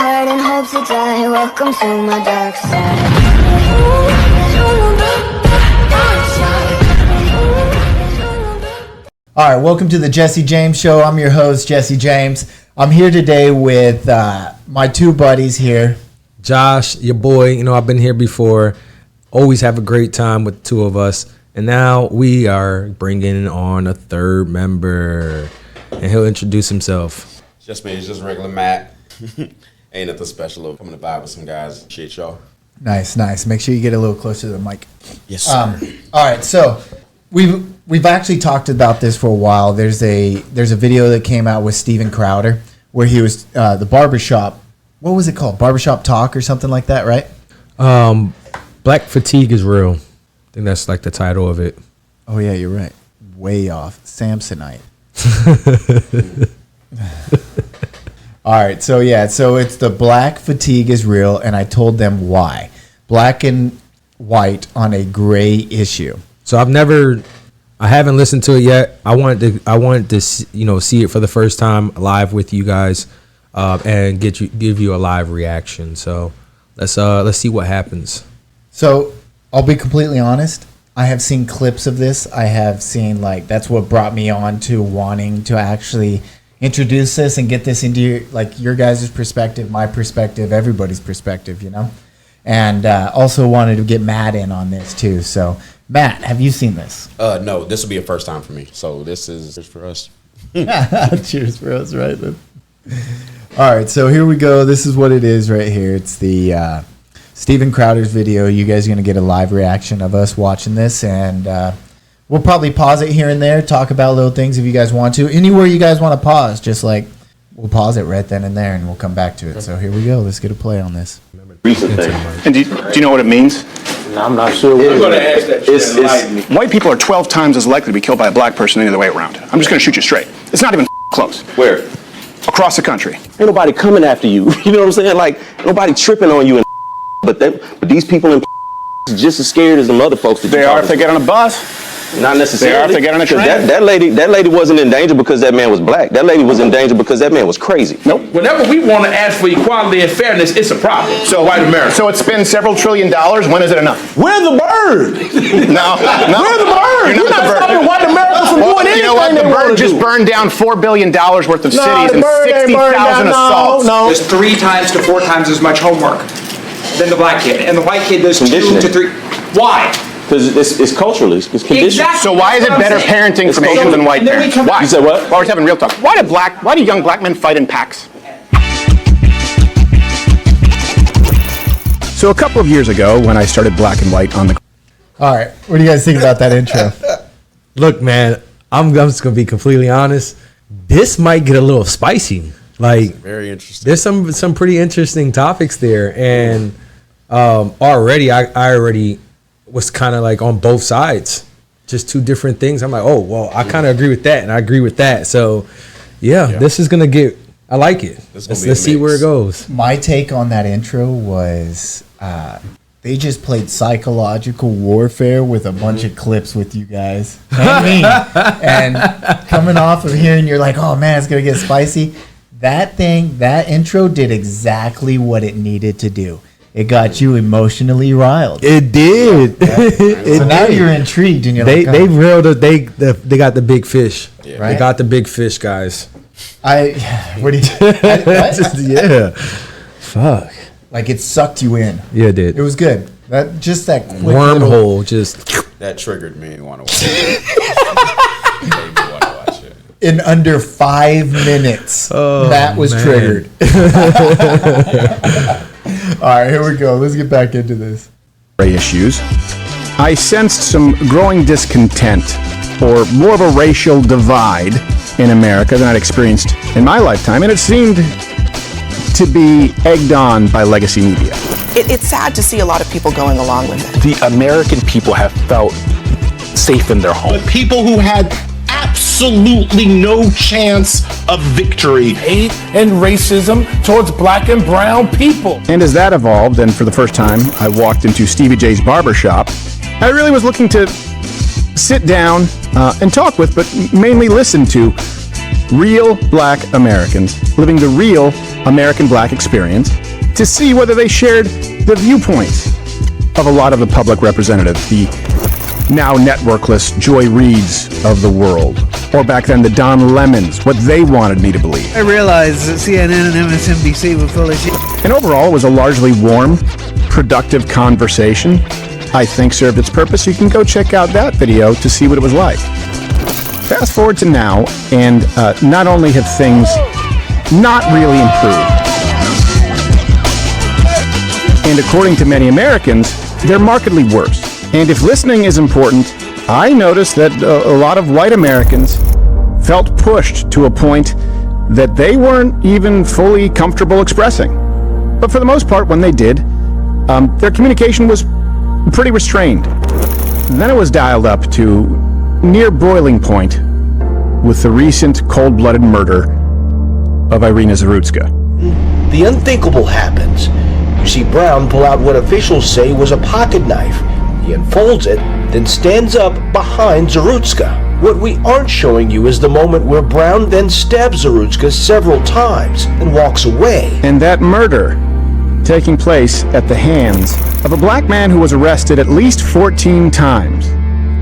heart and hope to die. Welcome to my dark side. All right, welcome to the Jesse James Show. I'm your host, Jesse James. I'm here today with my two buddies here. Josh, your boy. You know, I've been here before. Always have a great time with the two of us. And now we are bringing on a third member. And he'll introduce himself. Just me. It's just regular Matt. Ain't nothing special. Coming to vibe with some guys. Shit, y'all. Nice. Make sure you get a little closer to the mic. Yes, sir. All right, so we've actually talked about this for a while. There's a video that came out with Steven Crowder where he was the barbershop. What was it called? Barbershop Talk or something like that, right? Black Fatigue is Real. I think that's like the title of it. Oh, yeah, you're right. Way off. Samsonite. All right, so it's the Black Fatigue is Real, and I told them why. Black and white on a gray issue. So I haven't listened to it yet. I wanted to see it for the first time live with you guys, and give you a live reaction. So let's see what happens. So I'll be completely honest. I have seen clips of this. I have seen that's what brought me on to wanting to actually introduce this and get this into your guys' perspective, my perspective, everybody's perspective, and also wanted to get Matt in on this too. So Matt, have you seen this? No, this will be a first time for me. So this is for us. Cheers for us, right? All right, so here we go. This is what it is right here. It's the Steven Crowder's video. You guys are going to get a live reaction of us watching this, and we'll probably pause it here and there, talk about little things if you guys want to. Anywhere you guys want to pause, just we'll pause it right then and there, and we'll come back to it. So here we go. Let's get a play on this. Recent thing. And do you know what it means? No, I'm not sure. I'm going to ask that. White people are 12 times as likely to be killed by a black person than the other way around. I'm just going to shoot you straight. It's not even close. Where? Across the country. Ain't nobody coming after you. You know what I'm saying? Like, nobody tripping on you. But these people in just as scared as the other folks. They are if they get on a bus. Not necessarily. They are if they get on a train. That lady wasn't in danger because that man was black. That lady was in danger because that man was crazy. Nope. Whenever we want to ask for equality and fairness, it's a problem. So white America. So it spends several $1 trillion. When is it enough? We're the bird. No. We're the bird. You're not stopping white America from doing anything. You know what? The bird just burned down $4 billion worth of cities and 60,000 assaults. No. There's 3 times to 4 times as much homework than the black kid, and the white kid does 2 to 3. Why? Because it's culturally, it's conditioned. Exactly. So why is it better parenting from Asians than white parents? Why? You said what? While we're having real talk. Why do young black men fight in packs? So a couple of years ago, when I started Black and White on the... All right, what do you guys think about that intro? Look, man, I'm just gonna be completely honest. This might get a little spicy. Very interesting. There's some pretty interesting topics there, and already I already was kind of on both sides, just two different things. I'm like, oh well, I kind of agree with that, and I agree with that. So yeah. This is gonna get. I like it. Let's see where it goes. My take on that intro was they just played psychological warfare with a bunch of clips with you guys and me, and coming off of here, and you're like, oh man, it's gonna get spicy. That intro did exactly what it needed to do. It got you emotionally riled. It did. So now you're intrigued, and they reeled it. They got the big fish. Yeah. Right? They got the big fish, guys. What do you? Yeah. Fuck. It sucked you in. Yeah, it did. It was good. That quick wormhole just. That triggered me to want to watch it. Made me want to watch it. In under 5 minutes, that was triggered. All right, here we go. Let's get back into this. Issues. I sensed some growing discontent, or more of a racial divide in America than I'd experienced in my lifetime, and it seemed to be egged on by legacy media. It's sad to see a lot of people going along with it. The American people have felt safe in their home. But people who had absolutely no chance of victory. Hate and racism towards black and brown people. And as that evolved, and for the first time I walked into Stevie J's Barbershop, I really was looking to sit down and talk with, but mainly listen to real black Americans living the real American black experience to see whether they shared the viewpoints of a lot of the public representatives, the now networkless Joy Reids of the world, or back then the Don Lemons, what they wanted me to believe. I realized that CNN and MSNBC were full of shit. And overall, it was a largely warm, productive conversation. I think served its purpose. You can go check out that video to see what it was like. Fast forward to now, and not only have things not really improved, and according to many Americans, they're markedly worse. And if listening is important, I noticed that a lot of white Americans felt pushed to a point that they weren't even fully comfortable expressing. But for the most part, when they did, their communication was pretty restrained. Then it was dialed up to near boiling point with the recent cold-blooded murder of Irina Zarutska. The unthinkable happens. You see Brown pull out what officials say was a pocket knife. He unfolds it, then stands up behind Zarutska. What we aren't showing you is the moment where Brown then stabs Zarutska several times and walks away. And that murder taking place at the hands of a black man who was arrested at least 14 times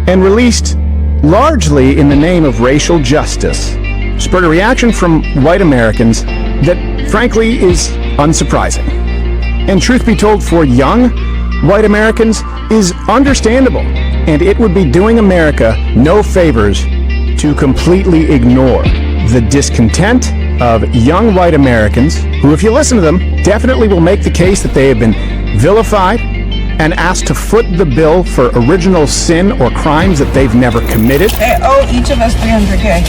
and released largely in the name of racial justice, spurred a reaction from white Americans that frankly is unsurprising. And truth be told, for young white Americans is understandable, and it would be doing America no favors to completely ignore the discontent of young white Americans who, if you listen to them, definitely will make the case that they have been vilified and asked to foot the bill for original sin or crimes that they've never committed. They owe each of us $300K.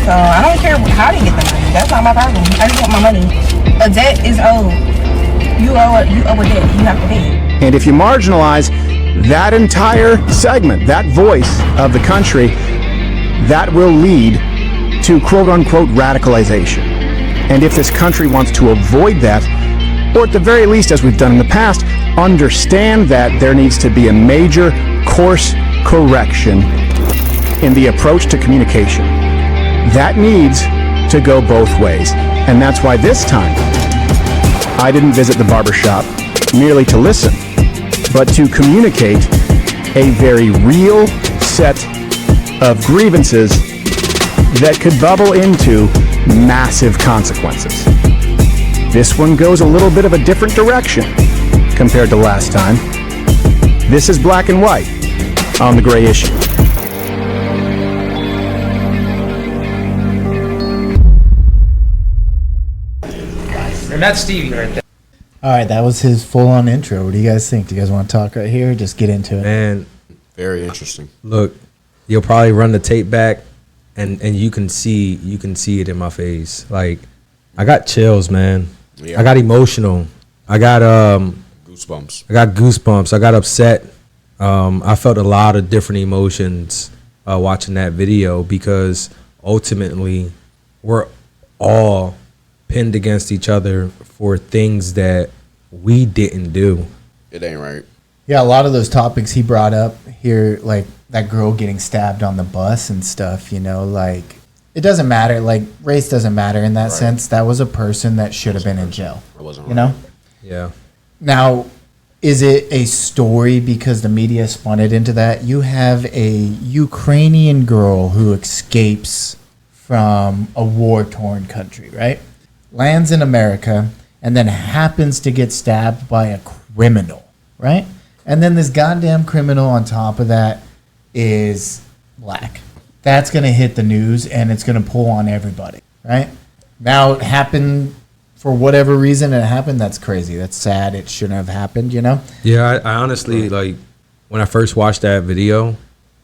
So I don't care how they get the money. That's not my problem. I just want my money. A debt is owed. You owe a debt. You have to pay it. And if you marginalize that entire segment, that voice of the country, that will lead to quote-unquote radicalization. And if this country wants to avoid that, or at the very least, as we've done in the past, understand that there needs to be a major course correction in the approach to communication. That needs to go both ways. And that's why this time, I didn't visit the barbershop merely to listen, but to communicate a very real set of grievances that could bubble into massive consequences. This one goes a little bit of a different direction compared to last time. This is Black and White on The Gray Issue. And that's Stevie right there. All right, that was his full-on intro. What do you guys think? Do you guys want to talk right here? Just get into it. Man, very interesting. Look, you'll probably run the tape back, and you can see it in my face. Like, I got chills, man. Yeah. I got emotional. I got goosebumps. I got goosebumps. I got upset. I felt a lot of different emotions watching that video, because ultimately we're all pinned against each other for things that we didn't do. It ain't right. Yeah, a lot of those topics he brought up here, like that girl getting stabbed on the bus and stuff, you know, like, it doesn't matter. Like, race doesn't matter in that sense. That was a person that should have been in jail. It wasn't you know? Yeah. Now, is it a story because the media spun it into that? You have a Ukrainian girl who escapes from a war-torn country, right? Lands in America and then happens to get stabbed by a criminal, right? And then this goddamn criminal on top of that is black. That's going to hit the news and it's going to pull on everybody, right? Now, it happened for whatever reason it happened. That's crazy. That's sad. It shouldn't have happened, you know? Yeah, I honestly, like, when I first watched that video,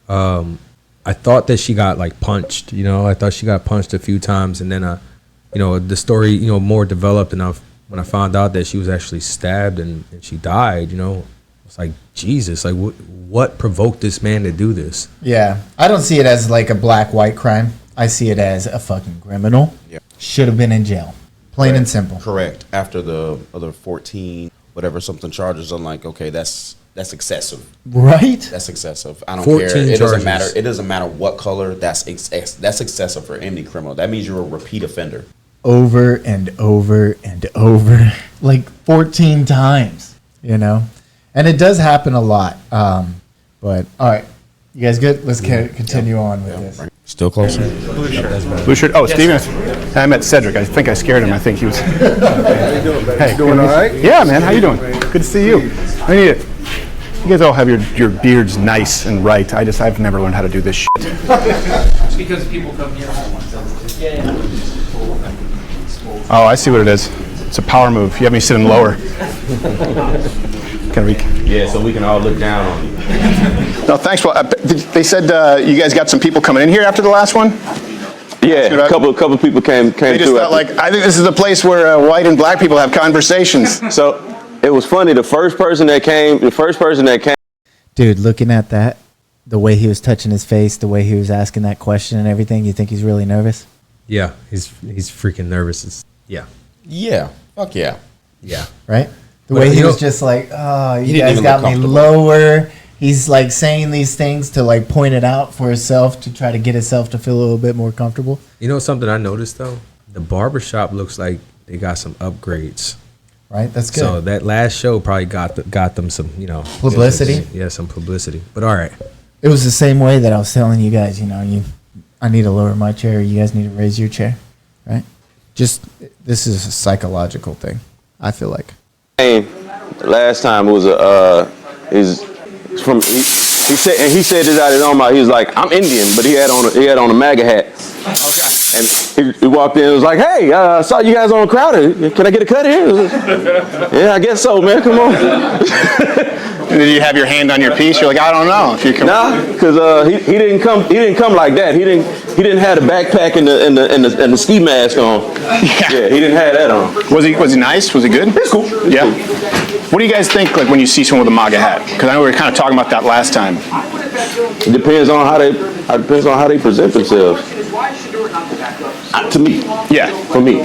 I thought that she got, like, punched, you know? I thought she got punched a few times, and then, you know, the story, you know, more developed enough when I found out that she was actually stabbed and she died, you know? It's like, Jesus, like, what provoked this man to do this? Yeah. I don't see it as, like, a black-white crime. I see it as a fucking criminal. Yeah. Should have been in jail. Plain Correct. and simple. Correct. After the other 14, whatever, something charges, I'm like, okay, that's That's excessive. Right? That's excessive. I don't 14 care. It doesn't charges. matter. It doesn't matter what color. That's excessive for any criminal. That means you're a repeat offender. Over and over and over, like 14 times, you know? And it does happen a lot. But, all right. You guys good? Let's continue on with this. Still closer? Blue shirt. Oh, Steven. I met Cedric. I think I scared him. I think he was. Hey, doing all right? Yeah, man. How you doing? Good to see you. I need it. You guys all have your beards nice and right. I've never learned how to do this shit. It's because people come here. Oh, I see what it is. It's a power move. You have me sitting lower. Yeah, so we can all look down on you. No, thanks. Well, they said you guys got some people coming in here after the last one. Yeah, a couple people came They just through. felt like, I think this is the place where white and black people have conversations. So it was funny. The first person that came. Dude, looking at that, the way he was touching his face, the way he was asking that question and everything, you think he's really nervous? Yeah, he's freaking nervous. Yeah. Yeah. Fuck yeah. Yeah. Right? The But, way he you was know, just like, oh, he you didn't guys even got look me comfortable. lower. He's like saying these things to like point it out for himself to try to get himself to feel a little bit more comfortable. You know something I noticed though? The barbershop looks like they got some upgrades. Right? That's good. So that last show probably got them some, Publicity? Yeah, some publicity. But all right. It was the same way that I was telling you guys, I need to lower my chair. You guys need to raise your chair. Right? This is a psychological thing, I feel like. Last time it was he said this out of his own mouth. He was like, I'm Indian, but he had on a MAGA hat. Okay. And he walked in and was like, hey, I saw you guys on Crowder. Can I get a cut here? Yeah, I guess so, man. Come on. Did you have your hand on your piece? You're like, I don't know. If you can. Nah, because he didn't come like that. He didn't have the backpack and the ski mask on. Yeah, he didn't have that on. Was he nice? Was he good? He's cool. Yeah. What do you guys think like when you see someone with a MAGA hat? Because I know we were kind of talking about that last time. It depends on how they present themselves. To me. Yeah. For me.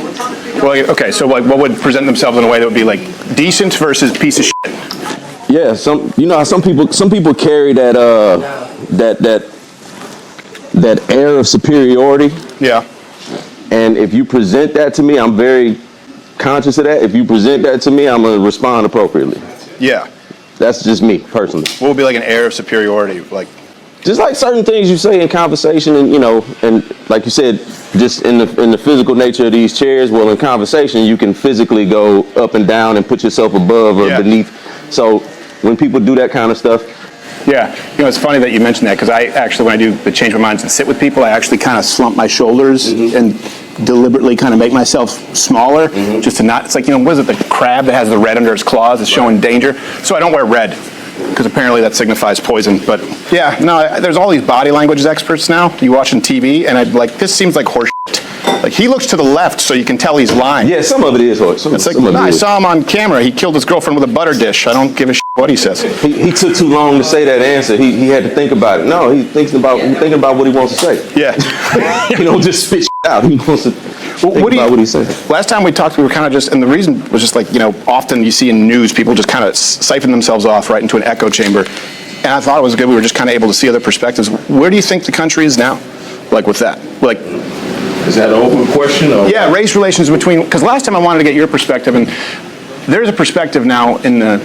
Well, okay. So like, what would present themselves in a way that would be like decent versus piece of shit? Yeah. Some people carry that air of superiority. Yeah. And if you present that to me, I'm very conscious of that. If you present that to me, I'm gonna respond appropriately. Yeah. That's just me personally. What would be like an air of superiority? Like, just like certain things you say in conversation, and like you said, just in the physical nature of these chairs. Well, in conversation, you can physically go up and down and put yourself above or beneath. So when people do that kind of stuff. Yeah, it's funny that you mentioned that because I actually, when I do the change my minds and sit with people, I actually kind of slump my shoulders and deliberately kind of make myself smaller just to not. It's like, what is it? The crab that has the red under its claws is showing danger. So I don't wear red because apparently that signifies poison. But yeah, no, there's all these body language experts now. You watching TV, and I'm like, this seems like horse shit. Like he looks to the left, so you can tell he's lying. Yeah, some of it is horse. It's like, I saw him on camera. He killed his girlfriend with a butter dish. I don't give a shit what he says. He took too long to say that answer. He had to think about it. No, he's thinking about what he wants to say. Yeah. He don't just spit shit out. He wants to think about what he says. Last time we talked, we were kind of just, and the reason was just like, often you see in news, people just kind of siphon themselves off right into an echo chamber. And I thought it was good. We were just kind of able to see other perspectives. Where do you think the country is now? Like with that? Like, is that an open question? Or? Yeah, race relations between, because last time I wanted to get your perspective, and there's a perspective now in the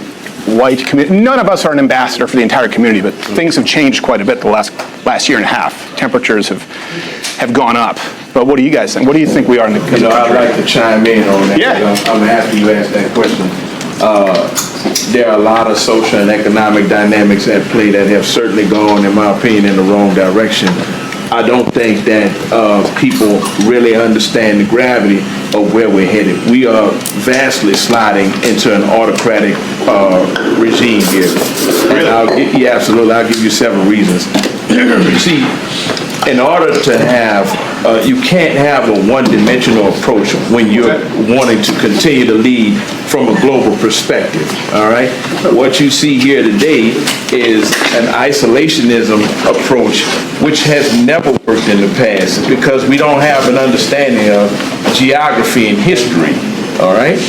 white community. None of us are an ambassador for the entire community, but things have changed quite a bit the last year and a half. Temperatures have gone up. But what do you guys think? What do you think we are in the country? I'd like to chime in on that. Yeah. I'm happy you asked that question. There are a lot of social and economic dynamics at play that have certainly gone, in my opinion, in the wrong direction. I don't think that people really understand the gravity of where we're headed. We are vastly sliding into an autocratic regime here. And absolutely, I'll give you several reasons. You see, in order to have, you can't have a one-dimensional approach when you're wanting to continue to lead from a global perspective, all right? What you see here today is an isolationism approach which has never worked in the past because we don't have an understanding of geography and history, all right?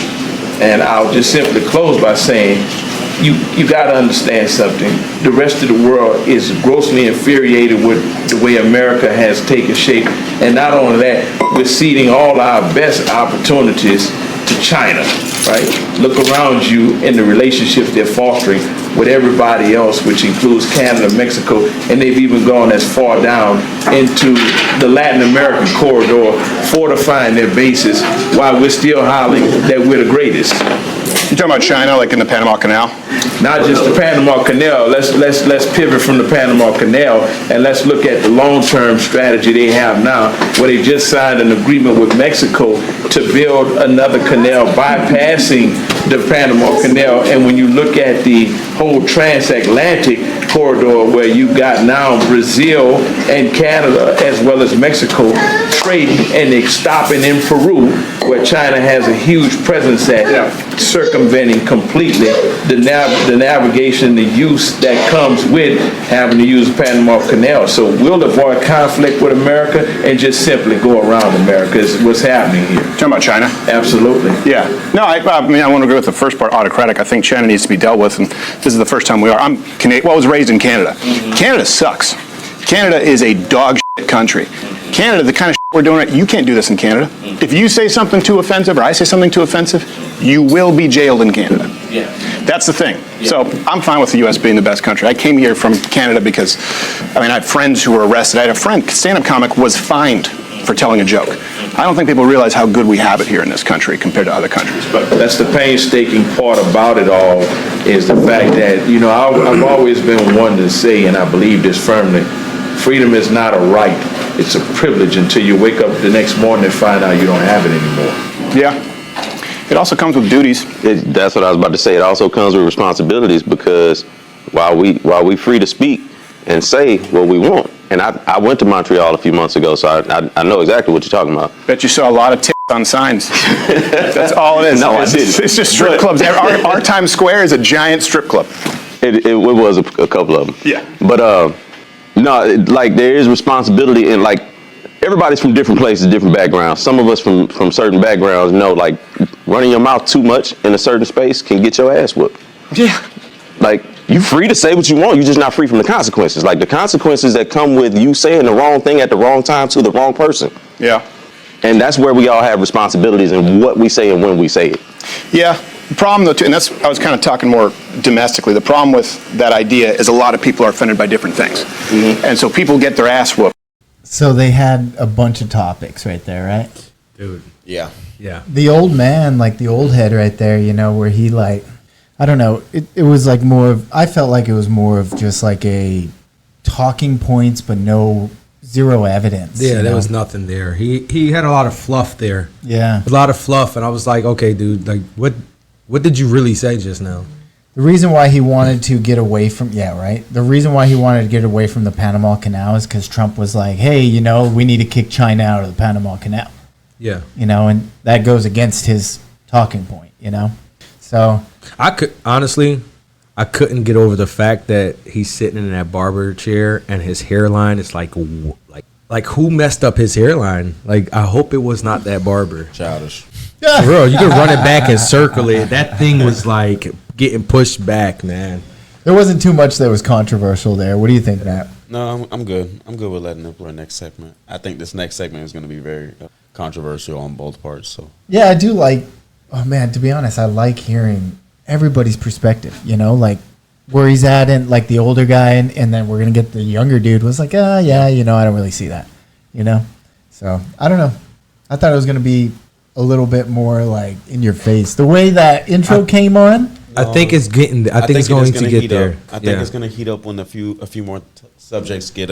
And I'll just simply close by saying you got to understand something. The rest of the world is grossly infuriated with the way America has taken shape. And not only that, we're ceding all our best opportunities to China, right? Look around you in the relationships they're fostering with everybody else, which includes Canada, Mexico, and they've even gone as far down into the Latin American corridor, fortifying their bases while we're still hollering that we're the greatest. You talking about China, like in the Panama Canal? Not just the Panama Canal. Let's pivot from the Panama Canal and let's look at the long-term strategy they have now, where they just signed an agreement with Mexico to build another canal bypassing the Panama Canal. And when you look at the whole transatlantic corridor, where you've got now Brazil and Canada as well as Mexico trading, and they're stopping in Peru, where China has a huge presence at, circumventing completely the navigation, the use that comes with having to use the Panama Canal. So we'll avoid conflict with America and just simply go around America is what's happening here. Talking about China? Absolutely. Yeah. No, I mean, I want to agree with the first part, autocratic. I think China needs to be dealt with, and this is the first time we are. I'm Canadian. Well, I was raised in Canada. Canada sucks. Canada is a dog shit country. Canada, the kind of shit we're doing, you can't do this in Canada. If you say something too offensive, or I say something too offensive, you will be jailed in Canada. Yeah. That's the thing. Yeah. So I'm fine with the U.S. being the best country. I came here from Canada because, I mean, I had friends who were arrested. I had a friend, stand-up comic, was fined for telling a joke. I don't think people realize how good we have it here in this country compared to other countries. But that's the painstaking part about it all, is the fact that, you know, I've always been one to say, and I believe this firmly, freedom is not a right. It's a privilege until you wake up the next morning and find out you don't have it anymore. Yeah. It also comes with duties. That's what I was about to say. It also comes with responsibilities, because while we free to speak and say what we want, and I went to Montreal a few months ago, so I know exactly what you're talking about. Bet you saw a lot of tits on signs. That's all it is. No, I didn't. It's just strip clubs. Our Times Square is a giant strip club. It was a couple of them. Yeah. But no, like there is responsibility, and like everybody's from different places, different backgrounds. Some of us from certain backgrounds know, like, running your mouth too much in a certain space can get your ass whooped. Yeah. Like, you free to say what you want, you're just not free from the consequences. Like, the consequences that come with you saying the wrong thing at the wrong time to the wrong person. Yeah. And that's where we all have responsibilities in what we say and when we say it. Yeah. The problem, though, too, and that's, I was kind of talking more domestically, the problem with that idea is a lot of people are offended by different things. Mm-hmm. And so people get their ass whooped. So they had a bunch of topics right there, right? Dude. Yeah. Yeah. The old man, like the old head right there, you know, where he like, I don't know, it was like more of, I felt like it was more of just like a talking points, but zero evidence. Yeah, there was nothing there. He had a lot of fluff there. Yeah. A lot of fluff, and I was like, okay, dude, like what did you really say just now? The reason why he wanted to get away from, the reason why he wanted to get away from the Panama Canal is because Trump was like, hey, you know, we need to kick China out of the Panama Canal. Yeah. You know, and that goes against his talking point, you know? So. I couldn't get over the fact that he's sitting in that barber chair and his hairline is like who messed up his hairline? Like, I hope it was not that barber. Childish. Bro, you could run it back and circle it. That thing was like getting pushed back, man. There wasn't too much that was controversial there. What do you think, Matt? No, I'm good. I'm good with letting it for the next segment. I think this next segment is going to be very controversial on both parts. So yeah, I do like. Oh man, to be honest, I like hearing everybody's perspective. You know, like where he's at, and like the older guy, and then we're gonna get the younger dude was like, yeah, you know, I don't really see that. You know, so I don't know. I thought it was gonna be a little bit more like in your face. The way that intro came on. I think it's getting. I think it's going to get there. I think it's going to heat up when a few more subjects get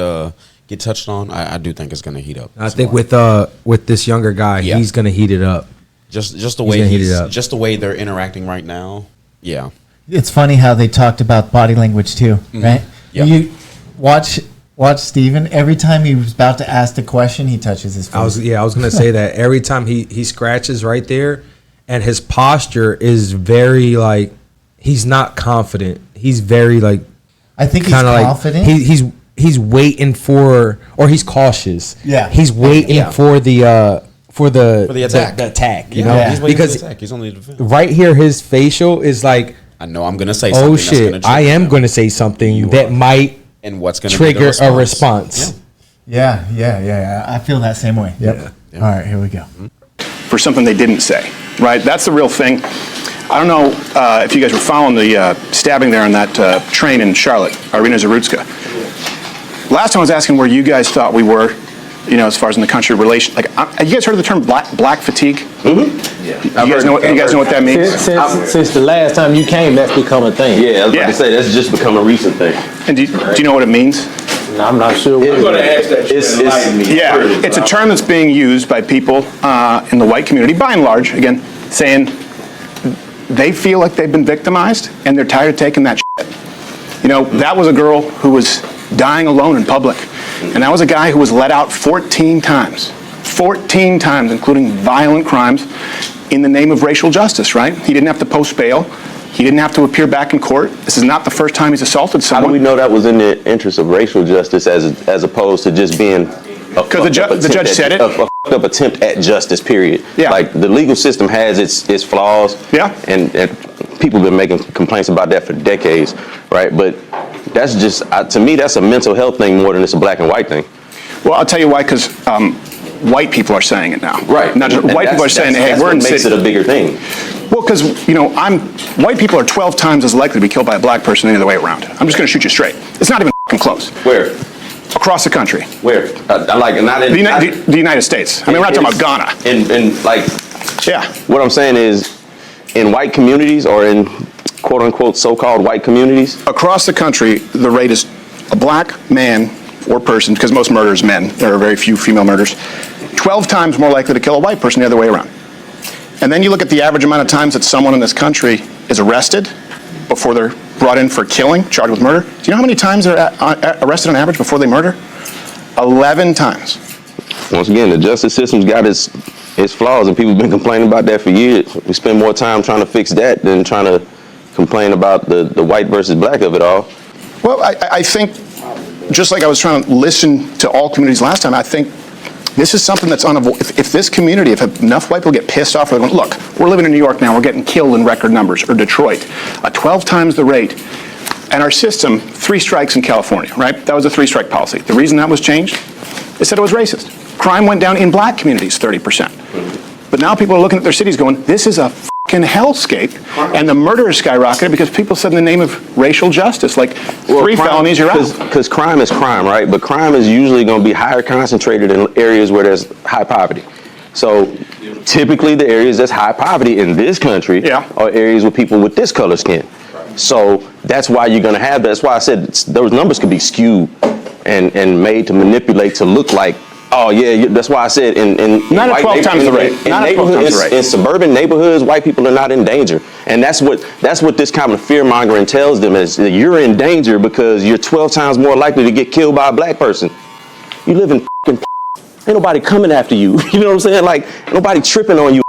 touched on. I do think it's going to heat up. I think with this younger guy, he's going to heat it up. Just the way just the way they're interacting right now. Yeah. It's funny how they talked about body language too, right? Yeah. You watch Steven, every time he was about to ask the question, he touches his face. I was going to say that every time he scratches right there, and his posture is very like, he's not confident. He's very like, I think he's confident. Like, he's waiting for, or he's cautious. Yeah. He's waiting for the attack. The attack, you Yeah. know? He's waiting because for the attack. He's only defense. right here, his facial is like I know I'm gonna say something. Oh shit! I am gonna say something that might and what's gonna trigger be the a response. Yeah. I feel that same way. Yep. All right, here we go. For something they didn't say, right? That's the real thing. I don't know if you guys were following the stabbing there on that train in Charlotte, Irina Zarutska. Last time I was asking where you guys thought we were, as far as in the country relation. Like, have you guys heard of the term black fatigue? Mm-hmm. Yeah. You guys know what that means? Since the last time you came, that's become a thing. Yeah, I was about to say that's just become a recent thing. And do you know what it means? No, I'm not sure. I'm going to ask that. It's a term that's being used by people in the white community, by and large, again, saying they feel like they've been victimized and they're tired of taking that shit. That was a girl who was dying alone in public. And that was a guy who was let out 14 times, including violent crimes in the name of racial justice, right? He didn't have to post bail. He didn't have to appear back in court. This is not the first time he's assaulted someone. How do we know that was in the interest of racial justice as opposed to just being because the judge said it. A fucked up attempt at justice, period. Yeah. Like, the legal system has its flaws. Yeah. And people have been making complaints about that for decades, right? But that's just, to me, that's a mental health thing more than it's a black and white thing. Well, I'll tell you why, because white people are saying it now. Right. Not just, white people are saying, hey, we're in the city. Makes it a bigger thing. Well, because, white people are 12 times as likely to be killed by a black person than the other way around. I'm just going to shoot you straight. It's not even close. Where? Across the country. Where? Not in the United States. I mean, we're not talking about Ghana. Yeah. What I'm saying is, in white communities or in quote unquote so-called white communities, across the country, the rate is a black man or person, because most murders men. There are very few female murders. 12 times more likely to kill a white person the other way around. And then you look at the average amount of times that someone in this country is arrested before they're brought in for killing, charged with murder. Do you know how many times they're arrested on average before they murder? 11 times. Once again, the justice system's got its flaws, and people have been complaining about that for years. We spend more time trying to fix that than trying to complain about the white versus black of it all. Well, I think, just like I was trying to listen to all communities last time, I think this is something that's unavoidable. If this community, if enough white people get pissed off, they're going, look, we're living in New York now, we're getting killed in record numbers, or Detroit, 12 times the rate. And our system, 3 strikes in California, right? That was a 3-strike policy. The reason that was changed, they said it was racist. Crime went down in black communities 30%. But now people are looking at their cities going, this is a fucking hellscape. And the murder is skyrocketed because people said in the name of racial justice, like 3 felonies, you're out. Because crime is crime, right? But crime is usually going to be higher concentrated in areas where there's high poverty. So typically the areas that's high poverty in this country are areas with people with this color skin. So that's why you're going to have that. That's why I said those numbers could be skewed and made to manipulate to look like, oh yeah, that's why I said in not at 12 times the rate. In suburban neighborhoods, white people are not in danger, and that's what this kind of fear mongering tells them is that you're in danger because you're 12 times more likely to get killed by a black person. You live in ain't nobody coming after you. You know what I'm saying? Like, nobody tripping on you.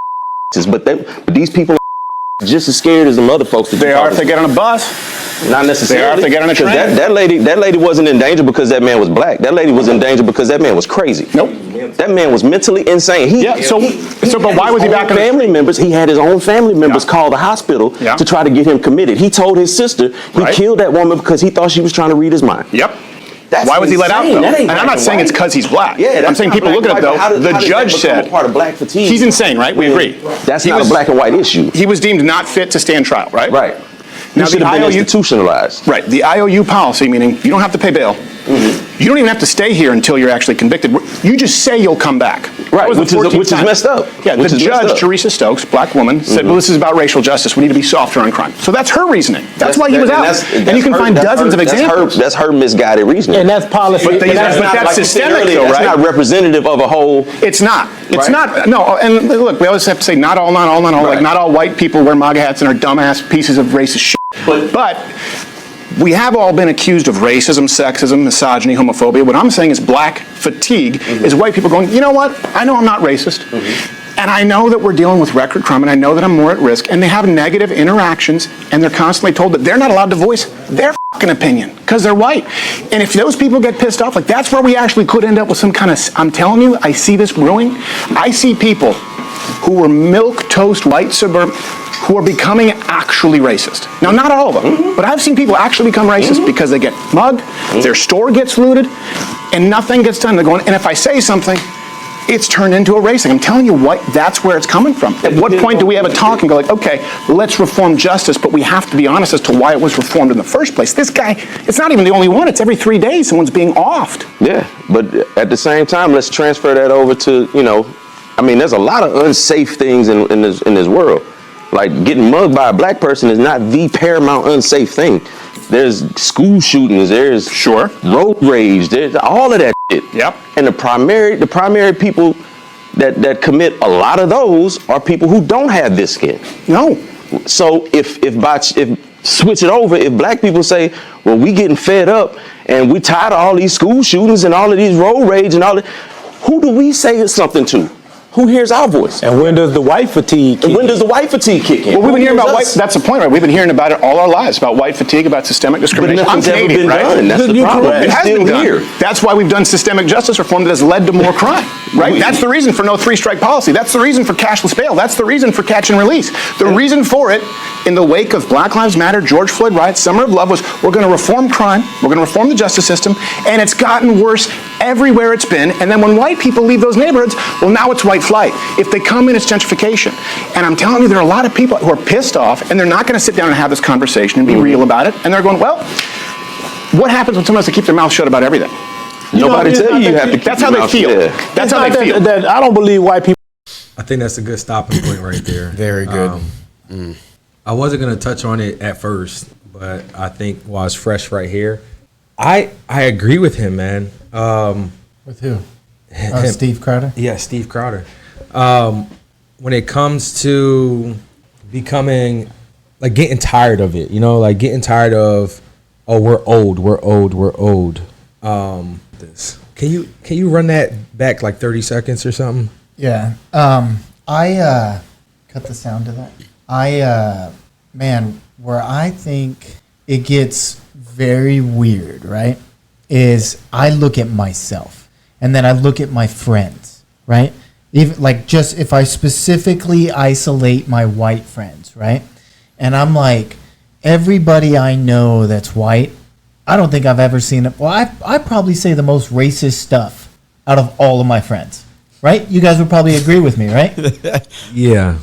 But these people are just as scared as the other folks. They are if they get on a bus. Not necessarily. They are if they get on a train. That lady wasn't in danger because that man was black. That lady was in danger because that man was crazy. Nope. That man was mentally insane. But why was he back on family members? He had his own family members call the hospital to try to get him committed. He told his sister he killed that woman because he thought she was trying to read his mind. Yep. Why was he let out, though? And I'm not saying it's because he's black. Yeah, I'm saying people look at it, though. The judge said part of black fatigue. He's insane, right? We agree. That's not a black and white issue. He was deemed not fit to stand trial, right? Right. Now, he should have been institutionalized. Right. The IOU policy, meaning you don't have to pay bail. Mm-hmm. You don't even have to stay here until you're actually convicted. You just say you'll come back. Right, which is messed up. Yeah, the judge, Teresa Stokes, black woman, said, well, this is about racial justice. We need to be softer on crime. So that's her reasoning. That's why he was out. And you can find dozens of examples. That's her misguided reasoning. And that's policy. But that's systemic, though, right? That's not representative of a whole. It's not. It's not. No, and look, we always have to say not all. Like, not all white people wear MAGA hats and are dumbass pieces of racist shit. But we have all been accused of racism, sexism, misogyny, homophobia. What I'm saying is black fatigue is white people going, you know what? I know I'm not racist. And I know that we're dealing with record crime, and I know that I'm more at risk. And they have negative interactions, and they're constantly told that they're not allowed to voice their fucking opinion because they're white. And if those people get pissed off, like, that's where we actually could end up with some kind of, I'm telling you, I see this brewing. I see people who were milquetoast white suburban who are becoming actual actually racist. Now, not all of them, but I've seen people actually become racist because they get mugged, their store gets looted, and nothing gets done. They're going, and if I say something, it's turned into a racing. I'm telling you what, that's where it's coming from. At what point do we have a talk and go like, okay, let's reform justice, but we have to be honest as to why it was reformed in the first place. This guy, it's not even the only one. It's every 3 days someone's being offed. Yeah, but at the same time, let's transfer that over to, I mean, there's a lot of unsafe things in this world. Like getting mugged by a black person is not the paramount unsafe thing. There's school shootings, there's road rage, there's all of that shit. Yep. And the primary people that commit a lot of those are people who don't have this skin. No. So if switch it over, if black people say, well, we getting fed up and we tired of all these school shootings and all of these road rage and all that, who do we say something to? Who hears our voice? And when does the white fatigue kick in? When does the white fatigue kick in? Well, we've been hearing about Who white, hears us? that's the point, right? We've been hearing about it all our lives, about white fatigue, about systemic discrimination. But nothing's ever been done. That's the problem. It It's has still been done. here. That's why we've done systemic justice reform that has led to more crime, right? That's the reason for no 3-strike policy. That's the reason for cashless bail. That's the reason for catch and release. The reason for it, in the wake of Black Lives Matter, George Floyd riots, Summer of Love, was we're going to reform crime, we're going to reform the justice system, and it's gotten worse everywhere it's been. And then when white people leave those neighborhoods, well, now it's white flight. If they come in, it's gentrification. And I'm telling you, there are a lot of people who are pissed off, and they're not going to sit down and have this conversation and be real about it. And they're going, well, what happens when someone has to keep their mouth shut about everything? Nobody tell you have to keep That's your how they mouth feel. shut. That's how they feel. I don't believe white people. I think that's a good stopping point right there. Very good. I wasn't gonna touch on it at first, but I think while it's fresh right here, I agree with him, man. With who? Steve Crowder? Yeah, Steve Crowder. When it comes to becoming, like, getting tired of it, like getting tired of, oh, we're old. This. Can you run that back like 30 seconds or something? Yeah. I cut the sound to that. Man, where I think it gets very weird, right, is I look at myself and then I look at my friends, right? Even like just if I specifically isolate my white friends, right? And I'm like, everybody I know that's white, I don't think I've ever seen it. Well, I probably say the most racist stuff out of all of my friends, right? You guys would probably agree with me, right? Yeah.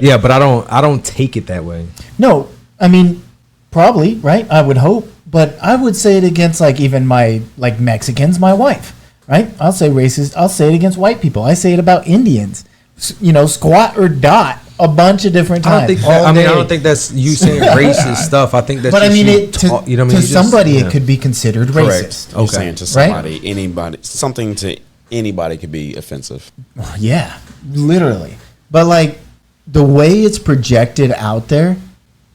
Yeah, but I don't take it that way. No, I mean, probably, right? I would hope. But I would say it against like even my like Mexicans, my wife, right? I'll say racist. I'll say it against white people. I say it about Indians, squat or dot a bunch of different times. I don't think that's you saying racist stuff. I think that's but I mean, to somebody it could be considered racist. You're saying to somebody, anybody, something to anybody could be offensive. Yeah, literally. But like the way it's projected out there,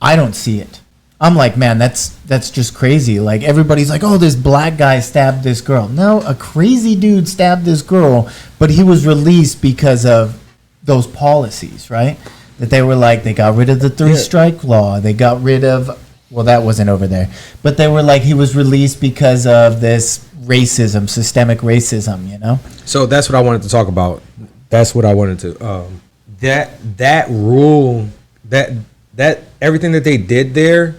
I don't see it. I'm like, man, that's just crazy. Like everybody's like, oh, this black guy stabbed this girl. No, a crazy dude stabbed this girl, but he was released because of those policies, right? That they were like, they got rid of the 3-strike law. They got rid of, well, that wasn't over there. But they were like, he was released because of this racism, systemic racism, So that's what I wanted to talk about. That's what I wanted to, that rule, that everything that they did there,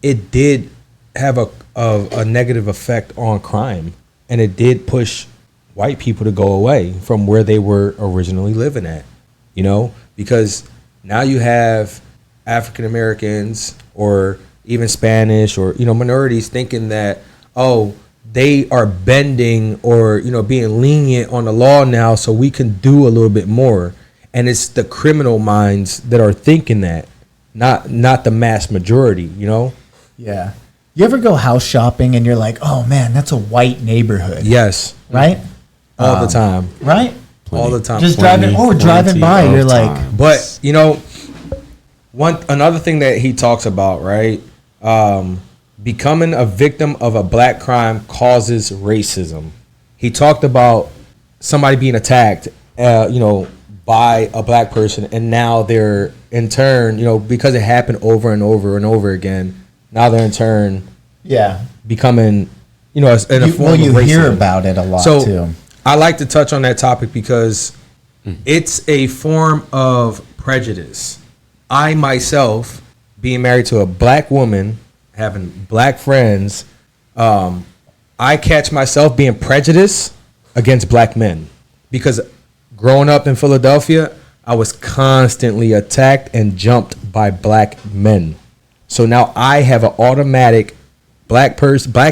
it did have a negative effect on crime, and it did push white people to go away from where they were originally living at, because now you have African Americans or even Spanish or minorities thinking that, oh, they are bending or being lenient on the law now, so we can do a little bit more. And it's the criminal minds that are thinking that, not the mass majority, Yeah. You ever go house shopping and you're like, oh man, that's a white neighborhood. Yes. Right? All the time. Right? All the time. Just driving by, you're like. But another thing that he talks about, right? Becoming a victim of a black crime causes racism. He talked about somebody being attacked, by a black person, and now they're in turn, because it happened over and over and over again. Now they're in turn, becoming, in a form of racism. You hear about it a lot too. I like to touch on that topic because it's a form of prejudice. I myself, being married to a black woman, having black friends, I catch myself being prejudiced against black men because growing up in Philadelphia, I was constantly attacked and jumped by black men. So now I have an automatic black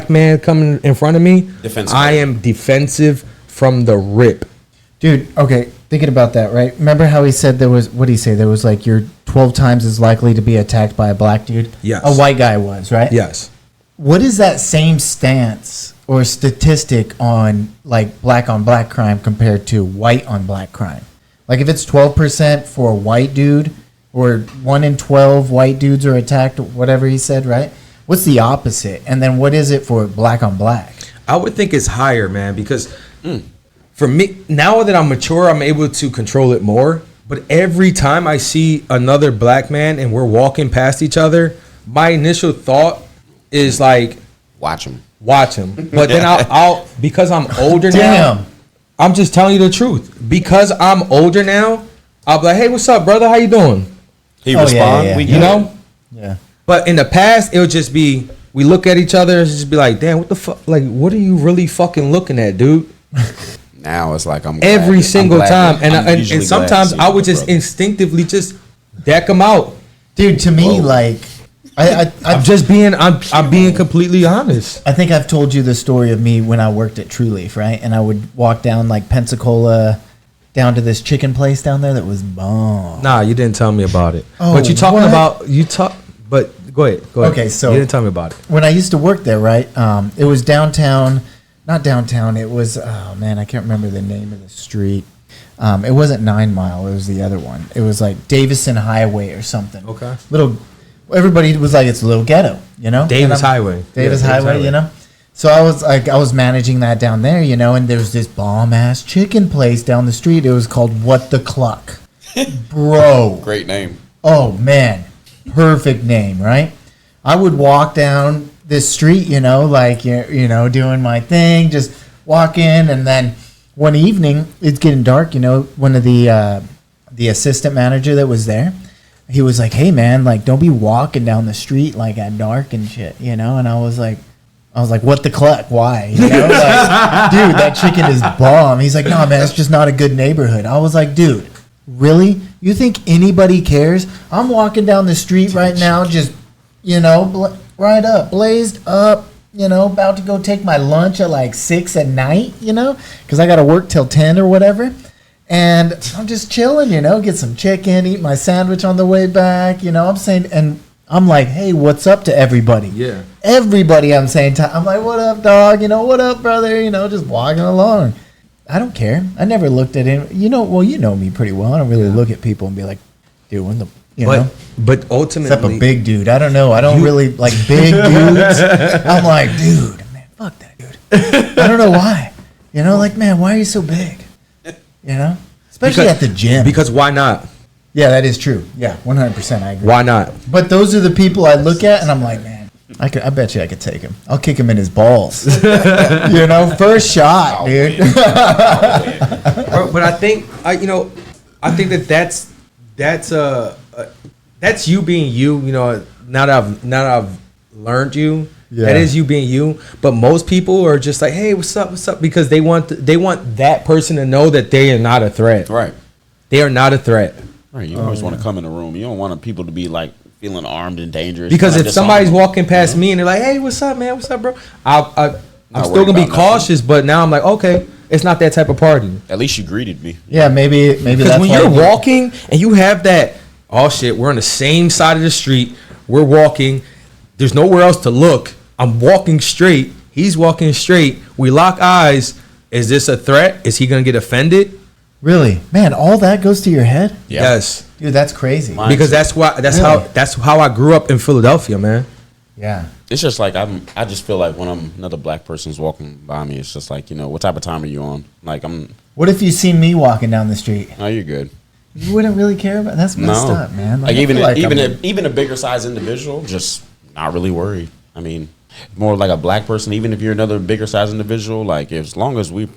man coming in front of me. Defensive. I am defensive from the rip. Dude, okay, thinking about that, right? Remember how he said there was, what did he say? There was like you're 12 times as likely to be attacked by a black dude? Yes. A white guy was, right? Yes. What is that same stance or statistic on like black on black crime compared to white on black crime? Like if it's 12% for a white dude or 1 in 12 white dudes are attacked, whatever he said, right? What's the opposite? And then what is it for black on black? I would think it's higher, man, because for me, now that I'm mature, I'm able to control it more. But every time I see another black man and we're walking past each other, my initial thought is like, watch him. But then I'll because I'm older now, I'm just telling you the truth. Because I'm older now, I'll be like, hey, what's up, brother? How you doing? He respond. You know? Yeah. But in the past, it would just be, we look at each other and just be like, damn, what the fuck? Like, what are you really fucking looking at, dude? Now it's like I'm every glad, single time. And usually sometimes glad to see I would you, just brother. instinctively just deck them out. Dude, to me, like, I'm just being, I'm being completely honest. I think I've told you the story of me when I worked at True Leaf, right? And I would walk down like Pensacola down to this chicken place down there that was bomb. Nah, you didn't tell me about it. Oh, but you talking what? about, but go ahead. Okay, so you didn't tell me about it. When I used to work there, right? It was downtown, not downtown. It was, oh man, I can't remember the name of the street. It wasn't 9 Mile. It was the other one. It was like Davison Highway or something. Okay. Everybody was like, it's a little ghetto, you know? Davis Highway. Davis Highway, you know? So I was managing that down there, you know, and there was this bomb ass chicken place down the street. It was called What the Cluck. Bro. Great name. Oh man. Perfect name, right? I would walk down this street, you know, like, you know, doing my thing, just walk in, and then one evening, it's getting dark, you know, one of the assistant manager that was there, he was like, hey man, like, don't be walking down the street like at dark and shit, you know? And I was like, what the cluck? Why? You know, like, dude, that chicken is bomb. He's like, no, man, it's just not a good neighborhood. I was like, dude, really? You think anybody cares? I'm walking down the street right now, just, you know, right up, blazed up, you know, about to go take my lunch at like 6 at night, you know, because I got to work till 10 or whatever. And I'm just chilling, you know, get some chicken, eat my sandwich on the way back, you know, I'm saying, and I'm like, hey, what's up to everybody? Yeah. Everybody I'm saying, I'm like, what up, dog? You know, what up, brother? You know, just walking along. I don't care. I never looked at him. You know, well, you know me pretty well. I don't really look at people and be like, dude, when the, you know. But ultimately. Except a big dude. I don't know. I don't really like big dudes. I'm like, dude, man, fuck that dude. I don't know why. You know, like, man, why are you so big? You know? Especially at the gym. Because why not? Yeah, that is true. Yeah, 100%. I agree. Why not? But those are the people I look at and I'm like, man, I bet you I could take him. I'll kick him in his balls. You know, first shot, dude. But I think I think that's you being you. You know, now that I've learned you, that is you being you. But most people are just like, hey, what's up? Because they want that person to know that they are not a threat. Right. They are not a threat. Right. You always want to come in a room. You don't want people to be like feeling armed and dangerous. Because if somebody's disarmed. walking past me and they're like, hey, what's up, man? What's up, bro? I'm still gonna be cautious, but now I'm like, okay, it's not that type of party. At least you greeted me. Yeah, maybe Because that's when why you're walking and you have that, oh shit, we're on the same side of the street. We're walking. There's nowhere else to look. I'm walking straight. He's walking straight. We lock eyes. Is this a threat? Is he gonna get offended? Really, man, all that goes to your head? Yeah. Yes, dude, that's crazy. Because that's how I grew up in Philadelphia, man. Yeah, it's just like I just feel like when another black person's walking by me, it's just like, you know, what type of time are you on? Like What if you see me walking down the street? Oh, you're good. You wouldn't really care about that's messed up, man. Like even a bigger size individual, just not really worried. I mean, more like a black person, even if you're another bigger size individual, like as long as we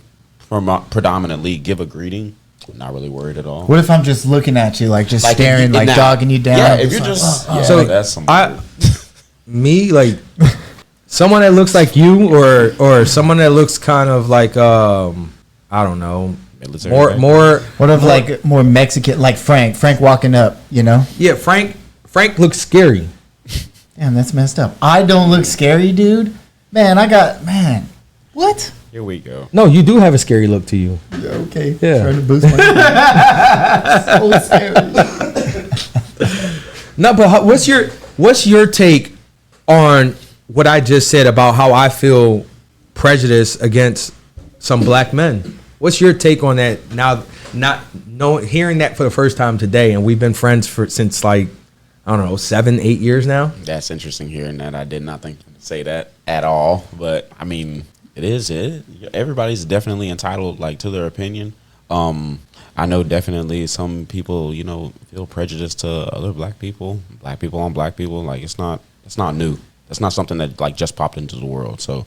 predominantly give a greeting, Not really worried at all. What if I'm just looking at you, like just Like, staring, like now- dogging you down? Yeah, if you're just So that's some me like someone that looks like you, or someone that looks kind of like I don't know, more. What if like more Mexican, like Frank walking up, you know? Yeah, Frank looks scary. Damn, that's messed up. I don't look scary, dude. Man, what? Here we go. No, you do have a scary look to you. Yeah, okay. Yeah. Trying to boost my so scary. No, but what's your take on what I just said about how I feel prejudice against some black men? What's your take on that now? Hearing that for the first time today, and we've been friends since like, I don't know, 7-8 years now. That's interesting hearing that. I did not think to say that at all, but I mean, everybody's definitely entitled like to their opinion. I know definitely some people, feel prejudice to other black people on black people. Like it's not new. That's not something that like just popped into the world. So,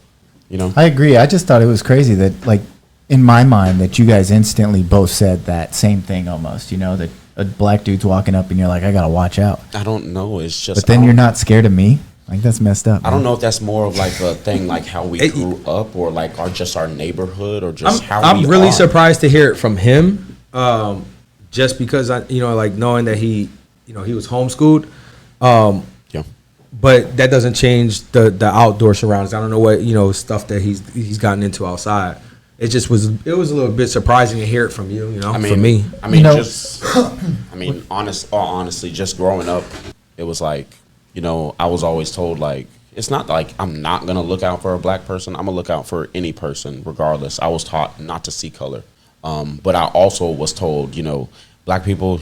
I agree. I just thought it was crazy that, like, in my mind, that you guys instantly both said that same thing almost. That a black dude's walking up and you're like, I gotta watch out. I don't know. It's just. But then you're not scared of me. Like, that's messed up. I don't know if that's more of like a thing, like how we grew up, or like our neighborhood, or just I'm really surprised to hear it from him. Just because like knowing that he was homeschooled. Yeah. But that doesn't change the outdoor surroundings. I don't know what stuff that he's gotten into outside. It just was a little bit surprising to hear it from you. For me. Honestly, just growing up, it was like, I was always told like, it's not like I'm not gonna look out for a black person. I'm gonna look out for any person, regardless. I was taught not to see color. But I also was told, black people,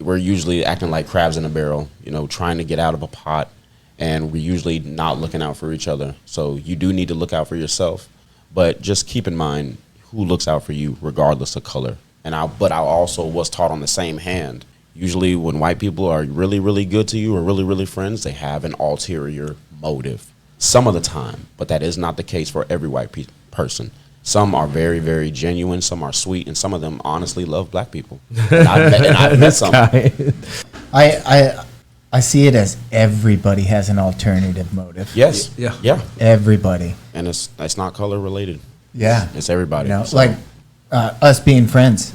we're usually acting like crabs in a barrel, trying to get out of a pot, and we're usually not looking out for each other. So you do need to look out for yourself, but just keep in mind who looks out for you regardless of color. But I also was taught on the same hand, usually when white people are really, really good to you or really, really friends, they have an ulterior motive some of the time, but that is not the case for every white person. Some are very, very genuine. Some are sweet, and some of them honestly love black people. And I've met some. I see it as everybody has an alternative motive. Yes. Yeah. Everybody. And it's not color related. Yeah. It's everybody. Like us being friends.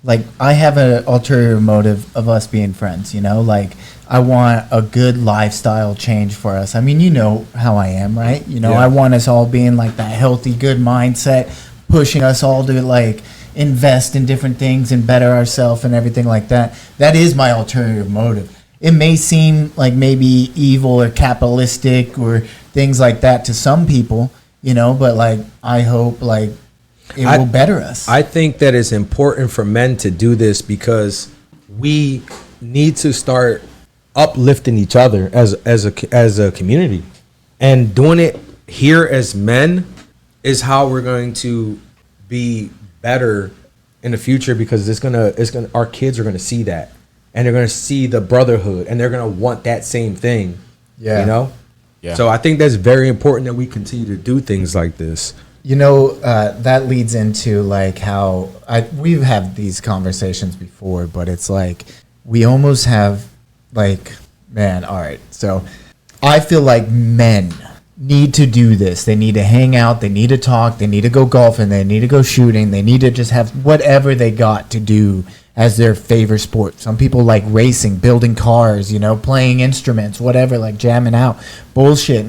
Like, I have an ulterior motive of us being friends. Like, I want a good lifestyle change for us. I mean, you know how I am, right? I want us all being like that healthy, good mindset, pushing us all to like invest in different things and better ourselves and everything like that. That is my ulterior motive. It may seem like maybe evil or capitalistic or things like that to some people, but like, I hope like it will better us. I think that it's important for men to do this because we need to start uplifting each other as a community, and doing it here as men is how we're going to be better in the future, because our kids are gonna see that, and they're gonna see the brotherhood, and they're gonna want that same thing. Yeah. So I think that's very important that we continue to do things like this. That leads into like how we've had these conversations before, but it's like we almost have like, man, all right. So I feel like men need to do this. They need to hang out. They need to talk. They need to go golfing. They need to go shooting. They need to just have whatever they got to do as their favorite sport. Some people like racing, building cars, playing instruments, whatever, like jamming out, bullshit,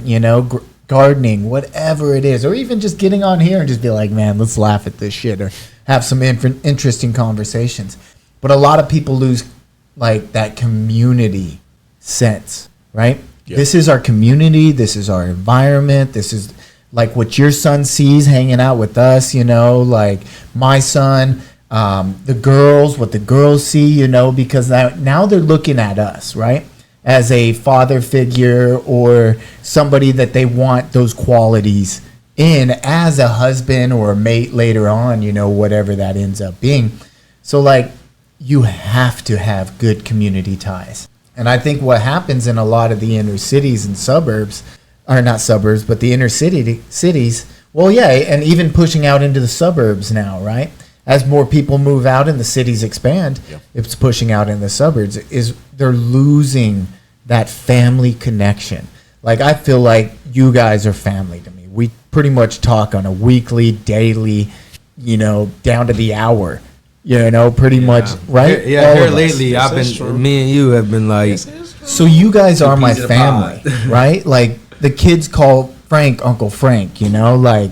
gardening, whatever it is, or even just getting on here and just be like, man, let's laugh at this shit or have some interesting conversations. But a lot of people lose like that community sense, right? Yeah. This is our community. This is our environment. This is like what your son sees hanging out with us, like my son, the girls, what the girls see, because now they're looking at us, right? As a father figure or somebody that they want those qualities in as a husband or a mate later on, whatever that ends up being. So like, you have to have good community ties. And I think what happens in a lot of the inner cities and suburbs, or not suburbs, but the inner cities, well, yeah, and even pushing out into the suburbs now, right? as more people move out and the cities expand, it's pushing out in the suburbs, is they're losing that family connection. Like, I feel like you guys are family to me. We pretty much talk on a weekly, daily, you know, down to the hour, you know, pretty much, right? Here lately, me and you have been like, so you guys are my family, right? Like, the kids call Frank Uncle Frank, you know, like,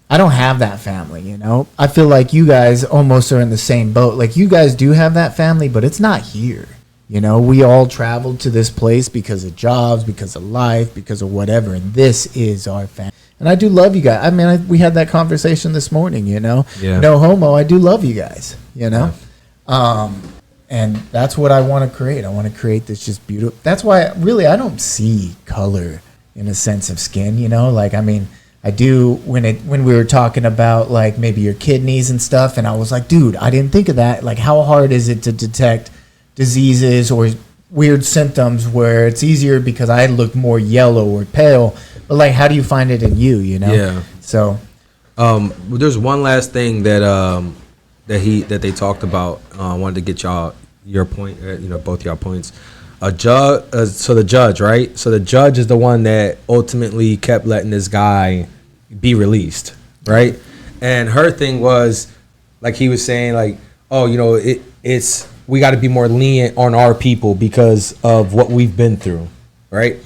I don't have that family, you know. I feel like you guys almost are in the same boat. Like, you guys do have that family, but it's not here. You know, we all traveled to this place because of jobs, because of life, because of whatever, and this is our family. And I do love you guys. I mean, we had that conversation this morning, you know. Yeah. No homo, I do love you guys, you know. And that's what I want to create. I want to create this just beautiful. That's why, I don't see color in a sense of skin, you know. Like, I mean, I do when we were talking about like maybe your kidneys and stuff, and I was like, dude, I didn't think of that. Like, how hard is it to detect diseases or weird symptoms where it's easier because I look more yellow or pale, but like, how do you find it in you, you know? Yeah. So, there's one last thing that they talked about. I wanted to get your point, you know, both y'all points. So the judge, right? So the judge is the one that ultimately kept letting this guy be released, right? And her thing was, like he was saying, like, oh, you know, we got to be more lenient on our people because of what we've been through, right?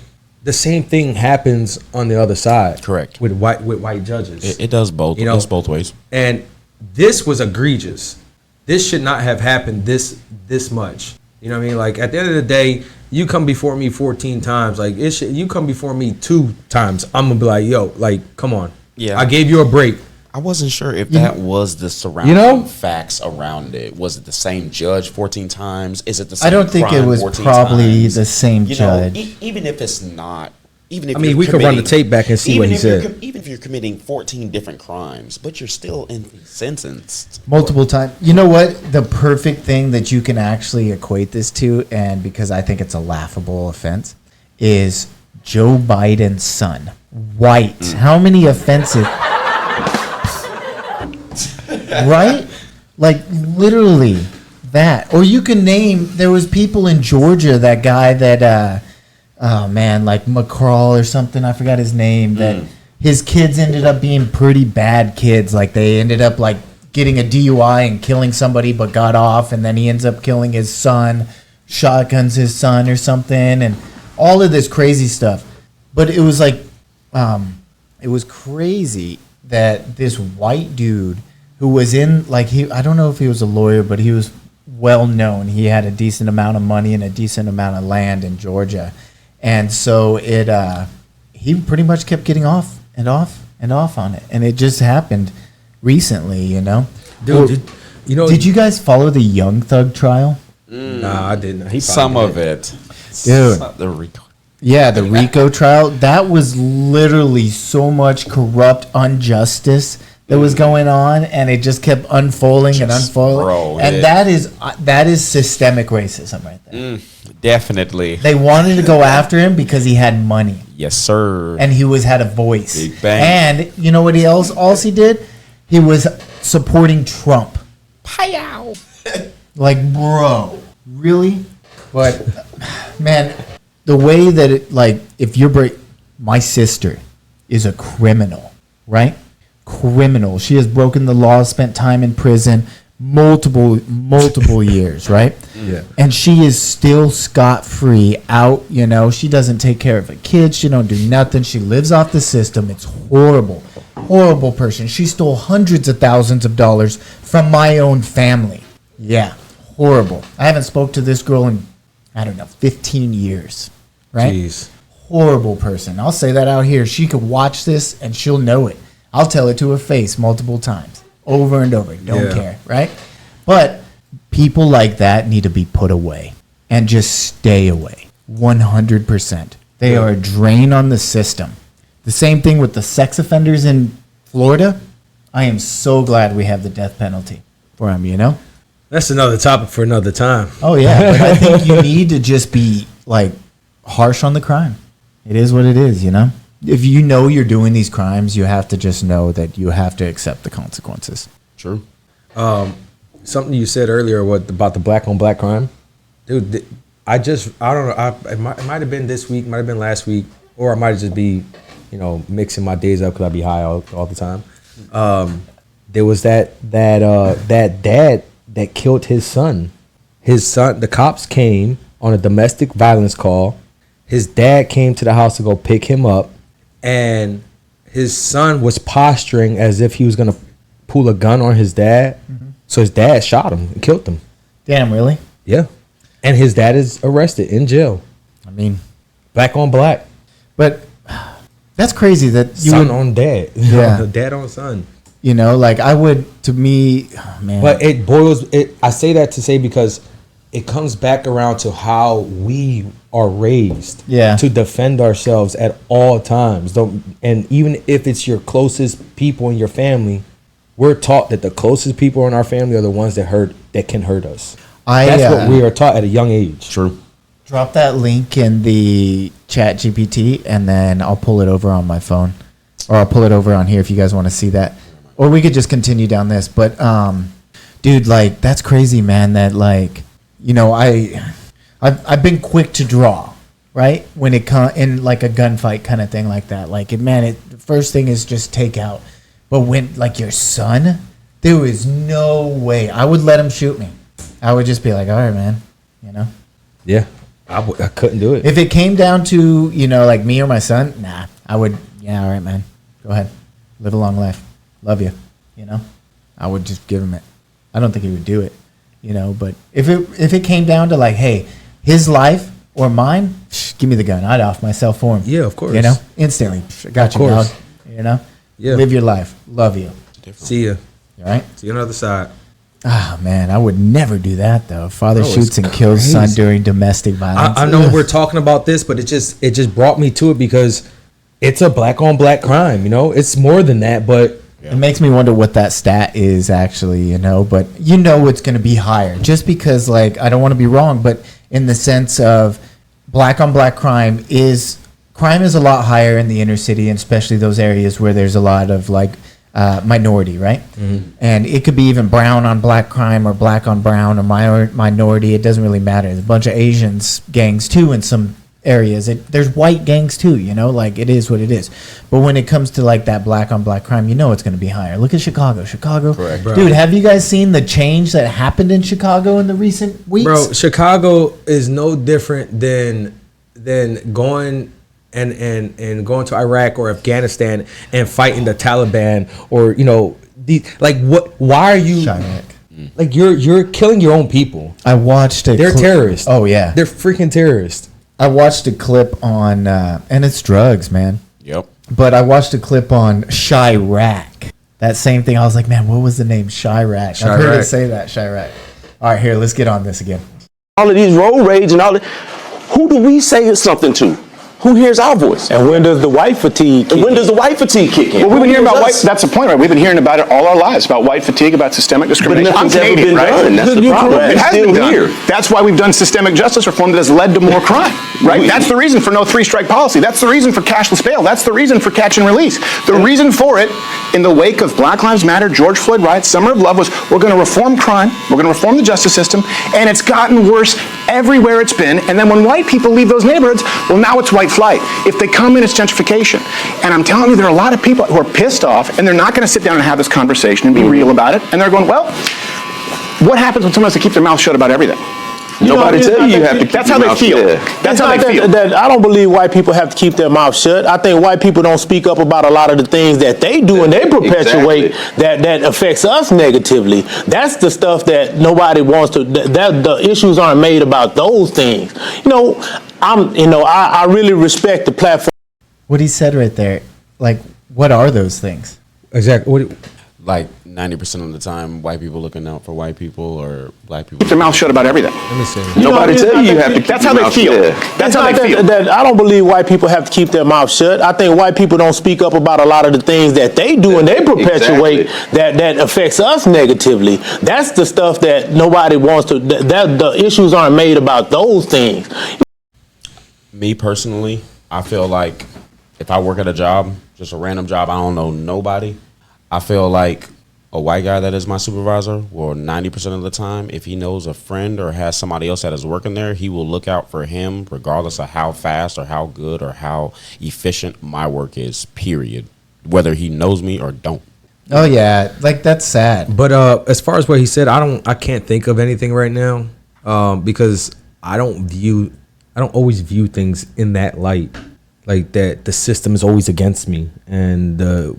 The same thing happens on the other side, correct? With white judges, it does both. You know, it's both ways. And this was egregious. This should not have happened this much. You know what I mean? Like, at the end of the day, you come before me 14 times. Like, you come before me 2 times. I'm going to be like, yo, like, come on. Yeah. I gave you a break. I wasn't sure if that was the surrounding facts around it. Was it the same judge 14 times? Is it the same I don't think it was probably times? the same judge. Even if it's not. Even if we could run the tape back and see what he said. Even if you're committing 14 different crimes, but you're still sentenced multiple times. You know what? The perfect thing that you can actually equate this to, and because I think it's a laughable offense, is Joe Biden's son. White. How many offensive... right? Like, literally that. Or you can name... There was people in Georgia, that guy that... oh man, like McCraw or something, I forgot his name, that his kids ended up being pretty bad kids. Like, they ended up like getting a DUI and killing somebody but got off, and then he ends up killing his son, shotguns his son or something, and all of this crazy stuff. But it was like, it was crazy that this white dude who was in, like, I don't know if he was a lawyer, but he was well known. He had a decent amount of money and a decent amount of land in Georgia. And so he pretty much kept getting off and off and off on it. And it just happened recently, you know? Dude, did you guys follow the Young Thug trial? Nah, I didn't. Some of it. Dude. The RICO. Yeah, the RICO trial. That was literally so much corrupt injustice that was going on, and it just kept unfolding and unfolding. And that is systemic racism right there. Definitely. They wanted to go after him because he had money. Yes, sir. And he had a voice. Big bang. And you know what else he did? He was supporting Trump. Pow. Like, bro, really? But man, the way that it, like, if you're my sister is a criminal, right? Criminal. She has broken the law, spent time in prison, multiple years, right? Yeah. And she is still scot-free out, you know. She doesn't take care of her kids. She don't do nothing. She lives off the system. It's horrible. Horrible person. She stole hundreds of thousands of dollars from my own family. Yeah. Horrible. I haven't spoke to this girl in, I don't know, 15 years. Right? Jeez. Horrible person. I'll say that out here. She could watch this and she'll know it. I'll tell it to her face multiple times. Over and over. Don't care. Right? But people like that need to be put away. And just stay away. 100%. They are a drain on the system. The same thing with the sex offenders in Florida. I am so glad we have the death penalty for them, you know? That's another topic for another time. Oh, yeah. But I think you need to just be, like, harsh on the crime. It is what it is, you know? If you know you're doing these crimes, you have to just know that you have to accept the consequences. True. Something you said earlier about the black on black crime, dude. I don't know. It might have been this week, might have been last week, or I might just be, mixing my days up because I be high all the time. There was that dad that killed his son. His son, the cops came on a domestic violence call. His dad came to the house to go pick him up, and his son was posturing as if he was gonna pull a gun on his dad. Mm-hmm. So his dad shot him and killed him. Damn, really? Yeah. And his dad is arrested in jail. I mean, black on black. But that's crazy that son on dad. Yeah. Dad on son. I would, to me, man. But I say that to say because it comes back around to how we are raised to defend ourselves at all times. And even if it's your closest people in your family, we're taught that the closest people in our family are the ones that can hurt us. That's what we are taught at a young age. True. Drop that link in the chat GPT, and then I'll pull it over on my phone, or I'll pull it over on here if you guys want to see that, or we could just continue down this. But dude, that's crazy, man. That I've been quick to draw, right, when it comes in a gunfight kind of thing like that. The first thing is just take out. But when your son, there was no way I would let him shoot me. I would just be like, all right, man, Yeah, I couldn't do it. If it came down to, me or my son, nah, I would, all right, man, go ahead. Live a long life. Love you, I would just give him it. I don't think he would do it, but if it came down to hey, his life or mine, give me the gun. I'd off myself for him. Yeah, of course. Instantly. Got you, dog. Yeah. Live your life. Love you. See ya. All right? See you on the other side. Ah, man, I would never do that, though. Father shoots and kills son during domestic violence. I know we're talking about this, but it just brought me to it because it's a black on black crime, It's more than that, but it makes me wonder what that stat is actually, but it's going to be higher just because I don't want to be wrong, but in the sense of black on black crime is a lot higher in the inner city, and especially those areas where there's a lot of minority, right? Mm-hmm. And it could be even brown on black crime or black on brown or minority. It doesn't really matter. There's a bunch of Asians gangs too in some areas. There's white gangs too, it is what it is. But when it comes to that black on black crime, it's going to be higher. Look at Chicago. Correct. Dude, have you guys seen the change that happened in Chicago in the recent weeks? Bro, Chicago is no different than going and going to Iraq or Afghanistan and fighting the Taliban or why are you you're killing your own people. I watched it. They're terrorists. Oh yeah. They're freaking terrorists. I watched a clip on and it's drugs, man. Yep. But I watched a clip on Chirac. That same thing. I was like, man, what was the name? Chirac. I've heard it say that, Chirac. All right, here, let's get on this again. All of these road rage and all that, who do we say something to? Who hears our voice? And when does the white fatigue kick in? Well, we've been hearing about white, that's the point, right? We've been hearing about it all our lives, about white fatigue, about systemic discrimination. But nothing's ever been done. That's the problem. It has still been done. Here. That's why we've done systemic justice reform that has led to more crime, right? That's the reason for no three-strike policy. That's the reason for cashless bail. That's the reason for catch and release. The reason for it, in the wake of Black Lives Matter, George Floyd riots, Summer of Love, was we're going to reform crime, we're going to reform the justice system, and it's gotten worse everywhere it's been. And then when white people leave those neighborhoods, well, now it's white flight. If they come in, it's gentrification. And I'm telling you, there are a lot of people who are pissed off, and they're not going to sit down and have this conversation and be real about it. And they're going, well, what happens when someone has to keep their mouth shut about everything? Nobody tell you have to keep That's how they feel. That's how they feel. I don't believe white people have to keep their mouth shut. I think white people don't speak up about a lot of the things that they do and they perpetuate that affects us negatively. That's the stuff that nobody wants to. That the issues aren't made about those things. I really respect the platform. What he said right there, what are those things? Exactly. 90% of the time, white people looking out for white people or black people. Keep their mouth shut about everything. Let me see. Nobody tell you have to keep That's your how they mouth feel. shut. That's how they feel. I don't believe white people have to keep their mouth shut. I think white people don't speak up about a lot of the things that they do and they perpetuate that affects us negatively. That's the stuff that nobody wants to. That the issues aren't made about those things. Me personally, I feel if I work at a job, just a random job, I don't know nobody, I feel a white guy that is my supervisor, well, 90% of the time, if he knows a friend or has somebody else that is working there, he will look out for him regardless of how fast or how good or how efficient my work is, period. Whether he knows me or don't. Oh yeah, like that's sad. But as far as what he said, I can't think of anything right now because I don't always view things in that light. Like that the system is always against me and the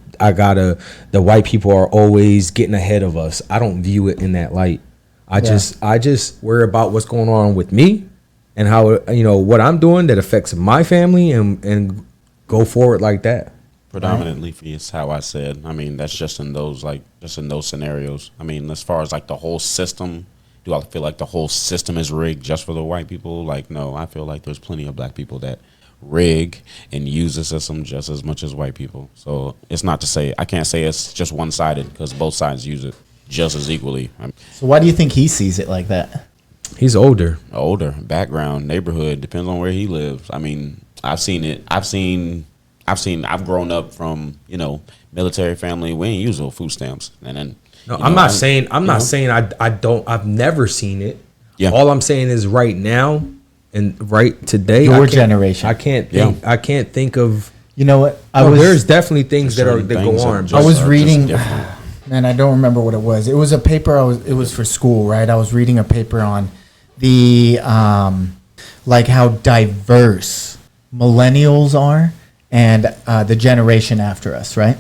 white people are always getting ahead of us. I don't view it in that light. I just worry about what's going on with me and how, what I'm doing that affects my family and go forward like that. Predominantly is how I said. I mean, that's just in those scenarios. I mean, as far as like the whole system, do I feel like the whole system is rigged just for the white people? Like, no, I feel like there's plenty of black people that rig and use the system just as much as white people. So it's not to say, I can't say it's just one-sided because both sides use it just as equally. So why do you think he sees it like that? He's older, background, neighborhood, depends on where he lives. I mean, I've seen it. I've grown up from, military family. We ain't use no food stamps. And then I'm not saying I've never seen it. Yeah. All I'm saying is right now and right today, your generation. I can't think of. You know what? There's definitely things that go on. I was reading, man, I don't remember what it was. It was a paper. It was for school, right? I was reading a paper on the like how diverse millennials are and the generation after us, right?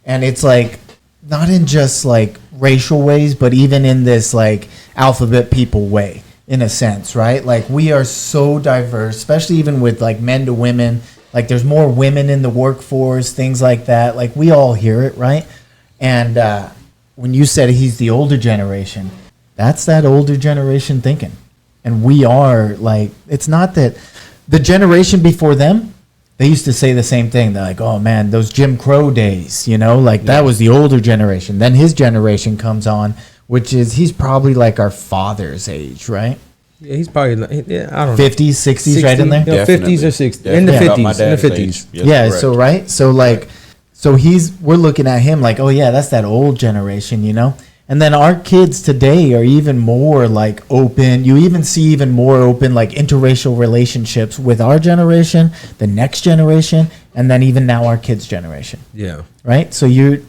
And it's like not in just like racial ways, but even in this like alphabet people way, in a sense, right? Like we are so diverse, especially even with like men to women. Like there's more women in the workforce, things like that. Like we all hear it, right? And when you said he's the older generation, that's that older generation thinking. And we are like, it's not that the generation before them, they used to say the same thing. They're like, oh man, those Jim Crow days, that was the older generation. Then his generation comes on, which is, he's probably like our father's age, right? Yeah, he's probably, I don't know. 50s, 60s, right in there? 50s or 60s. In the 50s. Yeah, so right? So like, we're looking at him like, oh yeah, that's that old generation, And then our kids today are even more like open. You even see even more open like interracial relationships with our generation, the next generation, and then even now our kids' generation. Yeah. Right? So you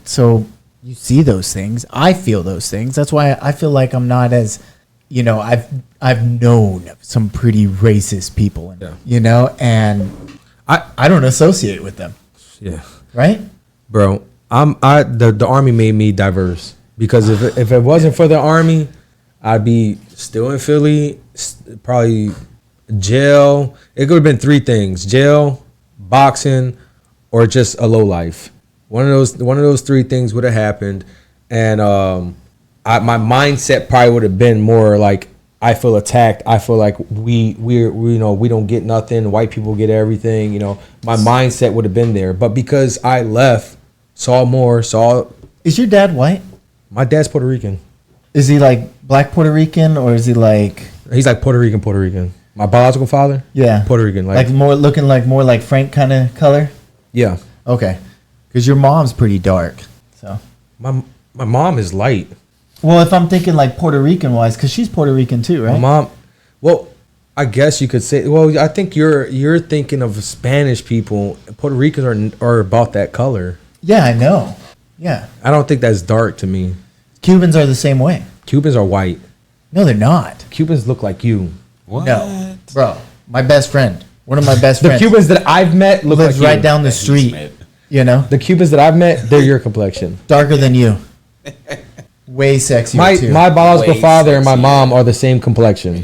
see those things. I feel those things. That's why I feel like I'm not as, I've known some pretty racist people, and I don't associate with them. Yeah. Right? Bro, the Army made me diverse. Because if it wasn't for the Army, I'd be still in Philly, probably jail. It could have been three things: jail, boxing, or just a low life. One of those three things would have happened, and my mindset probably would have been more like, I feel attacked. I feel like we don't get nothing. White people get everything. My mindset would have been there. But because I left, Is your dad white? My dad's Puerto Rican. Is he like black Puerto Rican or is he like? He's like Puerto Rican. My biological father? Yeah. Puerto Rican. Like more like Frank kind of color? Yeah. Okay. Because your mom's pretty dark. So my mom is light. Well, if I'm thinking like Puerto Rican wise, because she's Puerto Rican too, right? My mom, well, I guess you could say, well, I think you're thinking of Spanish people. Puerto Ricans are about that color. Yeah, I know. Yeah. I don't think that's dark to me. Cubans are the same way. Cubans are white. No, they're not. Cubans look like you. What? No. Bro, my best friend. One of my best friends. The Cubans that I've met lives like right down the street. The Cubans that I've met, they're your complexion. Darker than you. Way sexier too. My biological father and my mom are the same complexion.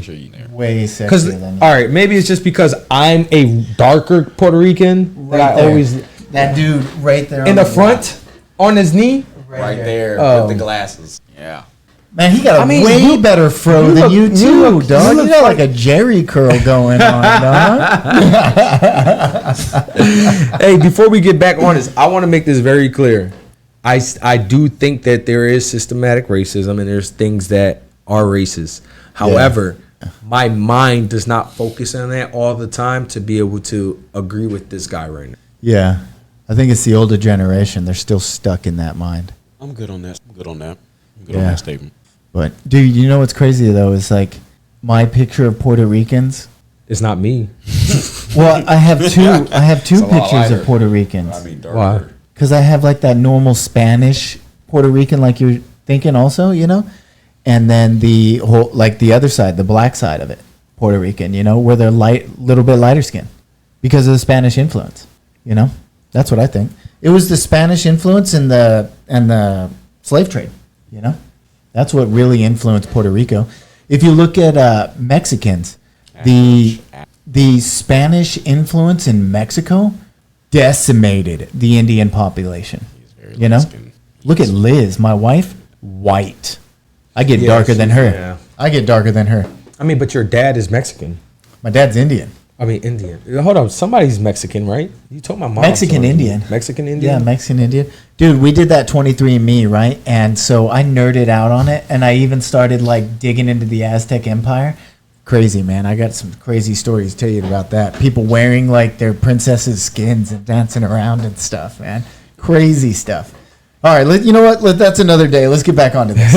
Way sexier than you. All right, maybe it's just because I'm a darker Puerto Rican that dude right there in the front on his knee. Right there with the glasses. Yeah. Man, he got a way better fro than you too, dog. You got like a Jerry curl going on, dog. Hey, before we get back on this, I want to make this very clear. I do think that there is systematic racism and there's things that are racist. However, my mind does not focus on that all the time to be able to agree with this guy right now. Yeah. I think it's the older generation. They're still stuck in that mind. I'm good on that. I'm good on that statement. But dude, you know what's crazy though? Is like my picture of Puerto Ricans. It's not me. Well, I have two pictures of Puerto Ricans. I mean, darker. Why? Because I have like that normal Spanish Puerto Rican, like you're thinking, also, you know, and then the whole like the other side, the black side of it, Puerto Rican, you know, where they're little bit lighter skin, because of the Spanish influence. You know, that's what I think. It was the Spanish influence and the slave trade. You know, that's what really influenced Puerto Rico. If you look at Mexicans, the Spanish influence in Mexico decimated the Indian population. You know, look at Liz, my wife, white. I get darker than her. Yeah. I get darker than her. I mean, but your dad is Mexican. My dad's Indian. I mean, Indian. Hold on, somebody's Mexican, right? You told my mom. Mexican Indian. Mexican Indian? Yeah, Mexican Indian. Dude, we did that 23andMe, right? And so I nerded out on it, and I even started like digging into the Aztec Empire. Crazy, man. I got some crazy stories to tell you about that. People wearing like their princesses' skins and dancing around and stuff, man. Crazy stuff. All right, you know what? That's another day. Let's get back onto this.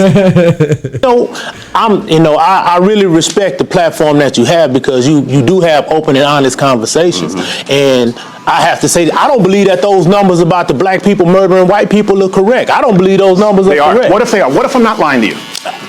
I really respect the platform that you have, because you do have open and honest conversations. And I have to say, I don't believe that those numbers about the black people murdering white people are correct. I don't believe those numbers are correct. What if they are? What if I'm not lying to you?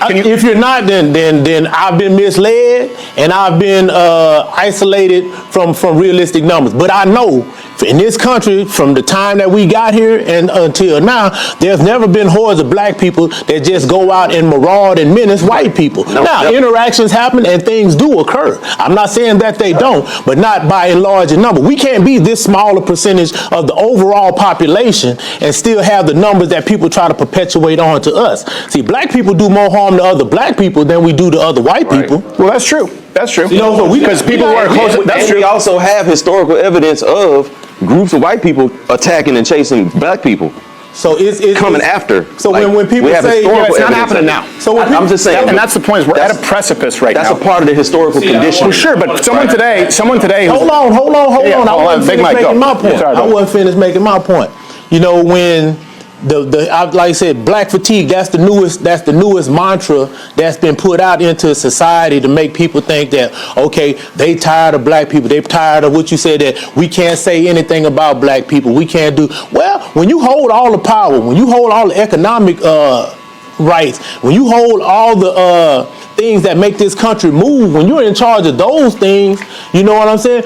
If you're not, then I've been misled and I've been isolated from realistic numbers. But I know in this country, from the time that we got here and until now, there's never been hordes of black people that just go out and maraud and menace white people. Interactions happen and things do occur. I'm not saying that they don't, but not by a larger number. We can't be this small a percentage of the overall population and still have the numbers that people try to perpetuate onto us. See, black people do more harm to other black people than we do to other white people. Well, that's true. That's true. Because people who are close. That's true. We also have historical evidence of groups of white people attacking and chasing black people. So it's coming after. So when people say it's not happening now. So I'm just saying, and that's the point. We're at a precipice right now. That's a part of the historical condition. Well, sure, but someone today. Hold on. I wasn't finished making my point. I wasn't finished making my point. You know, when like I said, black fatigue, that's the newest mantra that's been put out into society to make people think that, okay, they tired of black people. They tired of what you said, that we can't say anything about black people. We can't do. Well, when you hold all the power, when you hold all the economic rights, when you hold all the things that make this country move, when you're in charge of those things, you know what I'm saying?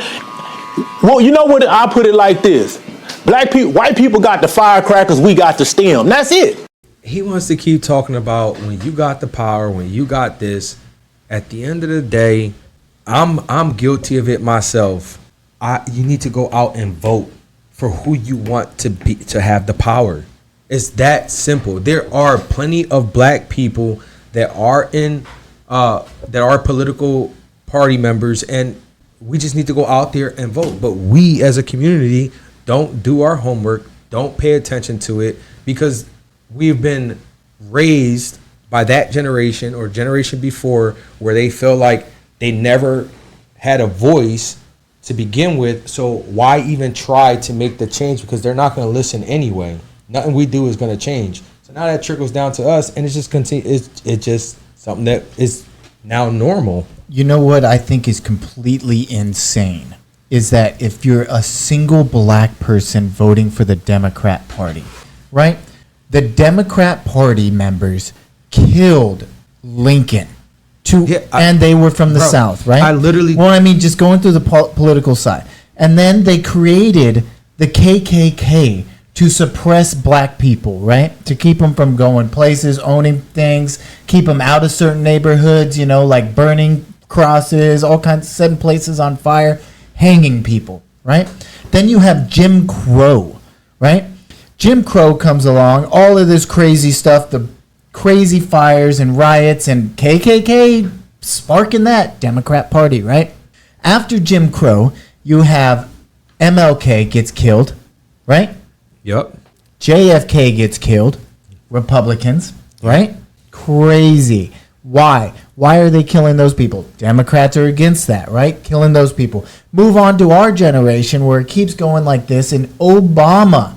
Well, you know what? I put it like this. White people got the firecrackers, we got the stem. That's it. He wants to keep talking about when you got the power, when you got this. At the end of the day, I'm guilty of it myself. You need to go out and vote for who you want to have the power. It's that simple. There are plenty of black people that are political party members, and we just need to go out there and vote. But we as a community don't do our homework, don't pay attention to it, because we've been raised by that generation or generation before where they feel like they never had a voice to begin with. So why even try to make the change? Because they're not going to listen anyway. Nothing we do is going to change. So now that trickles down to us, and it's just something that is now normal. You know what I think is completely insane? Is that if you're a single black person voting for the Democrat Party, right? The Democrat Party members killed Lincoln, and they were from the South, right? Just going through the political side. And then they created the KKK to suppress black people, right? To keep them from going places, owning things, keep them out of certain neighborhoods, you know, like burning crosses, all kinds, setting places on fire, hanging people, right? Then you have Jim Crow, right? Jim Crow comes along, all of this crazy stuff, the crazy fires and riots, and KKK sparking that Democrat Party, right? After Jim Crow, you have MLK gets killed, right? Yep. JFK gets killed, Republicans, right? Crazy. Why? Why are they killing those people? Democrats are against that, right? Killing those people. Move on to our generation where it keeps going like this, and Obama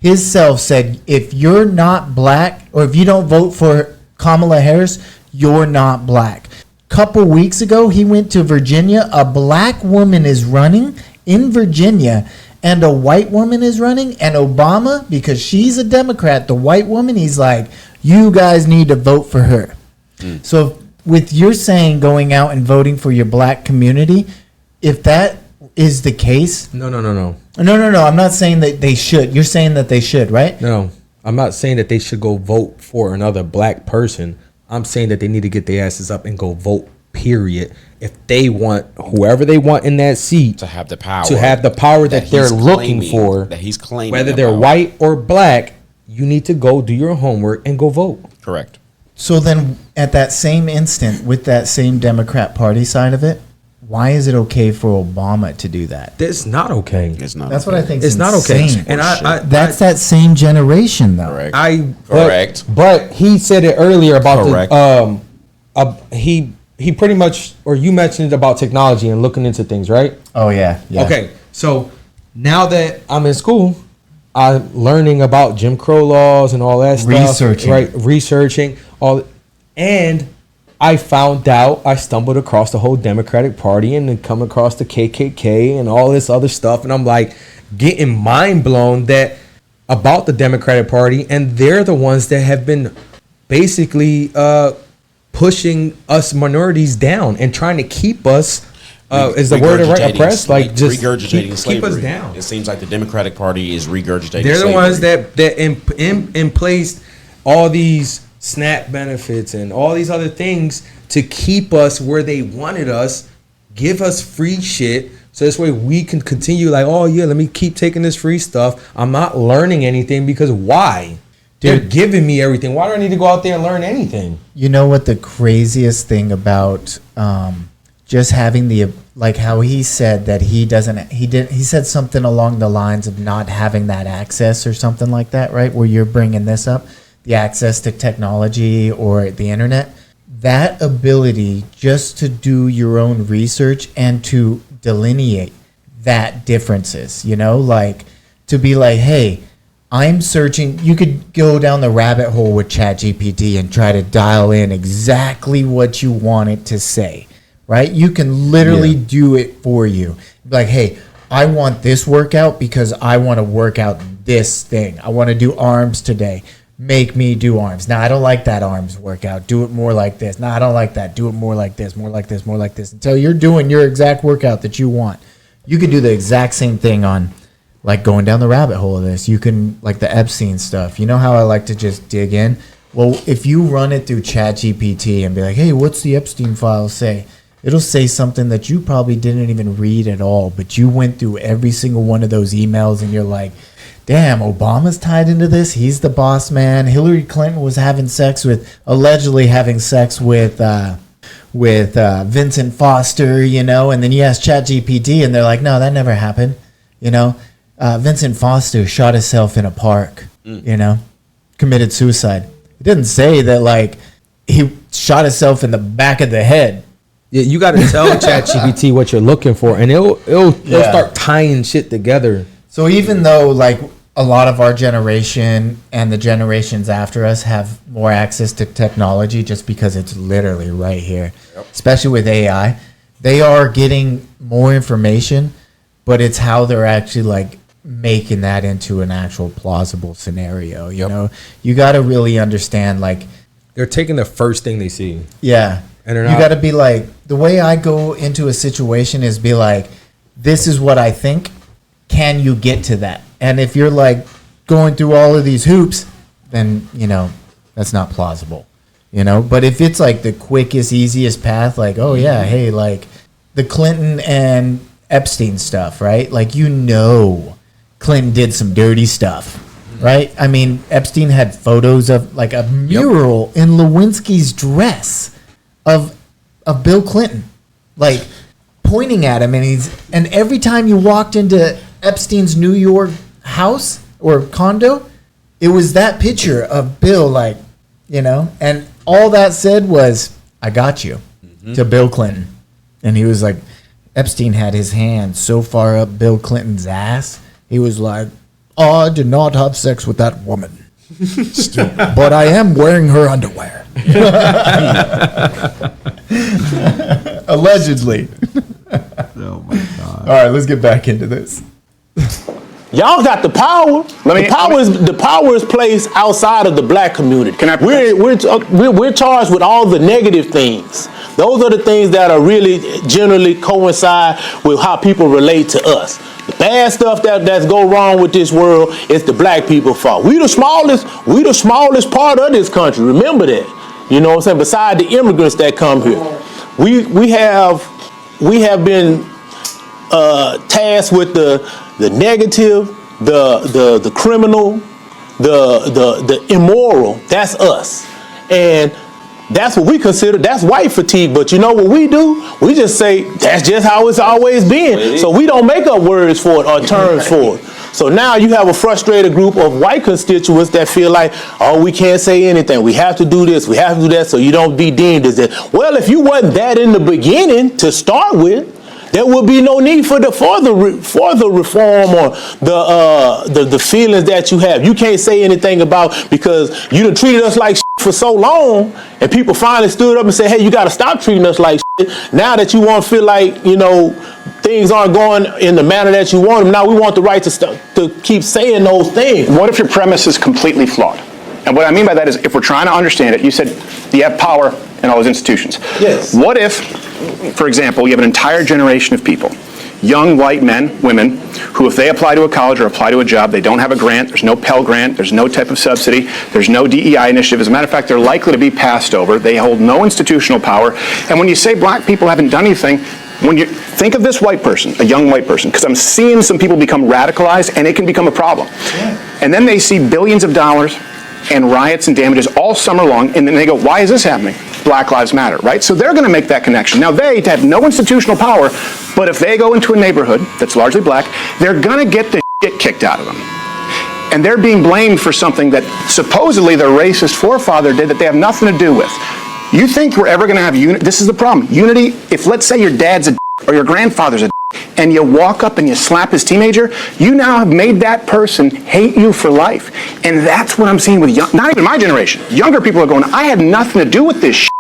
his self said, if you're not black, or if you don't vote for Kamala Harris, you're not black. Couple weeks ago, he went to Virginia. A black woman is running in Virginia, and a white woman is running. And Obama, because she's a Democrat, the white woman, he's like, you guys need to vote for her. So with your saying going out and voting for your black community, if that is the case. No. No. I'm not saying that they should. You're saying that they should, right? No, I'm not saying that they should go vote for another black person. I'm saying that they need to get their asses up and go vote, period. If they want whoever they want in that seat to have the power, that they're looking for, that he's claiming, whether they're white or black, you need to go do your homework and go vote. Correct. So then at that same instant, with that same Democrat Party side of it, why is it okay for Obama to do that? It's not okay. It's not. That's okay. what I think. It's not okay. And that's that same generation, though. Correct. Correct. But he said it earlier about he pretty much, or you mentioned about technology and looking into things, right? Oh yeah. Okay. So now that I'm in school, I'm learning about Jim Crow laws and all that stuff. Researching all, and I found out, I stumbled across the whole Democratic Party and then come across the KKK and all this other stuff. And I'm like getting mind blown about the Democratic Party. And they're the ones that have been basically pushing us minorities down and trying to keep us, is the word right, oppressed? Like just regurgitating slavery. Keep us down. It seems like the Democratic Party is regurgitating They're slavery. the ones that in placed all these SNAP benefits and all these other things to keep us where they wanted us, give us free shit, so this way we can continue like, oh yeah, let me keep taking this free stuff. I'm not learning anything because why? They're giving me everything. Why do I need to go out there and learn anything? You know what the craziest thing about just having like how he said that he said something along the lines of not having that access or something like that, right? Where you're bringing this up. The access to technology or the internet, that ability just to do your own research and to delineate that differences, like to be like, hey, I'm searching. You could go down the rabbit hole with ChatGPT and try to dial in exactly what you want it to say, right? You can literally do it for you. Like, hey, I want this workout because I want to work out this thing. I want to do arms today. Make me do arms. Now, I don't like that arms workout. Do it more like this. Now, I don't like that. Do it more like this, more like this, more like this, until you're doing your exact workout that you want. You can do the exact same thing on, like, going down the rabbit hole of this. You can, like, the Epstein stuff. You know how I like to just dig in? Well, if you run it through ChatGPT and be like, hey, what's the Epstein file say? It'll say something that you probably didn't even read at all, but you went through every single one of those emails and you're like, damn, Obama's tied into this. He's the boss man. Hillary Clinton was allegedly having sex with Vincent Foster, and then you ask ChatGPT and they're like, no, that never happened. Vincent Foster shot himself in a park, committed suicide. It didn't say that, like, he shot himself in the back of the head. Yeah, you got to tell ChatGPT what you're looking for, and it'll start tying shit together. So even though, like, a lot of our generation and the generations after us have more access to technology just because it's literally right here, especially with AI, they are getting more information, but it's how they're actually, like, making that into an actual plausible scenario. You got to really understand, like, they're taking the first thing they see. Yeah. And you got to be like, the way I go into a situation is be like, this is what I think. Can you get to that? And if you're like going through all of these hoops, then, that's not plausible, But if it's like the quickest, easiest path, like, oh yeah, hey, like the Clinton and Epstein stuff, right? Like, Clinton did some dirty stuff, right? I mean, Epstein had photos of like a mural in Lewinsky's dress of Bill Clinton, like pointing at him, and every time you walked into Epstein's New York house or condo, it was that picture of Bill, like, and all that said was, I got you, to Bill Clinton. And he was like, Epstein had his hand so far up Bill Clinton's ass, he was like, I did not have sex with that woman. But I am wearing her underwear. Allegedly. Oh my God. All right, let's get back into this. Y'all got the power. The power is placed outside of the black community. We're charged with all the negative things. Those are the things that are really generally coincide with how people relate to us. The bad stuff that's go wrong with this world is the black people's fault. We the smallest part of this country. Remember that. You know what I'm saying? Beside the immigrants that come here, we have been tasked with the negative, the criminal, the immoral. That's us, and that's what we consider. That's white fatigue. But you know what we do? We just say that's just how it's always been. So we don't make up words for it or terms for it. So now you have a frustrated group of white constituents that feel like, oh, we can't say anything. We have to do this. We have to do that. So you don't be deemed as that. Well, if you wasn't that in the beginning to start with, there will be no need for the reform or the feelings that you have. You can't say anything about because you done treated us like shit for so long, and people finally stood up and said, hey, you got to stop treating us like shit. Now that you want to feel like, things aren't going in the manner that you want them, now we want the right to keep saying those things. What if your premise is completely flawed? And what I mean by that is, if we're trying to understand it, you said you have power in all those institutions. Yes. What if, for example, you have an entire generation of people, young white men, women, who if they apply to a college or apply to a job, they don't have a grant, there's no Pell Grant, there's no type of subsidy, there's no DEI initiative. As a matter of fact, they're likely to be passed over. They hold no institutional power. And when you say black people haven't done anything, when you think of this white person, a young white person, because I'm seeing some people become radicalized and it can become a problem. Yeah. And then they see billions of dollars and riots and damages all summer long, and then they go, why is this happening? Black Lives Matter, right? So they're going to make that connection. Now they have no institutional power, but if they go into a neighborhood that's largely black, they're going to get the shit kicked out of them. And they're being blamed for something that supposedly their racist forefather did that they have nothing to do with. You think we're ever going to have unity? This is the problem. Unity, if let's say your dad's a or your grandfather's a and you walk up and you slap his teenager, you now have made that person hate you for life. And that's what I'm seeing with not even my generation. Younger people are going, I had nothing to do with this shit.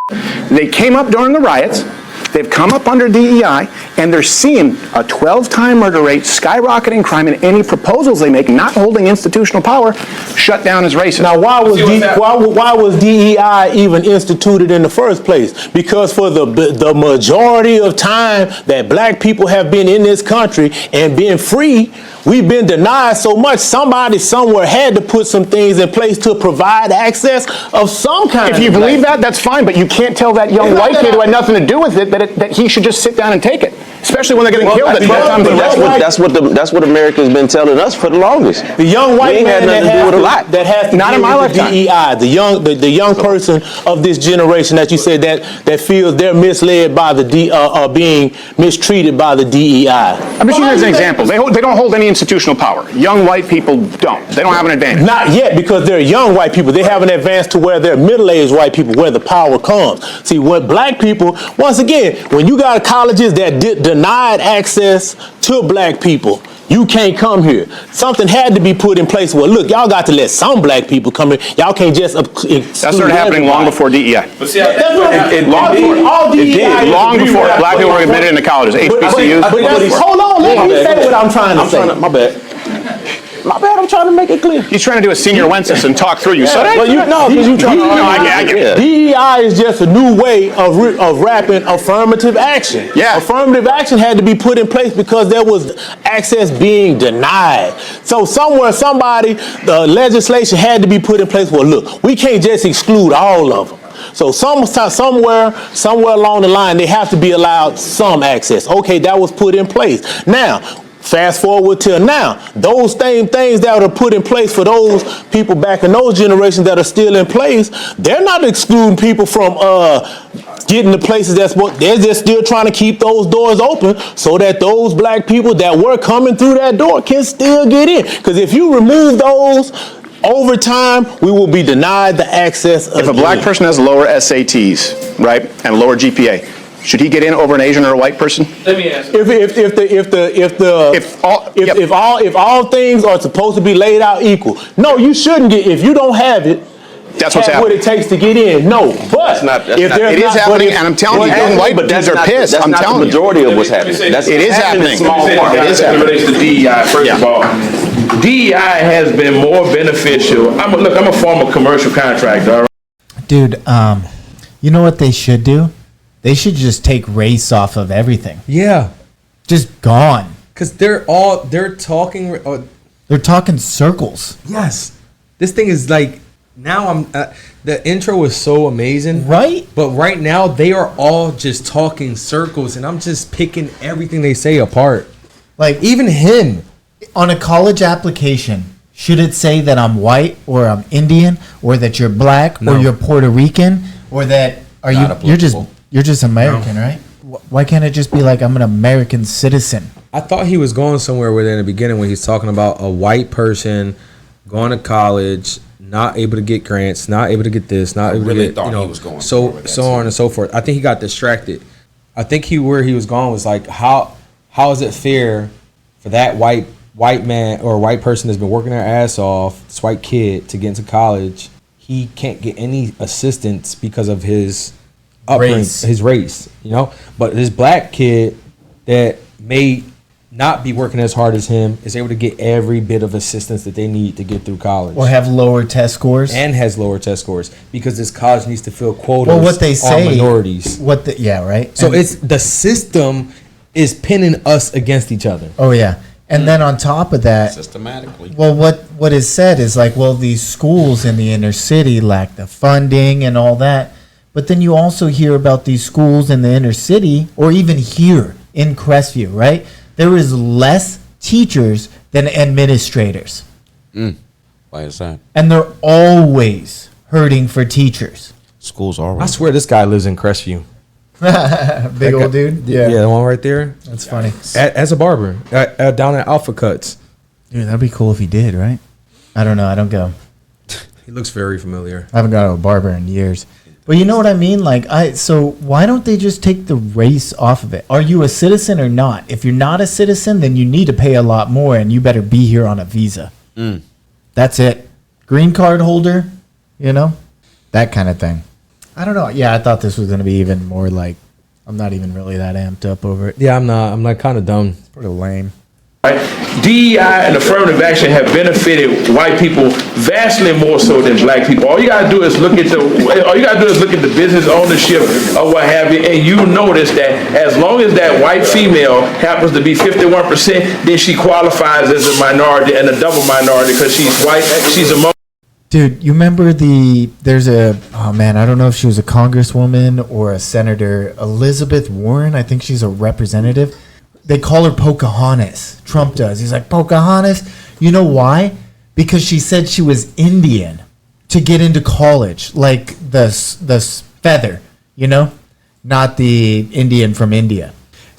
They came up during the riots. They've come up under DEI, and they're seeing a 12-time murder rate, skyrocketing crime, and any proposals they make, not holding institutional power, shut down as racist. Now, why was DEI even instituted in the first place? Because for the majority of time that black people have been in this country and been free, we've been denied so much. Somebody somewhere had to put some things in place to provide access of some kind. If you believe that, that's fine, but you can't tell that young white kid who had nothing to do with it that he should just sit down and take it, especially when they're getting killed at 12 times. That's what America's been telling us for the longest. The young white man that has to not in my lifetime. DEI, the young person of this generation that you said that feels they're misled by being mistreated by the DEI. I'm just using as an example. They don't hold any institutional power. Young white people don't. They don't have an advantage. Not yet, because they're young white people. They haven't advanced to where they're middle-aged white people, where the power comes. See, when black people, once again, when you got colleges that denied access to black people, you can't come here. Something had to be put in place. Well, look, y'all got to let some black people come here. Y'all can't just exclude that started happening long before DEI. But see, long before black people were admitted into colleges, HBCUs. Hold on, let me say what I'm trying to say. My bad. My bad, I'm trying to make it clear. He's trying to do a senior census and talk through you. So I get it. DEI is just a new way of wrapping affirmative action. Yeah. Affirmative action had to be put in place because there was access being denied. So the legislation had to be put in place. Well, look, we can't just exclude all of them. So somewhere along the line, they have to be allowed some access. Okay, that was put in place. Now, fast forward till now, those same things that are put in place for those people back in those generations that are still in place, they're not excluding people from getting to places they're just still trying to keep those doors open so that those black people that were coming through that door can still get in. Because if you remove those, over time, we will be denied the access. If a black person has lower SATs, right, and lower GPA, Should he get in over an Asian or a white person? Let me ask. If all things are supposed to be laid out equal, no, you shouldn't get. If you don't have it, that's what's have what it takes to get in. No, but it is happening, and I'm telling you, young white dudes are pissed. I'm telling you, the majority of what's happening. It is happening. Small part. It is happening. Relates to DEI. First of all, DEI has been more beneficial. I'm a former commercial contractor. All right? Dude, you know what they should do? They should just take race off of everything. Yeah. Just gone. Because they're talking. They're talking circles. Yes. This thing is like, now the intro was so amazing. Right? But right now, they are all just talking circles, and I'm just picking everything they say apart. Like, even him. On a college application, should it say that I'm white or I'm Indian or that you're black or you're Puerto Rican or that you're just American, right? Why can't it just be like I'm an American citizen? I thought he was going somewhere with it in the beginning when he's talking about a white person going to college, not able to get grants, not able to get this, not able to get, he was going so on and so forth. I think he got distracted. I think where he was going was like, how is it fair for that white man or white person that's been working their ass off, this white kid, to get into college? He can't get any assistance because of his upbringing, his race, But this black kid that may not be working as hard as him is able to get every bit of assistance that they need to get through college. Or have lower test scores. And has lower test scores because this college needs to fill quotas well, what they say, on minorities. Right? So it's the system is pinning us against each other. Oh, yeah. And then on top of that, systematically. Well, what is said is like, well, these schools in the inner city lack the funding and all that. But then you also hear about these schools in the inner city, or even here in Crestview, right? There is less teachers than administrators. Why is that? And they're always hurting for teachers. Schools are. I swear this guy lives in Crestview. Big old dude? Yeah, the one right there. That's funny. As a barber, down at Alpha Cuts. Dude, that'd be cool if he did, right? I don't know. I don't go. He looks very familiar. I haven't gone to a barber in years. But you know what I mean? So why don't they just take the race off of it? Are you a citizen or not? If you're not a citizen, then you need to pay a lot more and you better be here on a visa. That's it. Green card holder, that kind of thing. I don't know. Yeah, I thought this was going to be even more like, I'm not even really that amped up over it. Yeah, I'm not. I'm like kind of dumb. It's pretty lame. Right? DEI and affirmative action have benefited white people vastly more so than black people. All you gotta do is look at the business ownership or what have you, and you notice that as long as that white female happens to be 51%, then she qualifies as a minority and a double minority because she's white. She's a Dude, you remember I don't know if she was a congresswoman or a senator, Elizabeth Warren. I think she's a representative. They call her Pocahontas. Trump does. He's like, Pocahontas? You know why? Because she said she was Indian to get into college. Like the feather, not the Indian from India.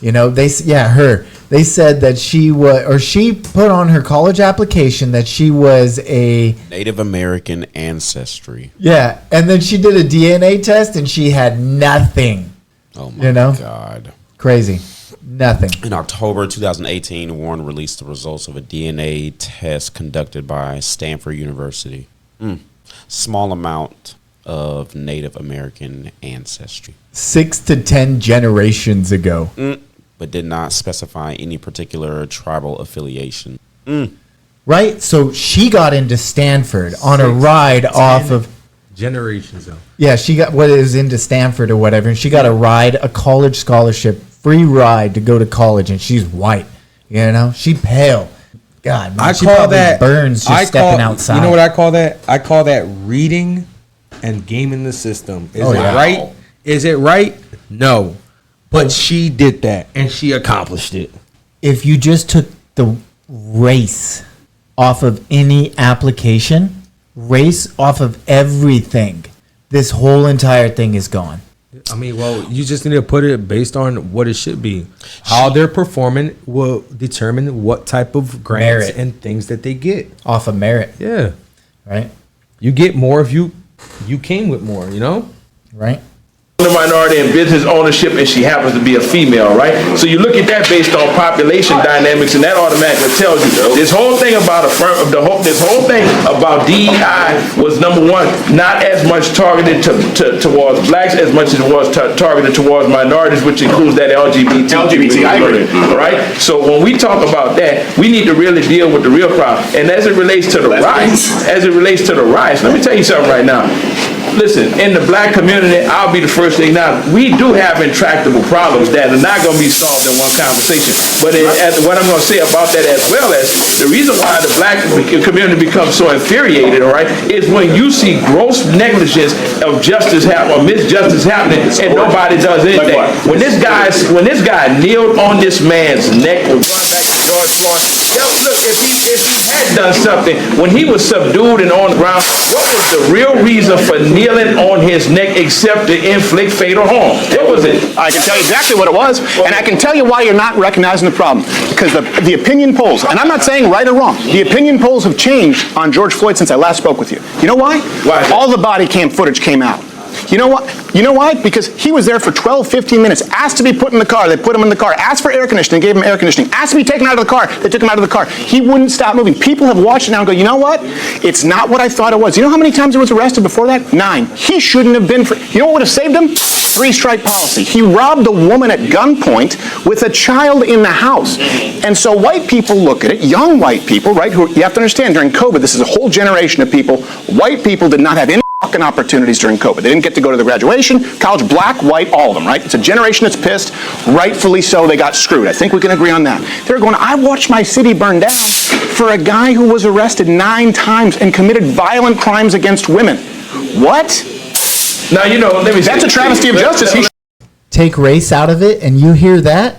Her. They said that she put on her college application that she was a Native American ancestry. Yeah, and then she did a DNA test and she had nothing. Oh my God. Crazy. Nothing. In October 2018, Warren released the results of a DNA test conducted by Stanford University. Small amount of Native American ancestry. 6 to 10 generations ago. But did not specify any particular tribal affiliation. Right? So she got into Stanford on a ride off of... Generations ago. Yeah, she got what is into Stanford or whatever, and she got a college scholarship, free ride to go to college, and she's white. She pale. God, man, she probably burns just stepping outside. You know what I call that? I call that reading and gaming the system. Is it right? Is it right? No. But she did that, and she accomplished it. If you just took the race off of any application, race off of everything, this whole entire thing is gone. I mean, well, you just need to put it based on what it should be. How they're performing will determine what type of grants and things that they get. Off of merit. Yeah. Right? You get more if you came with more, Right? the minority in business ownership, and she happens to be a female, right? So you look at that based on population dynamics, and that automatically tells you this whole thing about this whole thing about DEI was, number one, not as much targeted towards blacks as much as it was targeted towards minorities, which includes that LGBT, I agree. Right? So when we talk about that, we need to really deal with the real problem. And as it relates to the riots, let me tell you something right now. Listen, in the black community, I'll be the first thing now. We do have intractable problems that are not going to be solved in one conversation. But what I'm going to say about that, as well as the reason why the black community becomes so infuriated, all right, is when you see gross negligence of justice happen or misjustice happening, and nobody does anything. When this guy kneeled on this man's neck, going back to George Floyd, look, if he had done something when he was subdued and on the ground, what was the real reason for kneeling on his neck except to inflict fatal harm? What was it? I can tell you exactly what it was, and I can tell you why you're not recognizing the problem. Because the opinion polls, and I'm not saying right or wrong, the opinion polls have changed on George Floyd since I last spoke with you. You know why? Why? All the body cam footage came out. You know what? You know why? Because he was there for 12, 15 minutes, asked to be put in the car, they put him in the car, asked for air conditioning, gave him air conditioning, asked to be taken out of the car, they took him out of the car. He wouldn't stop moving. People have watched it now and go, you know what? It's not what I thought it was. You know how many times he was arrested before that? 9. He shouldn't have been. You know what would have saved him? 3-strike policy. He robbed a woman at gunpoint with a child in the house. And so white people look at it, young white people, right, who you have to understand during COVID, this is a whole generation of people. White people did not have any fucking opportunities during COVID. They didn't get to go to the graduation, college, black, white, all of them, right? It's a generation that's pissed. Rightfully so, they got screwed. I think we can agree on that. They're going, I watched my city burn down for a guy who was arrested 9 times and committed violent crimes against women. What? Now, you know, that's a travesty of justice. Take race out of it, and you hear that?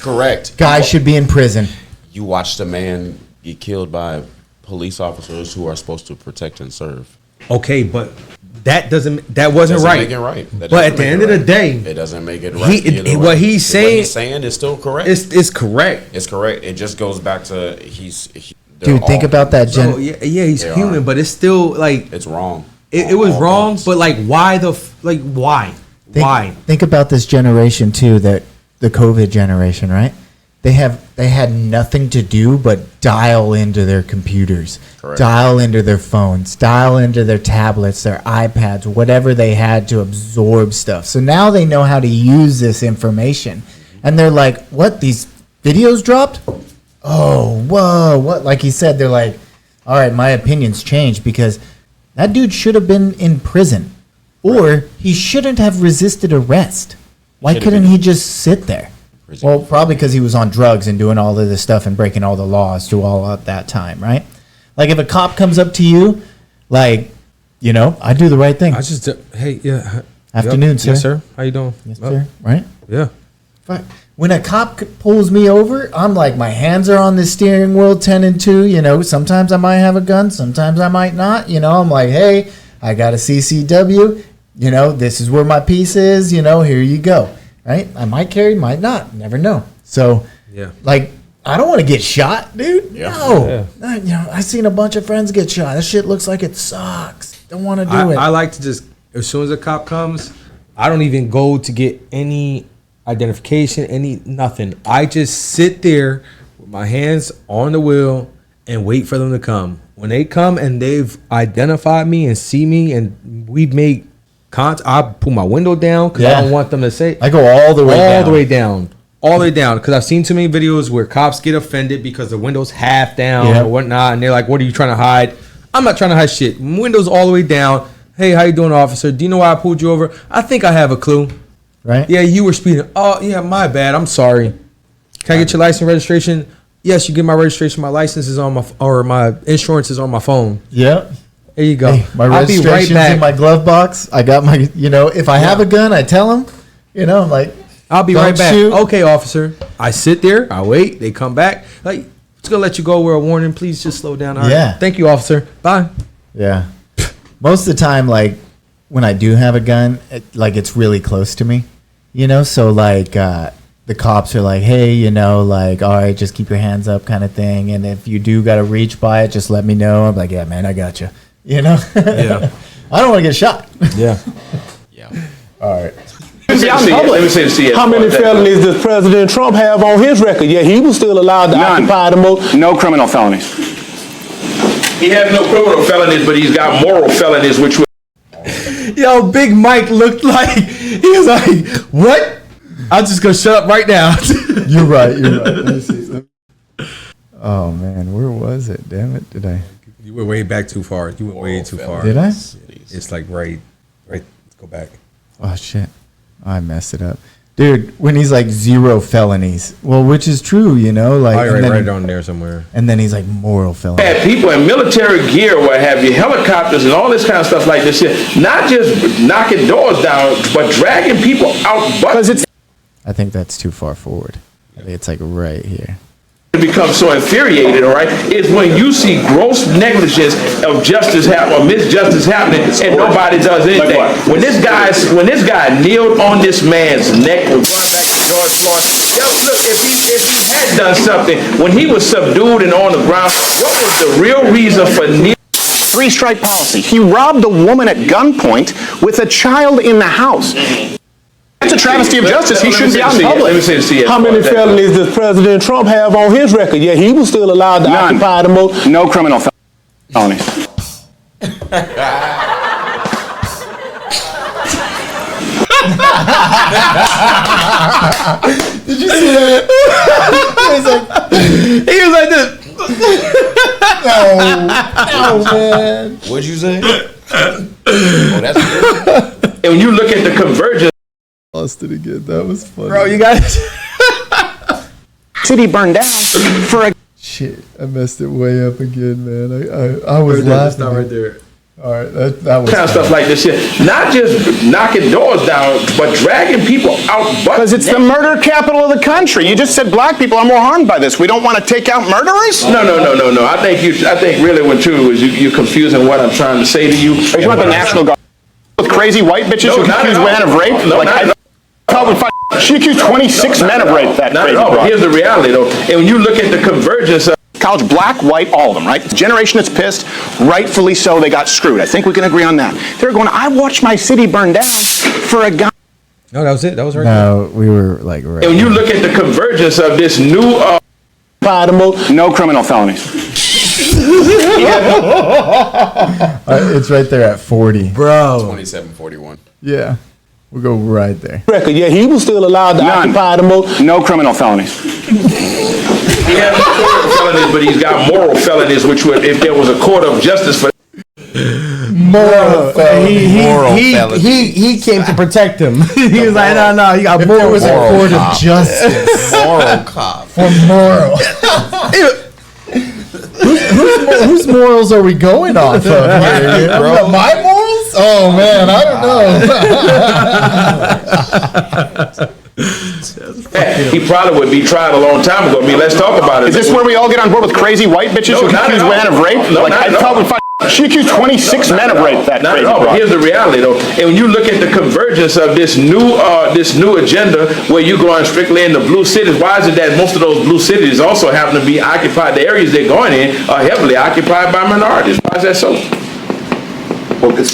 Correct. Guy should be in prison. You watched a man get killed by police officers who are supposed to protect and serve. Okay, but that wasn't right. Make it right. But at the end of the day, it doesn't make it right. What he's saying is still correct. It's correct. It's correct. It just goes back to Dude, think about that. He's human, but it's still like it's wrong. It was wrong, but like why why? Think about this generation too, that the COVID generation, right? They had nothing to do but dial into their computers, dial into their phones, dial into their tablets, their iPads, whatever they had to absorb stuff. So now they know how to use this information. And they're like, what, these videos dropped? Oh, whoa, what? Like he said, they're like, all right, my opinion's changed because that dude should have been in prison. Or he shouldn't have resisted arrest. Why couldn't he just sit there? Well, probably because he was on drugs and doing all of this stuff and breaking all the laws to all at that time, right? Like if a cop comes up to you, like, you know, I do the right thing. I just, hey, yeah. Afternoon, sir. Yes, sir. How you doing? Yes, sir. Right? Yeah. Fine. When a cop pulls me over, I'm like, my hands are on the steering wheel, 10 and 2. You know, sometimes I might have a gun, sometimes I might not. You know, I'm like, hey, I got a CCW. You know, this is where my piece is. You know, here you go. Right? I might carry, might not. Never know. So, like, I don't want to get shot, dude. Yeah. No. Yeah. You know, I've seen a bunch of friends get shot. That shit looks like it sucks. Don't want to do it. I like to just, as soon as a cop comes, I don't even go to get any identification, nothing. I just sit there with my hands on the wheel and wait for them to come. When they come and they've identified me and see me and we've made I pull my window down because I don't want them to say. I go all the way down. Because I've seen too many videos where cops get offended because the window's half down or whatnot, and they're like, "What are you trying to hide?" I'm not trying to hide shit. Window's all the way down. Hey, how you doing, officer? Do you know why I pulled you over? I think I have a clue. Right? Yeah, you were speeding. Oh, yeah, my bad. I'm sorry. Can I get your license and registration? Yes, you get my registration. My license is on my insurance is on my phone. Yeah. There you go. Hey, my registration's in my glove box. I got my, you know, if I have a gun, I tell them, you know, I'm like, I'll be right back. Shoot. Okay, officer. I sit there. I wait. They come back. Like, it's going to let you go. We're a warning. Please just slow down. All right. Thank you, officer. Bye. Yeah. Most of the time, like, when I do have a gun, it's really close to me, you know? So, like, the cops are like, hey, you know, like, all right, just keep your hands up kind of thing. And if you do got to reach by it, just let me know. I'm like, yeah, man, I got you. You know? Yeah. I don't want to get shot. Yeah. All right. Let me say the How many felonies does President Trump have on his record? Yet he was still allowed to occupy the most. No criminal felonies. He has no criminal felonies, but he's got moral felonies, which would. Yo, Big Mike looked like he was like, "What? I'm just gonna shut up right now." You're right. Let me see. Oh man, where was it? Damn it! Did I? You went way back too far. You went way too far. Did I? It's like right. Let's go back. Oh shit! I messed it up, dude. When he's like 0 felonies, well, which is true, you know, like I write it on there somewhere. And then he's like moral felonies. Had people in military gear, what have you, helicopters and all this kind of stuff like this here. Not just knocking doors down, but dragging people out. Because it's. I think that's too far forward. I think it's like right here. Become so infuriated, all right, is when you see gross negligence of justice happen or misjustice happening and nobody does anything. When this guy kneeled on this man's neck, we're going back to George Floyd. Yo, look, if he had done something when he was subdued and on the ground, what was the real reason for kneeling? 3-strike policy. He robbed a woman at gunpoint with a child in the house. That's a travesty of justice. He shouldn't be out in public. How many felonies does President Trump have on his record? Yet he was still allowed to occupy the most. No criminal felonies. Did you see that? He was like this. No, man. What'd you say? Oh, that's good. And when you look at the convergence. Lost it again. That was funny. Bro, you guys. City burned down for a. Shit, I messed it way up again, man. I was laughing. Stop right there. All right, that was kind of stuff like this here. Not just knocking doors down, but dragging people out. Because it's the murder capital of the country. You just said black people are more harmed by this. We don't want to take out murderers? No. I think really what true is you're confusing what I'm trying to say to you. Are you about the National Guard with crazy white bitches who accuse women of rape? She accused 26 men of rape. That crazy broad. Here's the reality, though. And when you look at the convergence of college, black, white, all of them, right? The generation that's pissed, rightfully so, they got screwed. I think we can agree on that. They're going, I watched my city burn down for a guy. No, that was it. That was right. No, we were like right. And when you look at the convergence of this new no criminal felonies. It's right there at 40, bro. 2741. Yeah, we'll go right there. Record. Yeah, he was still allowed to occupy the most. No criminal felonies. He has no criminal felonies, but he's got moral felonies, which would, if there was a court of justice for. Moral felonies. He came to protect him. He was like, no, you got moral. There was a court of justice. Moral cop. For moral. Whose morals are we going off of here? My morals? Oh man, I don't know. He probably would be tried a long time ago. I mean, let's talk about it. Is this where we all get on board with crazy white bitches who accuse women of rape? She accused 26 men of rape. That crazy broad. Here's the reality, though. And when you look at the convergence of this new agenda, where you're going strictly in the blue cities, why is it that most of those blue cities also happen to be occupied? The areas they're going in are heavily occupied by minorities. Why is that so? Well, because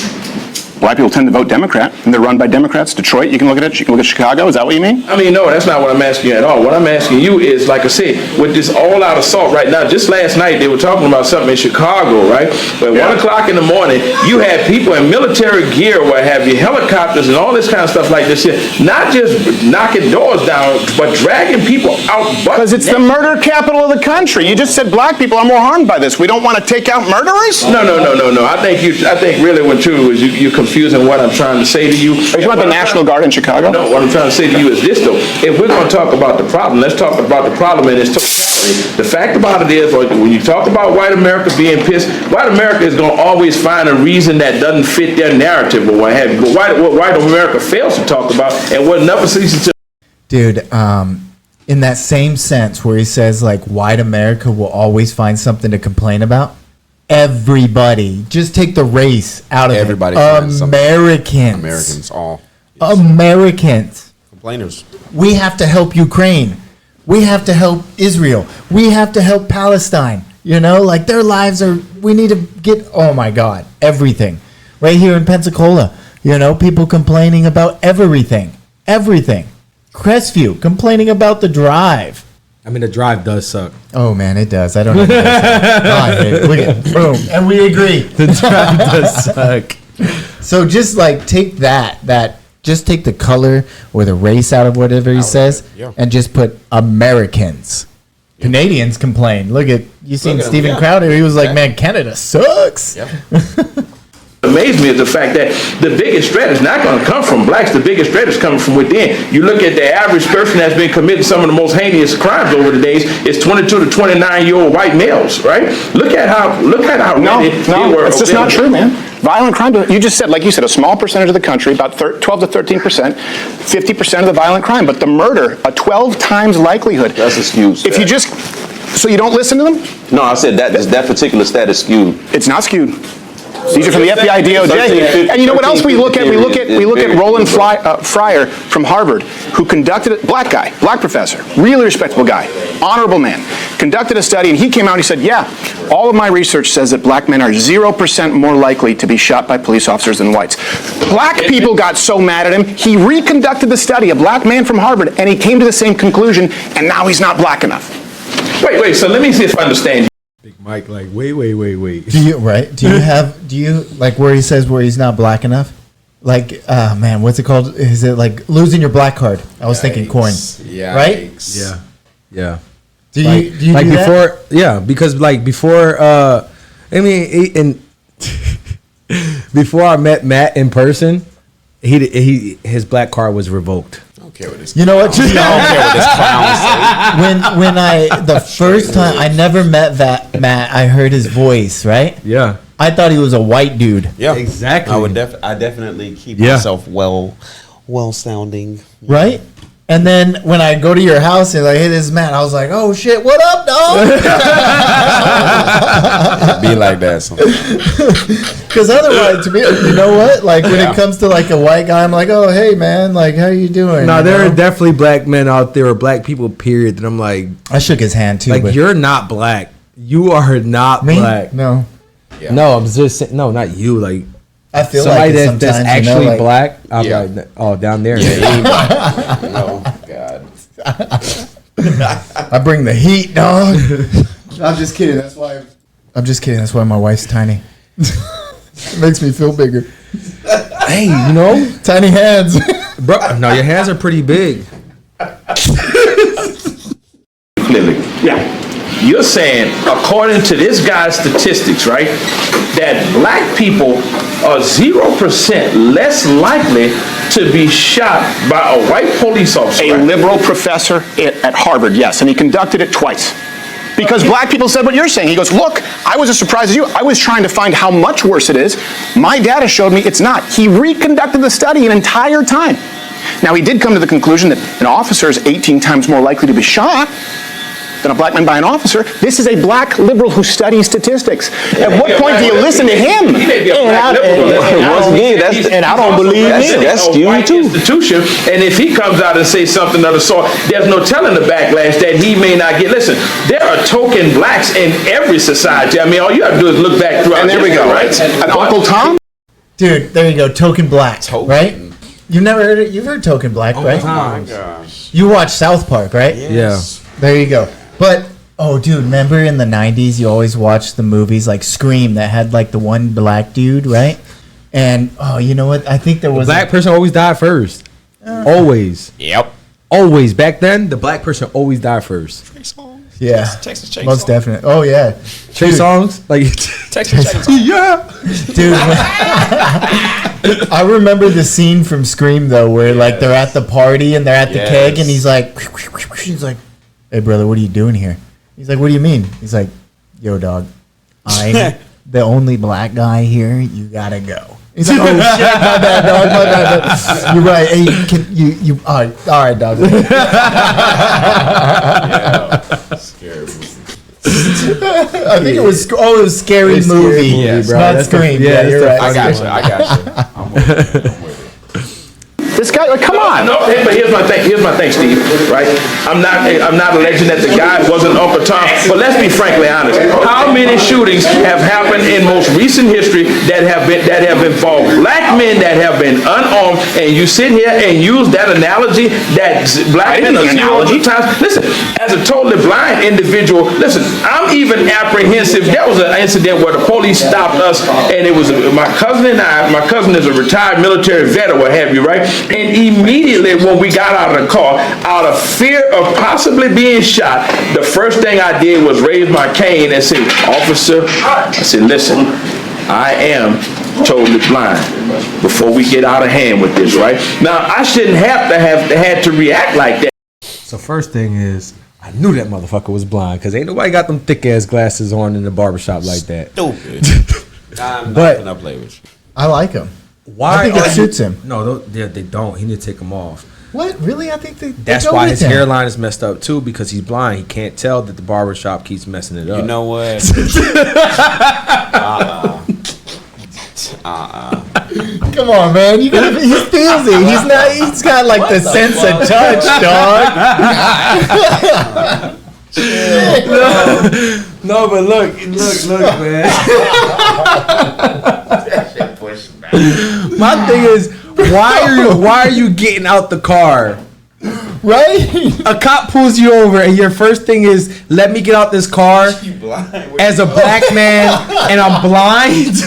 black people tend to vote Democrat, and they're run by Democrats. Detroit, you can look at it. You can look at Chicago. Is that what you mean? I mean, no, that's not what I'm asking you at all. What I'm asking you is, like I said, with this all-out assault right now, just last night they were talking about something in Chicago, right? But at 1 o'clock in the morning, you had people in military gear, what have you, helicopters and all this kind of stuff like this here, not just knocking doors down, but dragging people out. Because it's the murder capital of the country. You just said black people are more harmed by this. We don't want to take out murderers? No. I think really what true is you confusing what I'm trying to say to you. Are you talking about the National Guard in Chicago? No, what I'm trying to say to you is this, though. If we're going to talk about the problem, let's talk about the problem in its totality. The fact about it is, when you talk about white America being pissed, white America is going to always find a reason that doesn't fit their narrative or what have you. But what white America fails to talk about, and what never ceases to... Dude, in that same sense where he says, like, white America will always find something to complain about, everybody, just take the race out of everybody. Americans, all yes. Americans, complainers. We have to help Ukraine. We have to help Israel. We have to help Palestine. You know, like their lives are. We need to get. Oh my God, everything. Right here in Pensacola, you know, people complaining about everything. everything. Crestview complaining about the drive. I mean, the drive does suck. Oh man, it does. I don't know. I hate it. Look at boom, and we agree. The drive does suck. So just like take that. Just take the color or the race out of whatever he says, and just put Americans. Canadians complain. Look at you seen Steven Crowder. He was like, "Man, Canada sucks." Amazed me is the fact that the biggest threat is not going to come from blacks. The biggest threat is coming from within. You look at the average person that's been committing some of the most heinous crimes over the days. It's 22 to 29-year-old white males, right? Look at how no, it's just not true, man. Violent crime, you just said, like you said, a small percentage of the country, about 12 to 13%, 50% of the violent crime, but the murder, a 12 times likelihood. That's a skewed stat. If you just, so you don't listen to them? No, I said that particular stat is skewed. It's not skewed. These are from the FBI, DOJ. And you know what else we look at? We look at Roland Fryer from Harvard, who conducted it, black professor, really respectable guy, honorable man, conducted a study, and he came out and he said, yeah, all of my research says that black men are 0% more likely to be shot by police officers than whites. Black people got so mad at him, he reconducted the study, a black man from Harvard, and he came to the same conclusion, and now he's not black enough. Wait, so let me see if I understand you. Big Mike, like, wait. Do you like where he says where he's not black enough? Like, man, what's it called? Is it like losing your black card? I was thinking corn. Yeah. Right? Yeah. Do you like do before? that? Yeah, because like before, I mean, before I met Matt in person, his black card was revoked. You know what? When the first time I never met Matt, I heard his voice, right? Yeah. I thought he was a white dude. Yeah, exactly. I definitely keep myself well sounding. Right? And then when I go to your house and like, hey, this is Matt, I was like, oh shit, what up, dog? Be like that sometimes. Because otherwise, to me, you know what? Like when it comes to like a white guy, I'm like, oh, hey man, like how you doing? No, you there know? are definitely black men out there, or black people, period. That I'm like, I shook his hand too. Like, but you're not black. You are not me? black. No. Yeah. No, I'm just saying, no, not you. Like, I feel somebody like that's actually like, black. I'm like, oh, down there. Oh God. I bring the heat, dog. I'm just kidding. That's why my wife's tiny. It makes me feel bigger. Hey, you know, tiny hands, bro. No, your hands are pretty big. Yeah. You're saying, according to this guy's statistics, right, that black people are 0% less likely to be shot by a white police officer. A liberal professor at Harvard, yes, and he conducted it twice. Because black people said what you're saying. He goes, look, I was as surprised as you. I was trying to find how much worse it is. My data showed me it's not. He reconducted the study an entire time. Now, he did come to the conclusion that an officer is 18 times more likely to be shot than a black man by an officer. This is a black liberal who studies statistics. At what point do you listen to him? And I don't believe him. That's skewed too. Institution, and if he comes out and says something of the sort, there's no telling the backlash that he may not get. Listen, there are token blacks in every society. I mean, all you have to do is look back throughout. And there we go. Right? And Uncle Tom? Dude, there you go. Token black, right? You've never heard it? You've heard Token Black, right? Oh my gosh. You watch South Park, right? Yes. Yeah. There you go. But, oh, dude, remember in the 90s, you always watched the movies like Scream that had like the one black dude, right? And, oh, you know what? I think there was the black person always died first. Always. Yep. Always. Back then, the black person always died first. Yeah. Texas Chainsaw. Most definitely. Oh, yeah. Trey songs? Like, Texas Chainsaw. Yeah. Dude, I remember the scene from Scream, though, where like they're at the party and they're at the keg and he's like, hey, brother, what are you doing here? He's like, what do you mean? He's like, yo, dog, I'm the only black guy here. You gotta go. He's like, oh, shit, my bad, dog, my bad. You're right. Hey, all right, dog. Scary. I think it was Scary Movie. Yeah, bro. Not Scream. Yeah, you're right. I got you. I'm with it. This guy, like, come on. No, but here's my thing, Steve. Right? I'm not alleging that the guy wasn't Uncle Tom, but let's be frankly honest. How many shootings have happened in most recent history that have involved black black men that have been unarmed, and you sit here and use that analogy that black men are zeros of times. Listen, as a totally blind individual, listen, I'm even apprehensive. There was an incident where the police stopped us, and it was my cousin and I. My cousin is a retired military vet or what have you, right? And immediately when we got out of the car, out of fear of possibly being shot, the first thing I did was raise my cane and say, "Officer," I said, "Listen, I am totally blind," before we get out of hand with this, right? Now, I shouldn't have had to react like that. So first thing is, I knew that motherfucker was blind because ain't nobody got them thick ass glasses on in the barbershop like that. Stupid. I'm not gonna play with you. I like him. Why? I think it suits him. No, they don't. He need to take them off. What? Really? I think that's why his hairline is messed up too, because he's blind. He can't tell that the barbershop keeps messing it up. You know what? Come on, man. You gotta, he feels it. He's got like the sense of touch, dog. No, but look, man. My thing is, why are you getting out the car? Right? A cop pulls you over and your first thing is, let me get out this car as a black man and I'm blind.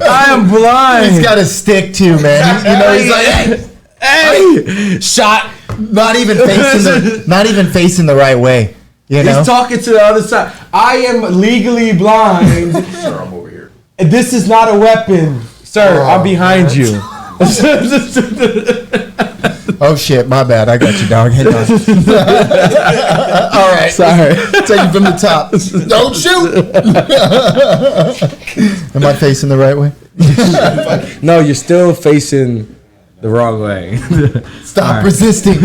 I am blind. He's got a stick too, man. You know, he's like, hey, shot. Not even facing the right way. You know? He's talking to the other side. I am legally blind. Sir, I'm over here. This is not a weapon, sir. I'm behind you. Oh shit, my bad. I got you, dog. Hang on. All right, sorry. Take you from the top. Don't shoot. Am I facing the right way? No, you're still facing the wrong way. Stop resisting.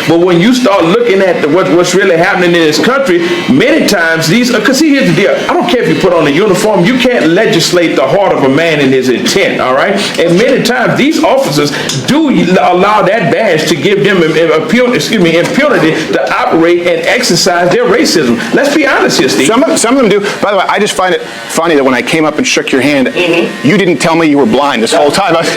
But when you start looking at what's really happening in this country, many times because see, here's the deal. I don't care if you put on a uniform, you can't legislate the heart of a man and his intent, all right? And many times these officers do allow that badge to give them impunity to operate and exercise their racism. Let's be honest here, Steve. Some of them do. By the way, I just find it funny that when I came up and shook your hand, you didn't tell me you were blind this whole time. I was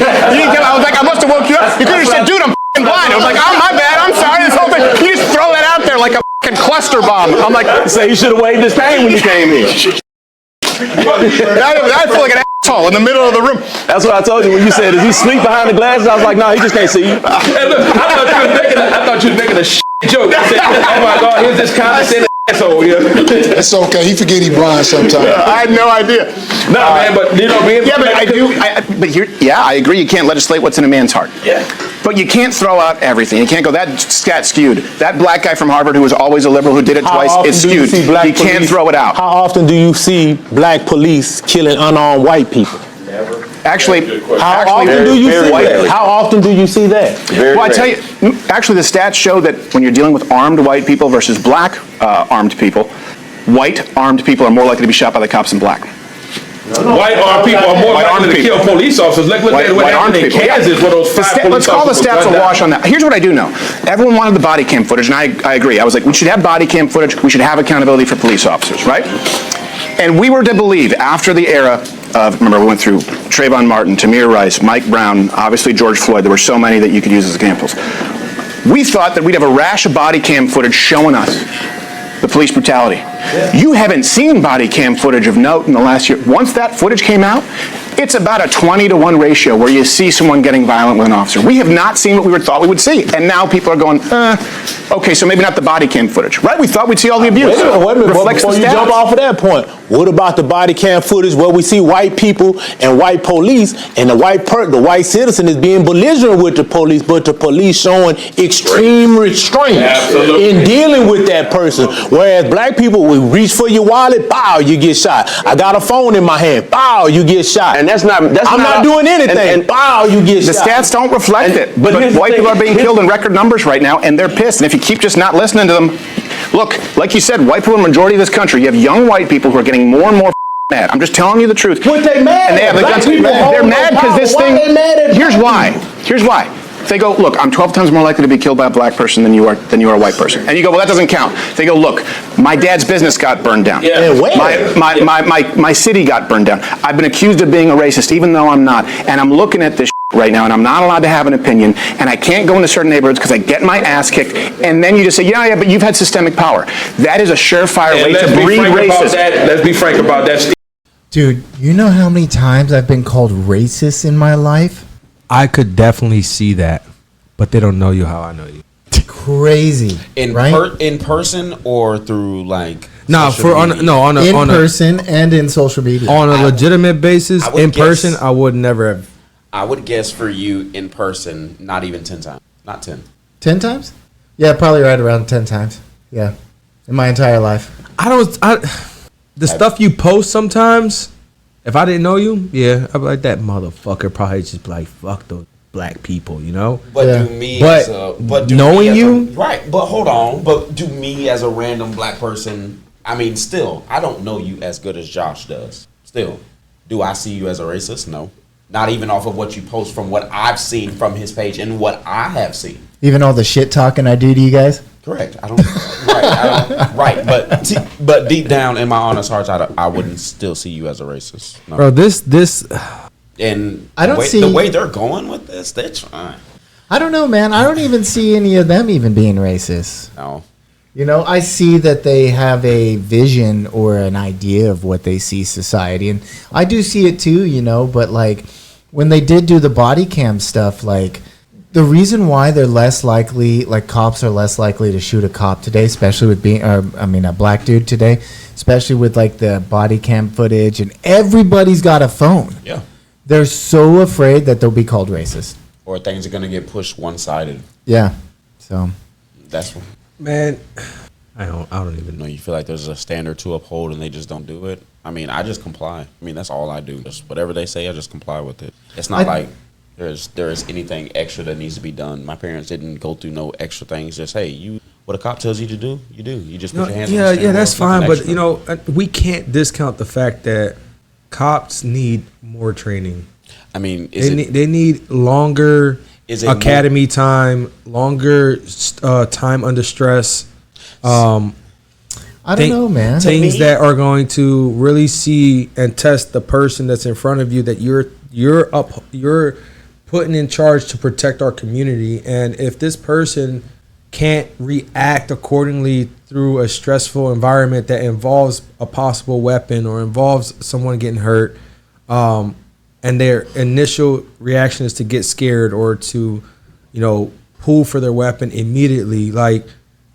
like, I must have woke you up. You could have said, dude, I'm blind. I was like, oh, my bad. I'm sorry. This whole thing. You just throw that out there like a cluster bomb. I'm like, so you should have waved his cane when you came in. I feel like an asshole in the middle of the room. That's what I told you when you said, "Is he sleep behind the glasses?" I was like, "No, he just can't see you." Hey, look, I thought you were making a joke. I said, "Oh my God, here's this condescending asshole here." It's okay. He forget he blind sometimes. I had no idea. No, man, but you know, I agree. You can't legislate what's in a man's heart. Yeah. But you can't throw out everything. You can't go, that scat skewed. That black guy from Harvard who was always a liberal who did it twice is skewed. You can't throw it out. How often do you see black police killing unarmed white people? Never. Actually, how often do you see that? How often do you see that? Well, I tell you, actually the stats show that when you're dealing with armed white people versus black armed people, white armed people are more likely to be shot by the cops than black. White armed people are more likely to kill police officers. Look at what happened in Kansas where those 5 police Let's call the officers stats were a wash gunned on that. Here's what I do know. Everyone wanted the body cam footage, and I agree. I was like, we should have body cam footage. We should have accountability for police officers, right? And we were to believe after the era of, remember, we went through Trayvon Martin, Tamir Rice, Mike Brown, obviously George Floyd. There were so many that you could use as examples. We thought that we'd have a rash of body cam footage showing us the police brutality. Yeah. You haven't seen body cam footage of note in the last year. Once that footage came out, it's about a 20-to-1 ratio where you see someone getting violent with an officer. We have not seen what we thought we would see. And now people are going, okay, so maybe not the body cam footage. Right? We thought we'd see all the abuse. Wait a minute. Before you jump off of that point, what about the body cam footage where we see white people and white police and the white citizen is being belligerent with the police, but the police showing extreme restraint in dealing with that person. Whereas black people, we reach for your wallet, bow, you get shot. I got a phone in my hand, bow, you get shot. And I'm not doing anything. Bow, you get shot. The stats don't reflect it. But white people are being killed in record numbers right now, and they're pissed. And if you keep just not listening to them, look, like you said, white people are the majority of this country. You have young white people who are getting more and more mad. I'm just telling you the truth. What they mad? And they have the guns. They're mad because this thing. Here's why. They go, look, I'm 12 times more likely to be killed by a black person than you are a white person. And you go, well, that doesn't count. They go, look, my dad's business got burned down. My city got burned down. I've been accused of being a racist, even though I'm not. And I'm looking at this right now, and I'm not allowed to have an opinion, and I can't go into certain neighborhoods because I get my ass kicked. And then you just say, yeah, but you've had systemic power. That is a surefire way to breed racism. Let's be frank about that. Dude, you know how many times I've been called racist in my life? I could definitely see that, but they don't know you how I know you. Crazy, right? In person or through like in person and in social media on a legitimate basis. In person, I would never have. I would guess for you in person, not even 10 times. Not 10. 10 times? Yeah, probably right around 10 times. Yeah, in my entire life. The stuff you post sometimes, if I didn't know you, yeah, I'd be like, that motherfucker probably just be like, fuck those black people, you know? But knowing you? Right, but hold on. But do me as a random black person, I mean, still, I don't know you as good as Josh does. Still, do I see you as a racist? No. Not even off of what you post from what I've seen from his page and what I have seen. Even all the shit talking I do to you guys? Correct. Right. But deep down in my honest heart, I wouldn't still see you as a racist. No. Bro, this and I don't see the way they're going with this. They're trying. I don't know, man. I don't even see any of them even being racist. No. You know, I see that they have a vision or an idea of what they see society, and I do see it too, you know, but like when they did do the body cam stuff, like the reason why they're less likely, like cops are less likely to shoot a cop today, especially with being, a black dude today, especially with like the body cam footage and everybody's got a phone. Yeah. They're so afraid that they'll be called racist. Or things are going to get pushed one-sided. Yeah. So. That's what. Man, I don't even know. You feel like there's a standard to uphold and they just don't do it? I mean, I just comply. I mean, that's all I do. Just whatever they say, I just comply with it. It's not like there is anything extra that needs to be done. My parents didn't go through no extra things. Just, hey, what a cop tells you to do, you do. You just put your hands on the steering wheel. That's fine. But, you know, we can't discount the fact that cops need more training. I mean, they need longer academy time, longer time under stress. I don't know, man. Things that are going to really see and test the person that's in front of you that you're putting in charge to protect our community. And if this person can't react accordingly through a stressful environment that involves a possible weapon or involves someone getting hurt, and their initial reaction is to get scared or to, you know, pull for their weapon immediately, like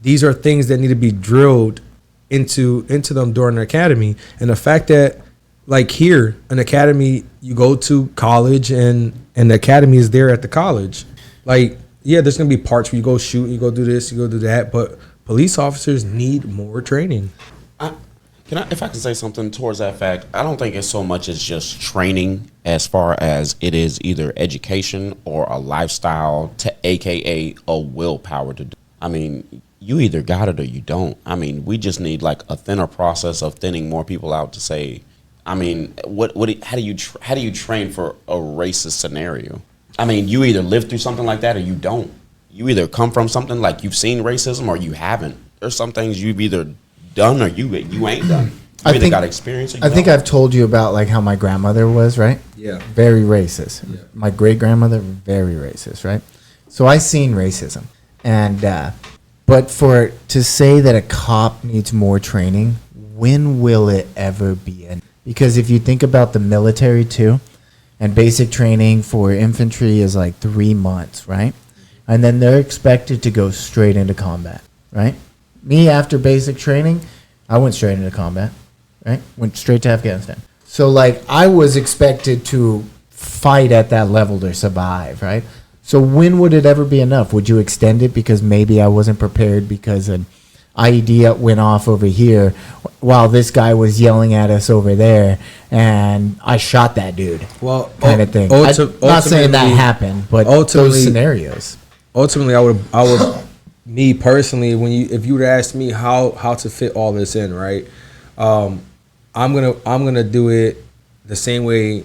these are things that need to be drilled into them during the academy. And the fact that, like here, an academy, you go to college and the academy is there at the college. Like, yeah, there's gonna be parts where you go shoot, you go do this, you go do that, but police officers need more training. If I can say something towards that fact, I don't think it's so much as just training as far as it is either education or a lifestyle to AKA a willpower to do. I mean, you either got it or you don't. I mean, we just need like a thinner process of thinning more people out to say, I mean, how do you train for a racist scenario? I mean, you either live through something like that or you don't. You either come from something like you've seen racism or you haven't. There's some things you've either done or you ain't done. You either got experience or you I think I've told you about like how my grandmother was, right? Yeah. Very racist. Yeah. My great grandmother, very racist, right? So I seen racism. And but to say that a cop needs more training, when will it ever be in? Because if you think about the military too, and basic training for infantry is like 3 months, right? And then they're expected to go straight into combat, right? Me, after basic training, I went straight into combat, right? Went straight to Afghanistan. So, like, I was expected to fight at that level to survive, right? So when would it ever be enough? Would you extend it because maybe I wasn't prepared because an IED went off over here while this guy was yelling at us over there and I shot that dude? Well, kind of thing. I'm not saying that happened, but those scenarios. Ultimately, I would me personally, if you would ask me how to fit all this in, right? I'm gonna do it the same way,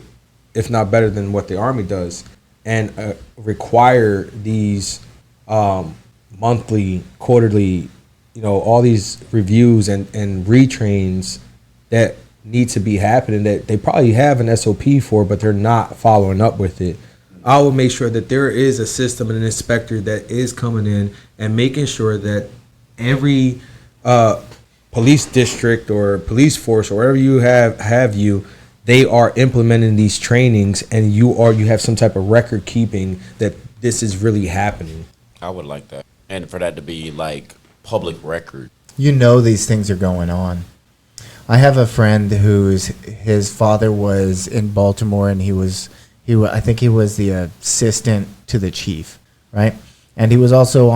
if not better than what the Army does. and require these monthly, quarterly, all these reviews and retrains that need to be happening that they probably have an SOP for, but they're not following up with it. I will make sure that there is a system and an inspector that is coming in and making sure that every police district or police force or wherever you have they are implementing these trainings, and you have some type of record keeping that this is really happening. I would like that, and for that to be like public record. These things are going on. I have a friend his father was in Baltimore, and I think he was the assistant to the chief, right? And he was also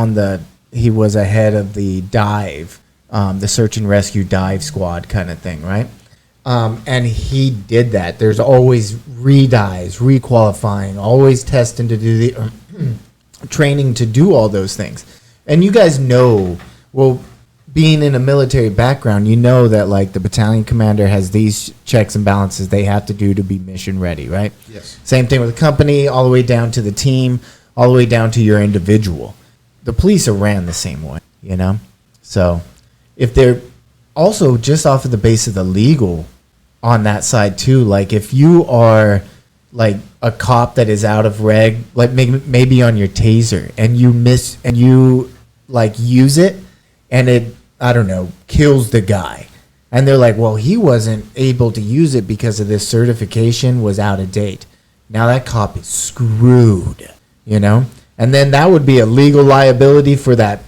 he was ahead of the dive, the search and rescue dive squad kind of thing, right? And he did that. There's always re-dives, re-qualifying, always testing to do the training to do all those things. And you guys know, being in a military background, that like the battalion commander has these checks and balances they have to do to be mission ready, right? Yes. Same thing with the company, all the way down to the team, all the way down to your individual. The police are ran the same way, So if they're also just off of the base of the legal on that side too, like if you are like a cop that is out of reg, like maybe on your taser, and you like use it, and it, I don't know, kills the guy, and they're like, well, he wasn't able to use it because of this certification was out of date. Now that cop is screwed, and then that would be a legal liability for that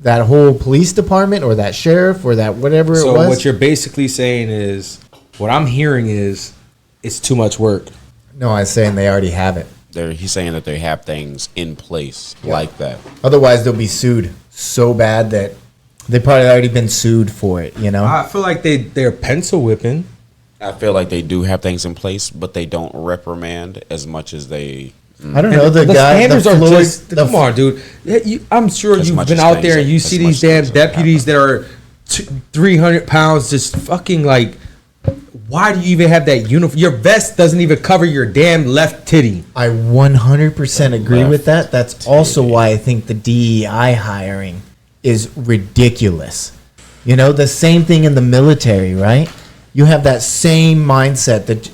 whole police department or that sheriff or that whatever it was. So what you're basically saying is, what I'm hearing is, it's too much work. No, I was saying they already have it. He's saying that they have things in place like that. Otherwise, they'll be sued so bad that they probably already been sued for it, I feel like they're pencil whipping. I feel like they do have things in place, but they don't reprimand as much as they... I don't know. The guy, standards are just... Come on, dude. I'm sure you've been out there and you see these damn deputies that are 300 pounds just fucking like... Why do you even have that uniform? Your vest doesn't even cover your damn left titty. I 100% agree with that. That's also why I think the DEI hiring is ridiculous. The same thing in the military, right? You have that same mindset that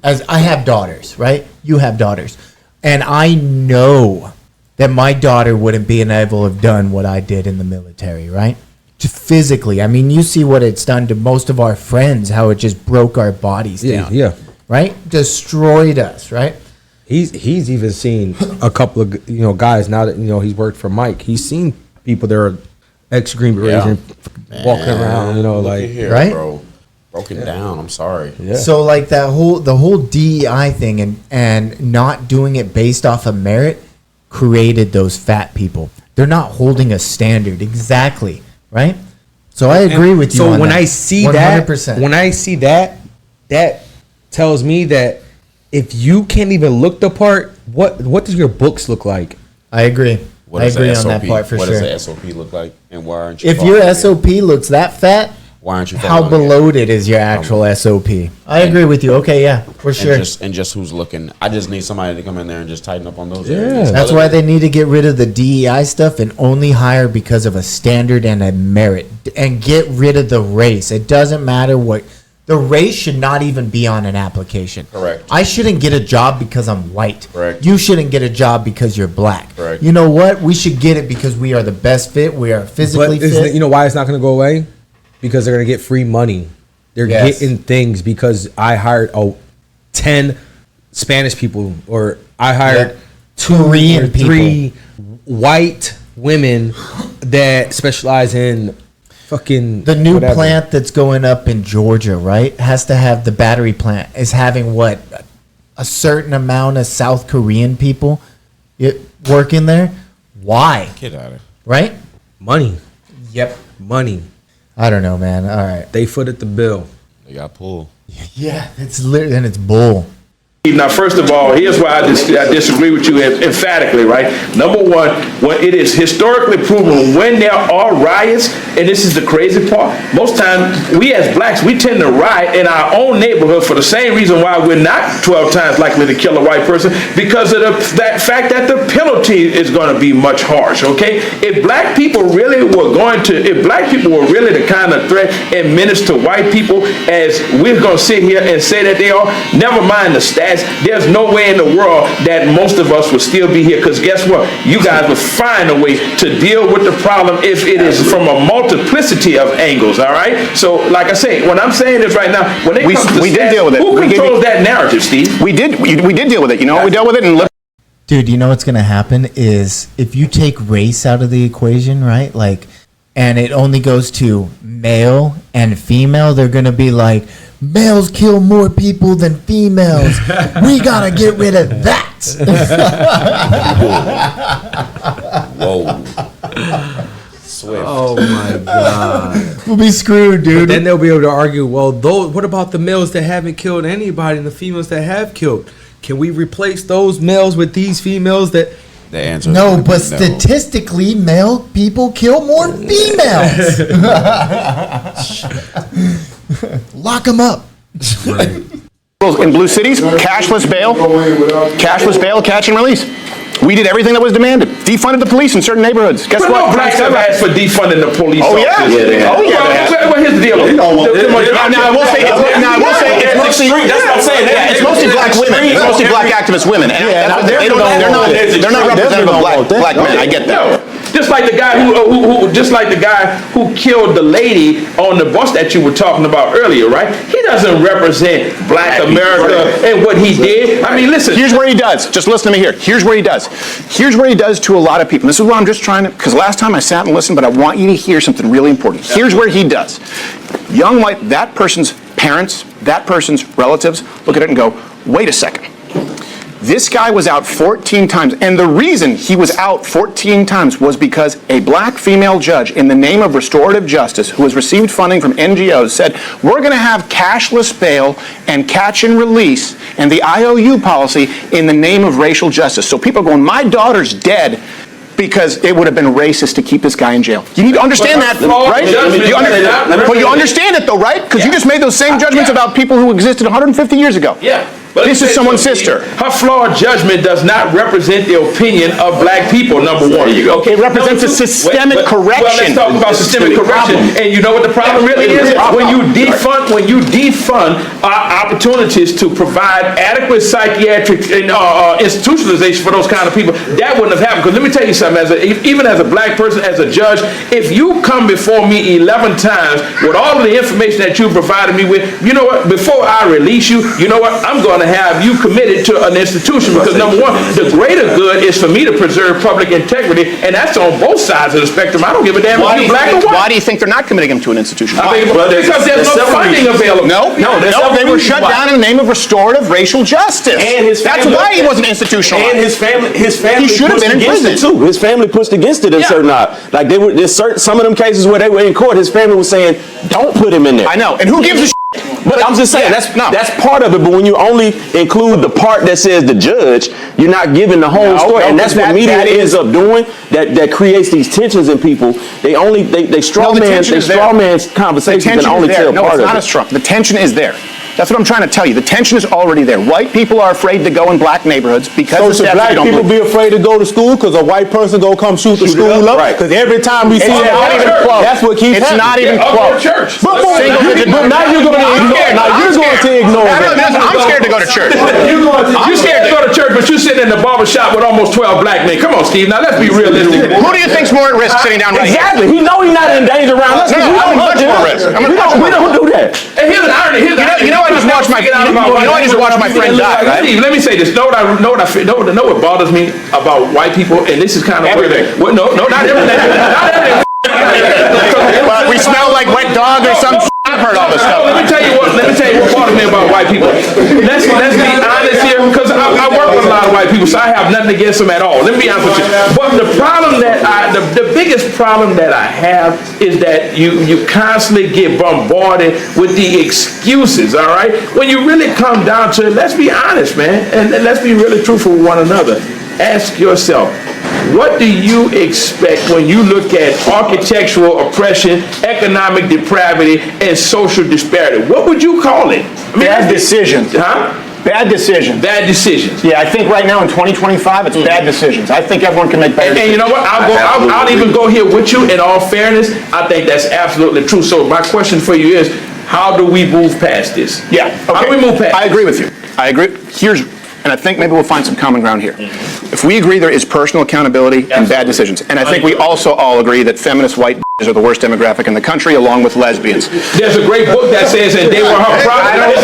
as I have daughters, right? You have daughters. And I know that my daughter wouldn't be able to have done what I did in the military, right? Just physically. I mean, you see what it's done to most of our friends, how it just broke our bodies down. Yeah. Right? Destroyed us, right? He's even seen a couple of guys now that he's worked for Mike. He's seen people that are ex-Green Berets walking around, like here, right, bro. Broken down. I'm sorry. Yeah. So like the whole DEI thing and not doing it based off of merit created those fat people. They're not holding a standard exactly, right? So I agree with you. So on when that. I see 100%. that tells me that if you can't even look the part, what does your books look like? I agree. I agree on that part for what sure. What does the SOP look like, and why aren't you? If your SOP looks that fat, why aren't you? How bloated is your actual SOP? I agree with you. Okay, yeah, for sure. And just who's looking. I just need somebody to come in there and just tighten up on those areas. That's why they need to get rid of the DEI stuff and only hire because of a standard and a merit, and get rid of the race. It doesn't matter what. The race should not even be on an application. Correct. I shouldn't get a job because I'm white. Correct. You shouldn't get a job because you're black. Correct. You know what? We should get it because we are the best fit. We are physically fit. You know why it's not going to go away? Because they're going to get free money. They're getting things because I hired 10 Spanish people, or I hired 2 Korean or 3 white women that specialize in fucking the new whatever. plant that's going up in Georgia, right? Has to have the battery plant is having what, a certain amount of South Korean people working there. Why? Get out of it. Right? Money. Yep. Money. I don't know, man. All right. They footed the bill. They got pulled. Yeah, it's literally, and it's bull. Now, first of all, here's why I disagree with you emphatically, right? Number one, when it is historically proven when there are riots, and this is the crazy part, most times we as blacks, we tend to riot in our own neighborhood for the same reason why we're not 12 times likely to kill a white person, because of that fact that the penalty is going to be much harsh, okay? If black people were really the kind of threat and menace to white people as we're going to sit here and say that they are, never mind the stats, there's no way in the world that most of us would still be here, because guess what? You guys would find a way to deal with the problem if it is from a multiplicity of angles, all right? So, like I say, when I'm saying this right now, when it comes to stats, deal with it. Who controls that narrative, Steve? We did deal with it. You know, we dealt with it and Dude, you know what's going to happen is if you take race out of the equation, right? Like, and it only goes to male and female, they're going to be like, males kill more people than females. We got to get rid of that. Whoa. Swift. Oh my God. We'll be screwed, dude. But then they'll be able to argue, well, what about the males that haven't killed anybody and the females that have killed? Can we replace those males with these females that... The answer no, but statistically, male people kill more females. Lock them up. In blue cities, cashless bail, catch and release. We did everything that was demanded. Defunded the police in certain neighborhoods. Guess what? No blacks ever asked for defunding the police. Oh yeah. Well, here's the deal. Now I will say it's mostly. That's what I'm saying. It's mostly black women. It's mostly black activist women. They're not representative of black men. I get that. Just like the guy who killed the lady on the bus that you were talking about earlier, right? He doesn't represent Black America and what he did. I mean, listen. Here's where he does. Just listen to me here. Here's where he does. Here's where he does to a lot of people. This is what I'm just trying to, because last time I sat and listened, but I want you to hear something really important. Here's where he does. Young white, that person's parents, that person's relatives, look at it and go, wait a second. This guy was out 14 times, and the reason he was out 14 times was because a black female judge, in the name of restorative justice, who has received funding from NGOs, said, we're going to have cashless bail and catch and release and the IOU policy in the name of racial justice. So people are going, my daughter's dead because it would have been racist to keep this guy in jail. You need to understand that, right? You understand it, though, right? Because you just made those same judgments about people who existed 150 years ago. Yeah. But this is someone's sister. Her flawed judgment does not represent the opinion of black people, number one. Okay, it represents a systemic correction. Well, let's talk about systemic correction. And you know what the problem really is? When you defund our opportunities to provide adequate psychiatric institutionalization for those kind of people, that wouldn't have happened. Because let me tell you something, even as a black person, as a judge, if you come before me 11 times with all of the information that you provided me with, you know what, before I release you, you know what, I'm going to have you committed to an institution, because number one, the greater good is for me to preserve public integrity, and that's on both sides of the spectrum. I don't give a damn if you're black or white. Why do you think they're not committing him to an institution? Because there's no funding available. No, they were shut down in the name of restorative racial justice. And that's why he wasn't institutionalized. And his family he should have been in prison too. His family pushed against it in certain like some of them cases where they were in court, his family was saying, don't put him in there. I know, and who gives a But I'm just saying, that's part of it. But when you only include the part that says the judge, you're not giving the whole story. And that's what media ends up doing, that creates these tensions in people. They straw man's conversations and only tell part of it. No, it's not a straw. The tension is there. That's what I'm trying to tell you. The tension is already there. White people are afraid to go in black neighborhoods because so should black people be afraid to go to school because a white person go come shoot the school up? Because every time we see that, that's what keeps happening. It's not even close. But now you're going to ignore. Now you're going to ignore it. I'm scared to go to church. You're scared to go to church, but you're sitting in the barbershop with almost 12 black men. Come on, Steve. Now let's be realistic. Who do you think's more at risk sitting down right here? Exactly. He know he's not in danger around us. I'm much more at risk. We don't do that. And here's an irony. You know, I just watched my friend die, right? Steve, let me say this. Know what bothers me about white people, and this is kind of everything. No, not everything. Not everything. We smell like wet dog or something. I've heard all this stuff. Let me tell you what bothers me about white people. Let's be honest here, because I work with a lot of white people, so I have nothing against them at all. Let me be honest with you. But the problem the biggest problem that I have is that you constantly get bombarded with the excuses, all right? When you really come down to it, let's be honest, man, and let's be really truthful with one another. Ask yourself, what do you expect when you look at architectural oppression, economic depravity, and social disparity? What would you call it? Bad decisions. Huh? Bad decisions. Bad decisions. Yeah, I think right now in 2025, it's bad decisions. I think everyone can make better decisions. And you know what? I'll even go here with you. In all fairness, I think that's absolutely true. So my question for you is, how do we move past this? Yeah. Okay. How do we move past I agree with you. I agree. And I think maybe we'll find some common ground here. If we agree there is personal accountability and bad decisions, and I think we also all agree that feminist white are the worst demographic in the country, along with lesbians. There's a great book that says that they were her product.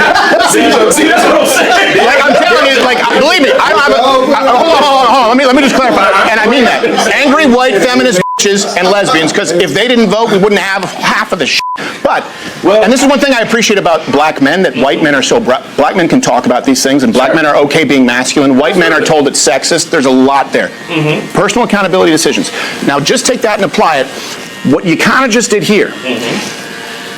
See, that's what I'm saying. Like, I'm telling you, like, believe me, I don't have hold on, let me just clarify, and I mean that. Angry white feminist and lesbians, because if they didn't vote, we wouldn't have half of the shit. But, and this is one thing I appreciate about black men, that white men are so, black men can talk about these things, and black men are okay being masculine. White men are told it's sexist. There's a lot there. Personal accountability decisions. Now, just take that and apply it. What you kind of just did here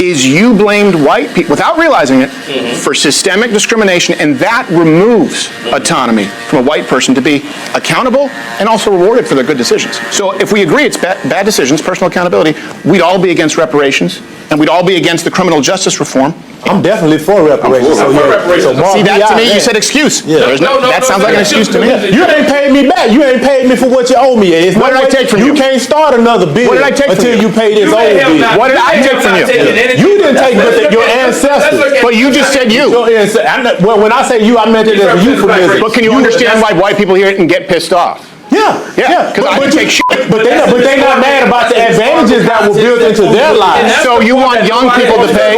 is you blamed white people, without realizing it, for systemic discrimination, and that removes autonomy from a white person to be accountable and also rewarded for their good decisions. So if we agree it's bad decisions, personal accountability, we'd all be against reparations, and we'd all be against the criminal justice reform. I'm definitely for reparations. I'm for reparations. See, that to me, you said excuse. Yeah. That sounds like an excuse to me. You ain't paid me back. You ain't paid me for what you owe me. What did I take from you? You can't start another bill until you pay this old bill. What did I take from you? You didn't take your ancestors. But you just said you. Well, when I say you, I meant it as a euphemism. But can you understand why white people hear it and get pissed off? Yeah. Because I can take shit. But they not mad about the advantages that were built into their lives. So you want young people to pay?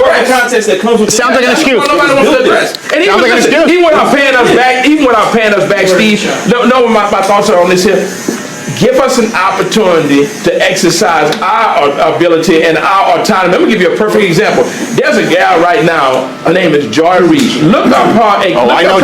Sounds like an excuse. And even without paying us back, Steve, know what my thoughts are on this here. Give us an opportunity to exercise our ability and our autonomy. Let me give you a perfect example. There's a gal right now, her name is Joy Reid. Look up her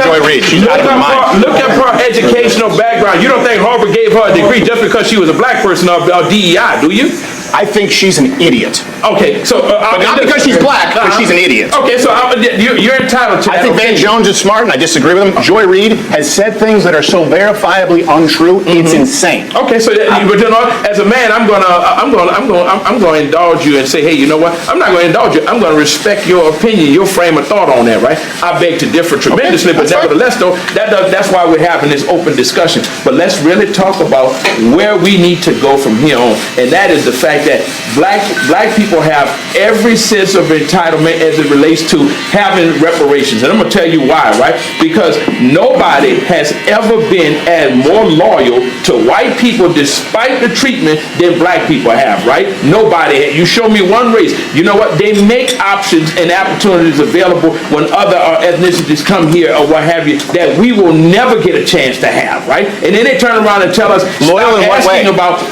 Joy Reid. She's out of her mind. Look up her educational background. You don't think Harvard gave her a degree just because she was a black person or DEI, do you? I think she's an idiot. Okay, so but not because she's black, but she's an idiot. Okay, so you're entitled to that. I think Van Jones is smart, and I disagree with him. Joy Reid has said things that are so verifiably untrue. It's insane. Okay, so but you know, as a man, I'm gonna indulge you and say, hey, you know what? I'm not gonna indulge you. I'm gonna respect your opinion, your frame of thought on that, right? I beg to differ tremendously, but nevertheless, though, that's why we're having this open discussion. But let's really talk about where we need to go from here on, and that is the fact that black people have every sense of entitlement as it relates to having reparations. And I'm going to tell you why, right? Because nobody has ever been as more loyal to white people despite the treatment than black people have, right? Nobody. You show me one race. You know what? They make options and opportunities available when other ethnicities come here or what have you that we will never get a chance to have, right? And then they turn around and tell us,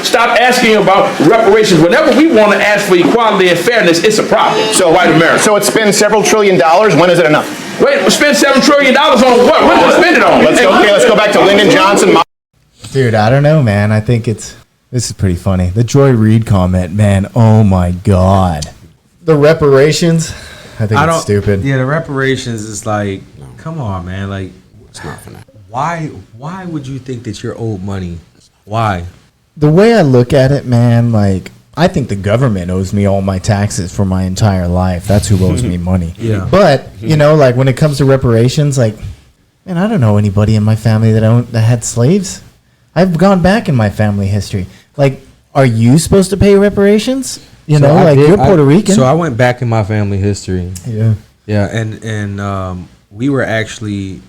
stop asking about reparations. Whenever we want to ask for equality and fairness, it's a problem. So white America. So it spends several $1 trillion. When is it enough? Wait, spend $7 trillion on what? What do we spend it on? Let's go back to Lyndon Johnson. Dude, I don't know, man. I think this is pretty funny. The Joy Reid comment, man. Oh my God. The reparations. I think it's stupid. Yeah, the reparations is like, come on, man. Like, it's not for that. Why would you think that you're owed money? Why? The way I look at it, man, like, I think the government owes me all my taxes for my entire life. That's who owes me money. Yeah. But, you know, like when it comes to reparations, like, man, I don't know anybody in my family that had slaves. I've gone back in my family history. Like, are you supposed to pay reparations? You know, like you're Puerto Rican. So I went back in my family history. Yeah. Yeah, and we were actually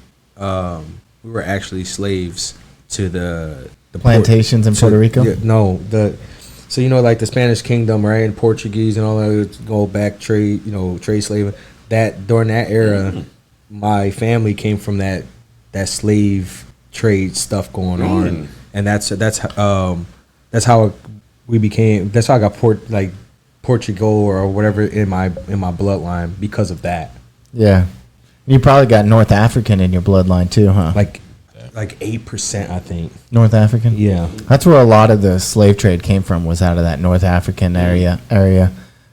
slaves to the plantations in Puerto Rico. Yeah, no, so you know, like the Spanish Kingdom, right, and Portuguese and all that, go back trade slaving. That during that era, my family came from that slave trade stuff going on, and that's how we became. That's how I got Portugal or whatever in my bloodline because of that. Yeah. You probably got North African in your bloodline too, huh? Like 8%, I think. North African? Yeah. That's where a lot of the slave trade came from, was out of that North African area,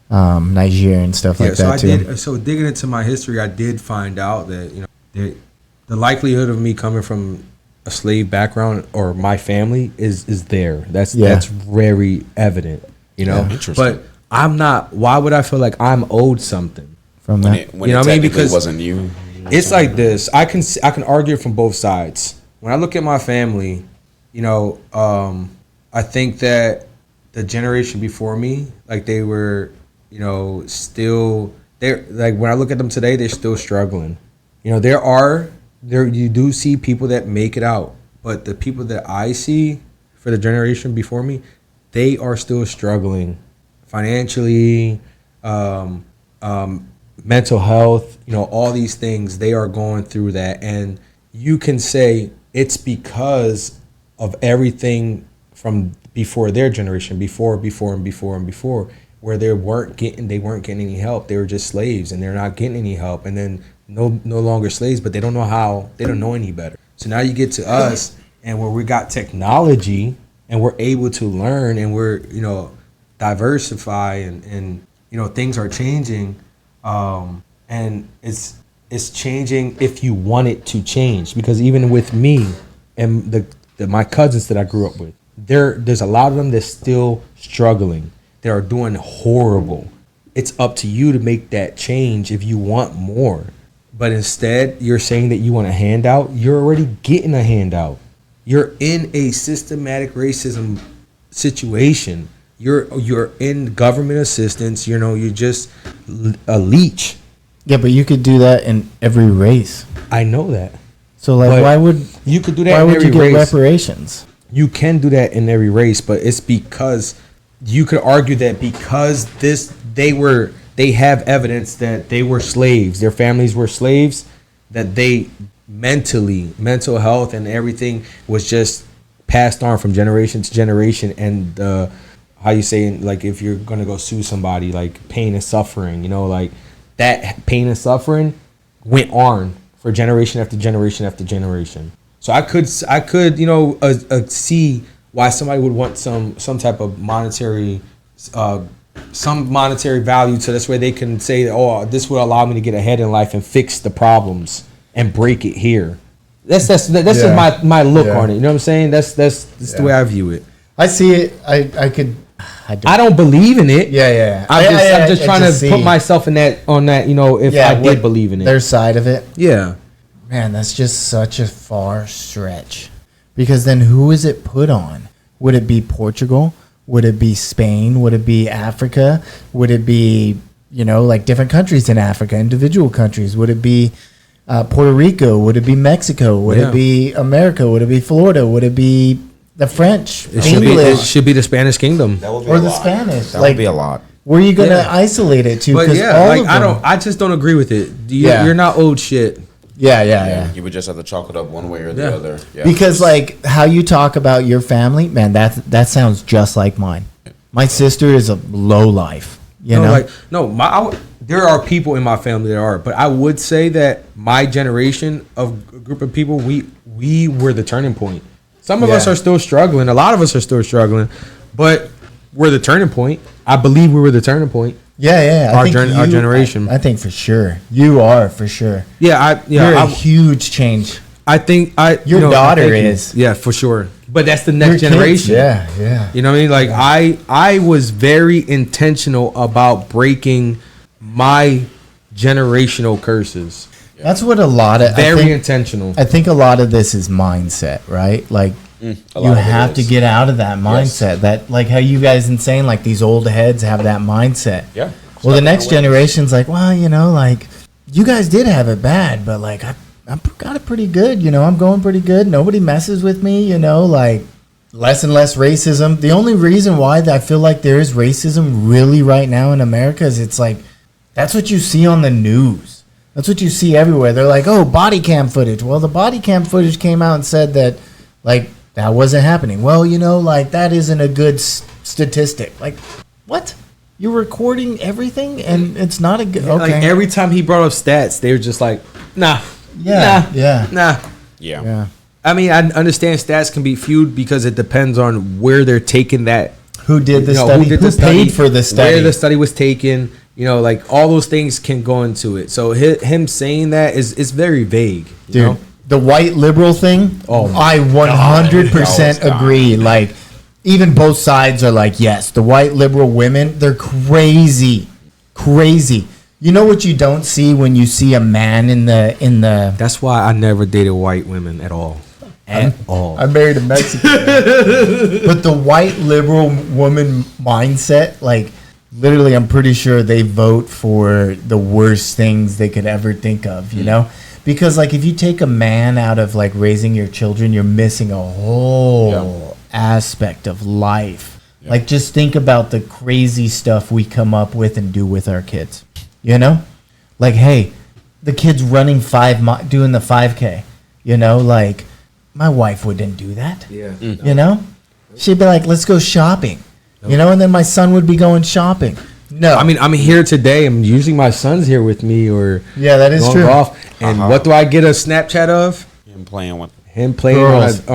Nigeria and stuff like that too. So digging into my history, I did find out that, the likelihood of me coming from a slave background or my family is there. That's very evident, Interesting. But I'm not. Why would I feel like I'm owed something from that? When it because it wasn't you. It's like this. I can argue from both sides. When I look at my family, I think that the generation before me, like they were, still they're like when I look at them today, they're still struggling. There you do see people that make it out, but the people that I see for the generation before me, they are still struggling financially, mental health, all these things. They are going through that, and you can say it's because of everything from before their generation, before, where they weren't getting any help. They were just slaves, and they're not getting any help, and then no longer slaves, but they don't know any better. So now you get to us, and where we got technology, and we're able to learn, and we're diversify, and things are changing, and it's changing if you want it to change. Because even with me and my cousins that I grew up with, there's a lot of them that's still struggling. They are doing horrible. It's up to you to make that change if you want more. But instead, you're saying that you want a handout. You're already getting a handout. You're in a systematic racism situation. You're in government assistance. You're just a leech. Yeah, but you could do that in every race. I know that. So why would you could do that? Why in would every you get race. reparations? You can do that in every race, but it's because you could argue that because they have evidence that they were slaves, their families were slaves, that they mental health and everything was just passed on from generation to generation. And how you say, like, if you're gonna go sue somebody, like pain and suffering, like that pain and suffering went on for generation after generation after generation. So I could see why somebody would want some type of monetary some monetary value, so this way they can say, oh, this will allow me to get ahead in life and fix the problems and break it here. That's just my look on it. You know what I'm saying? That's the way I view it. I see it. I don't believe in it. Yeah. I'm just trying to put myself in that if I did believe in it. Their side of it. Yeah. Man, that's just such a far stretch. Because then who is it put on? Would it be Portugal? Would it be Spain? Would it be Africa? Would it be, like different countries in Africa, individual countries? Would it be Puerto Rico? Would it be Mexico? Would it be America? Would it be Florida? Would it be the French? It should be the Spanish Kingdom. Or the Spanish. That would be a lot. Where are you going to isolate it to? But I just don't agree with it. You're not owed shit. Yeah. You would just have to chalk it up one way or the other. Yeah. Because like how you talk about your family, man, that sounds just like mine. My sister is a low life. There are people in my family that are, but I would say that my generation of group of people, we were the turning point. Some of us are still struggling. A lot of us are still struggling, but we're the turning point. I believe we were the turning point. Yeah. Our generation. I think for sure. You are for sure. Yeah, you're a huge change. I think your daughter is. Yeah, for sure. But that's the next generation. Yeah. You know what I mean? Like I was very intentional about breaking my generational curses. That's what a lot of intentional. I think a lot of this is mindset, right? Like you have to get out of that mindset. That like how you guys insane, like these old heads have that mindset. Yeah. Well, the next generation's like, well, like you guys did have it bad, but like I got it pretty good. I'm going pretty good. Nobody messes with me. Like less and less racism. The only reason why I feel like there is racism really right now in America is it's like that's what you see on the news. That's what you see everywhere. They're like, oh, body cam footage. Well, the body cam footage came out and said that like that wasn't happening. Well, like that isn't a good statistic. Like what? you're recording everything, and it's not a good. Okay. Like every time he brought up stats, they were just like, nah. Yeah. Nah. Yeah. I mean, I understand stats can be skewed because it depends on where they're taking that. Who did the study? Who paid for the study? Where the study was taken. Like all those things can go into it. So him saying that is very vague. You know? The white liberal thing. Oh, I 100% agree. Like, even both sides are like, yes, the white liberal women, they're crazy. You know what you don't see when you see a man in the. That's why I never dated white women at all. At all. I married a Mexican. But the white liberal woman mindset, like, literally, I'm pretty sure they vote for the worst things they could ever think of, you know? Because, like, if you take a man out of, like, raising your children, you're missing a whole aspect of life. Yeah. Like, just think about the crazy stuff we come up with and do with our kids, you know? Like, hey, the kid's running doing the 5K, you know? Like, my wife wouldn't do that, you know? She'd be like, let's go shopping, you know? And then my son would be going shopping. No, I mean, I'm here today. I'm usually my son's here with me, or that is true. Golf. And what do I get a Snapchat of? Him playing on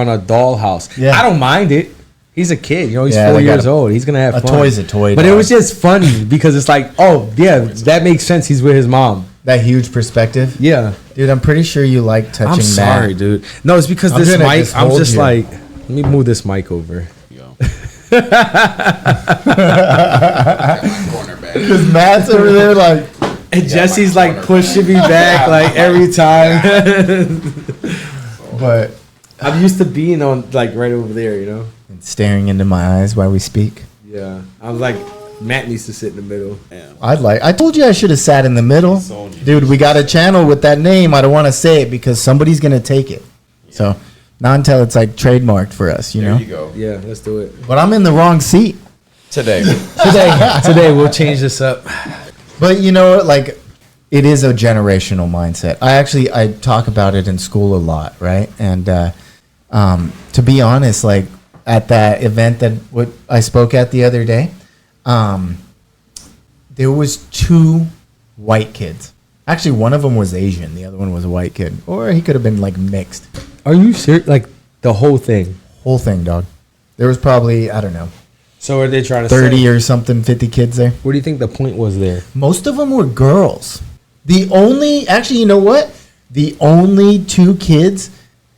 a dollhouse. Yeah. I don't mind it. He's a kid, he's 4 years old. He's gonna have fun. A toy's a toy. But it was just funny because it's like, that makes sense. He's with his mom. That huge perspective. Yeah, dude. I'm pretty sure you like touching. I'm sorry, dude. No, it's because this mic. I'm just like, let me move this mic over. Because Matt's over there like, and Jesse's like pushing me back like every time. But I'm used to being on like right over there, and staring into my eyes while we speak. Yeah, I was like, Matt needs to sit in the middle. Yeah. I told you I should have sat in the middle, dude. We got a channel with that name. I don't want to say it because somebody's gonna take it. Yeah. So. Not until it's like trademarked for us, you know? There you go. Yeah, let's do it. But I'm in the wrong seat. Today we'll change this up. But you know what? Like, it is a generational mindset. I talk about it in school a lot, right? And to be honest, like at that event that I spoke at the other day, there was 2 white kids. Actually, one of them was Asian. The other one was a white kid. Or he could have been like mixed. Are you serious? Like the whole thing? Whole thing, dog. There was probably, I don't know. So are they trying to 30 or something, 50 kids there? What do you think the point was there? Most of them were girls. Actually, you know what? The only 2 kids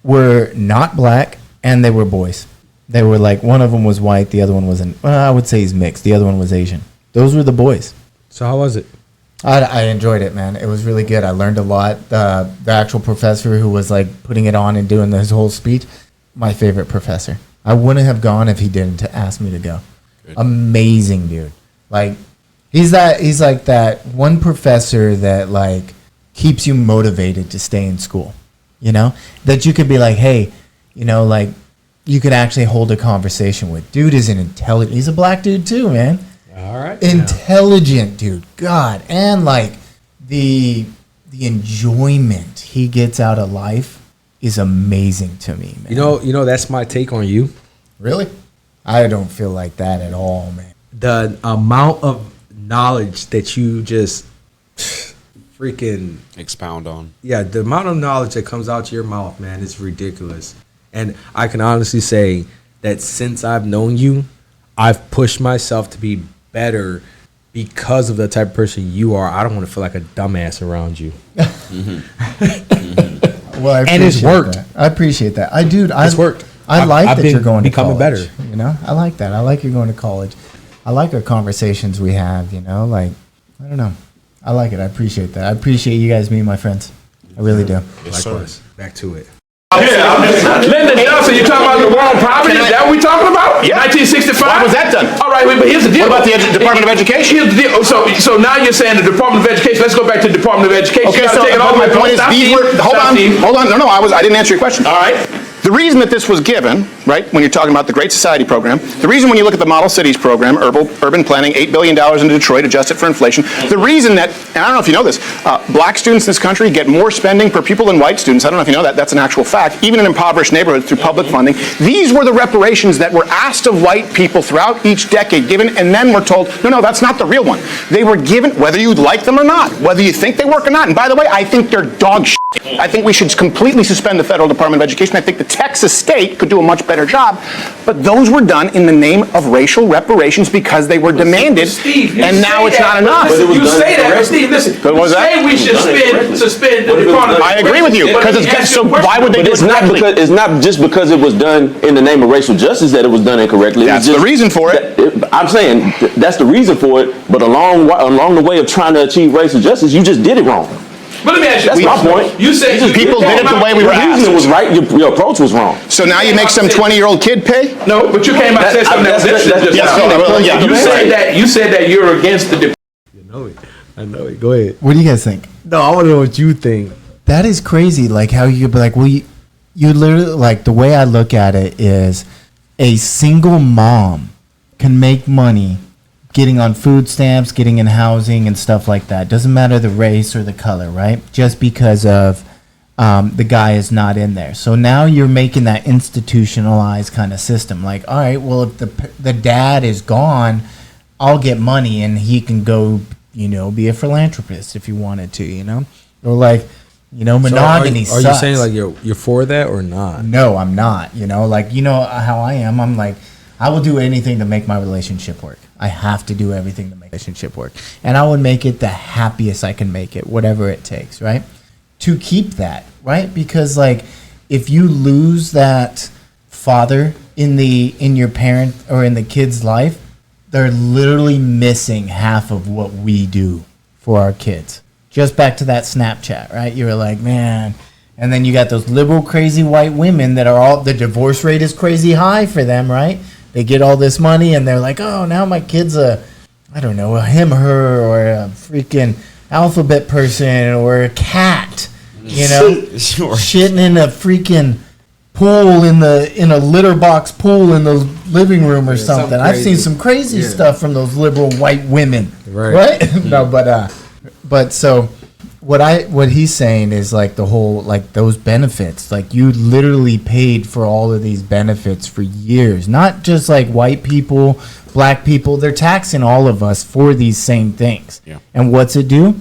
were not black and they were boys. They were like, one of them was white, the other one wasn't. Well, I would say he's mixed. The other one was Asian. Those were the boys. So how was it? I enjoyed it, man. It was really good. I learned a lot. The actual professor who was like putting it on and doing this whole speech, my favorite professor. I wouldn't have gone if he didn't ask me to go. Good. Amazing dude. Like he's like that one professor that like keeps you motivated to stay in school. You know? That you could be like, hey, like you could actually hold a conversation with. Dude is he's a black dude too, man. All right. Intelligent dude, God, and like the enjoyment he gets out of life is amazing to me, man. You know that's my take on you. Really? I don't feel like that at all, man. The amount of knowledge that you just freaking expound on. Yeah, the amount of knowledge that comes out your mouth, man, is ridiculous. And I can honestly say that since I've known you, I've pushed myself to be better because of the type of person you are. I don't want to feel like a dumbass around you. Well, and it's worked. I appreciate that. It's worked. I like that you're going to college. Better. I like that. I like you're going to college. I like our conversations we have. Like I don't know. I like it. I appreciate that. I appreciate you guys being my friends. I really do. Yes, likewise. Back to it. Yeah, Lyndon Johnson, you talking about the wrong property? Is that what we talking about? Yeah. 1965? Why was that done? All right, but here's the deal. What about the Department of Education? Here's the deal. So now you're saying the Department of Education. Let's go back to the Department of Education. Okay, so my point is, hold on. No, I didn't answer your question. All right. The The reason that this was given, right, when you're talking about the Great Society program, the reason when you look at the Model Cities program, urban planning, $8 billion into Detroit, adjusted for inflation, the reason that, and I don't know if you know this, black students in this country get more spending per pupil than white students. I don't know if you know that. That's an actual fact. Even in impoverished neighborhoods through public funding. These were the reparations that were asked of white people throughout each decade given, and then we're told, no, that's not the real one. They were given, whether you like them or not, whether you think they work or not. And by the way, I think they're dog shit. I think we should completely suspend the Federal Department of Education. I think the Texas state could do a much better job. But those were done in the name of racial reparations because they were demanded, and now it's not enough. You say that, but Steve, listen. You say we should suspend the Department of Education. I agree with you, because it's so why would they do it correctly? It's not just because it was done in the name of racial justice that it was done incorrectly. That's the reason for it. I'm saying that's the reason for it, but along the way of trying to achieve racial justice, you just did it wrong. But let me ask you, that's my point. You say people did it the way we were asked. Your reasoning was right. Your approach was wrong. So now you make some 20-year-old kid pay? No, but you came out and said something that was interesting just now. You said that you're against the. I know it. Go ahead. What do you guys think? No, I want to know what you think. That is crazy. Like how you could be like, well, you literally, like the way I look at it is a single mom can make money getting on food stamps, getting in housing and stuff like that. Doesn't matter the race or the color, right? Just because of the guy is not in there. So now you're making that institutionalized kind of system. Like, all right, well, if the dad is gone, I'll get money and he can go, be a philanthropist if he wanted to, Or like, monogamy so are you saying like you're for that or not? No, I'm not. Like, how I am. I'm like, I will do anything to make my relationship work. I have to do everything to make the relationship work. And I would make it the happiest I can make it, whatever it takes, right? To keep that, right? Because like if you lose that father in your parent or in the kid's life, they're literally missing half of what we do for our kids. Just back to that Snapchat, right? You were like, man. And then you got those liberal crazy white women that are the divorce rate is crazy high for them, right? They get all this money and they're like, oh, now my kid's a him, her, or a freaking alphabet person or a cat, Sure. shitting in a freaking pool in a litter box pool in the living room or something. I've seen some crazy stuff from those liberal white women, right? No, but so what he's saying is like the whole, like those benefits, like you literally paid for all of these benefits for years, not just like white people, black people. They're taxing all of us for these same things. Yeah. And what's it do?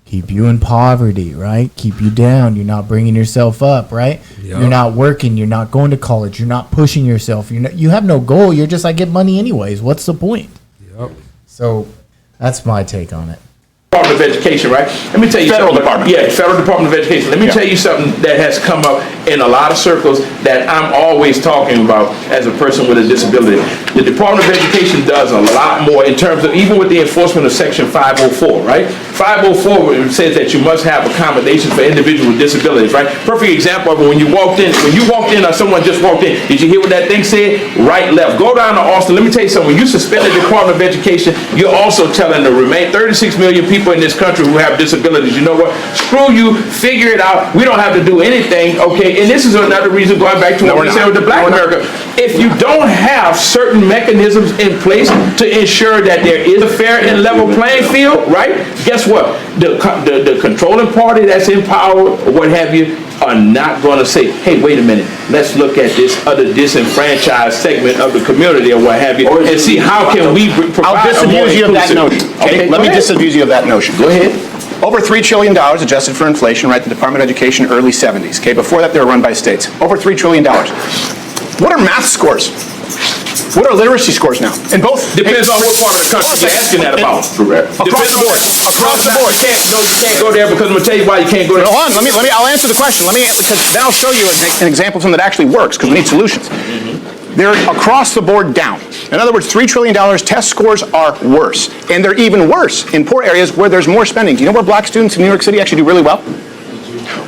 Keep you in poverty, right? Keep you down. You're not bringing yourself up, right? Yep. You're not working. You're not going to college. You're not pushing yourself. You have no goal. You're just, I get money anyways. What's the point? Yep. So that's my take on it. Department of Education, right? Let me tell you Federal something. Department. Yeah, Federal Department of Education. Let me tell you something that has come up in a lot of circles that I'm always talking about as a person with a disability. The Department of Education does a lot more in terms of, even with the enforcement of Section 504, right? 504 says that you must have accommodations for individuals with disabilities, right? Perfect example of it, when you walked in or someone just walked in, did you hear what that thing said? Right, left. Go down to Austin. Let me tell you something. When you suspend the Department of Education, you're also telling the remain 36 million people in this country who have disabilities, you know what? Screw you, figure it out. We don't have to do anything, okay? And this is another reason, going back to what we said with the Black America. If you don't have certain mechanisms in place to ensure that there is a fair and level playing field, right? Guess what? The controlling party that's in power, or what have you, are not going to say, hey, wait a minute, let's look at this other disenfranchised segment of the community or what have you, and see how can we provide. I'll disabuse you of that notion. Okay, let me disabuse you of that notion. Go ahead. Over $3 trillion adjusted for inflation, right? The Department of Education, early 70s. Okay, before that they were run by states. Over $3 trillion. What are math scores? What are literacy scores now? In both depends on what part of the country you're asking that about. Correct. Across the board. Across the board. You can't go there because I'm gonna tell you why you can't go there. Hold on. I'll answer the question. Because then I'll show you an example of something that actually works, because we need solutions. They're across the board down. In other words, $3 trillion, test scores are worse. And they're even worse in poor areas where there's more spending. Do you know where black students in New York City actually do really well?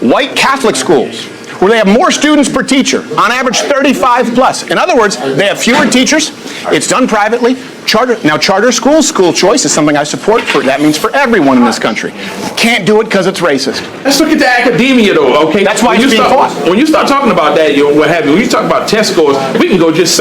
White Catholic schools, where they have more students per teacher, on average 35 plus. In other words, they have fewer teachers, It's done privately. Charter schools, school choice is something I support. That means for everyone in this country. Can't do it because it's racist. Let's look at the academia, though. Okay, that's why it's being fought. When you start talking about that, what have you? When you talk about test scores, we can go just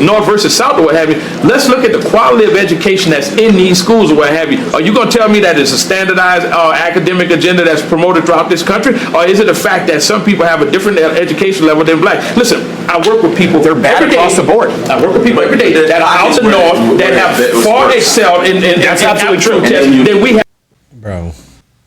north versus south, or what have you. Let's look at the quality of education that's in these schools, or what have you. Are you going to tell me that it's a standardized academic agenda that's promoted throughout this country, or is it a fact that some people have a different education level than black? Listen, I work with people. They're bad across the board. I work with people every day that are out the north that have far excelled in that's absolutely true. Than we have. Bro,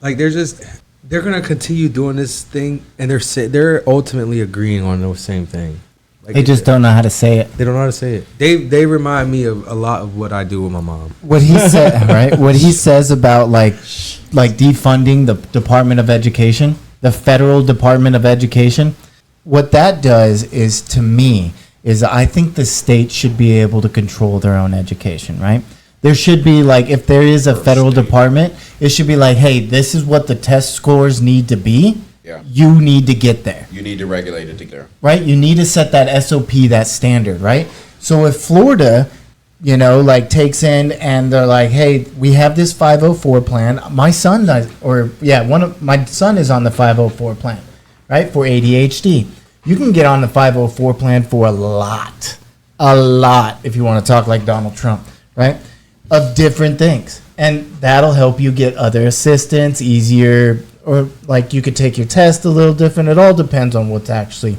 like they're gonna continue doing this thing, and they're ultimately agreeing on the same thing. Like They just don't know how to say it. They don't know how to say it. They remind me of a lot of what I do with my mom. What he said, right? What he says about like defunding the Department of Education, the federal Department of Education. What that does is, to me, is I think the state should be able to control their own education, right? There should be, like, if there is a federal department, it should be like, hey, this is what the test scores need to be. Yeah. You need to get there. You need to regulate it to get there. Right? You need to set that SOP, that standard, right? So if Florida, takes in and they're like, hey, we have this 504 plan. My son does, my son is on the 504 plan, right? For ADHD. You can get on the 504 plan for a lot, if you want to talk like Donald Trump, right? Of different things. And that'll help you get other assistance easier, or like you could take your test a little different. It all depends on what's actually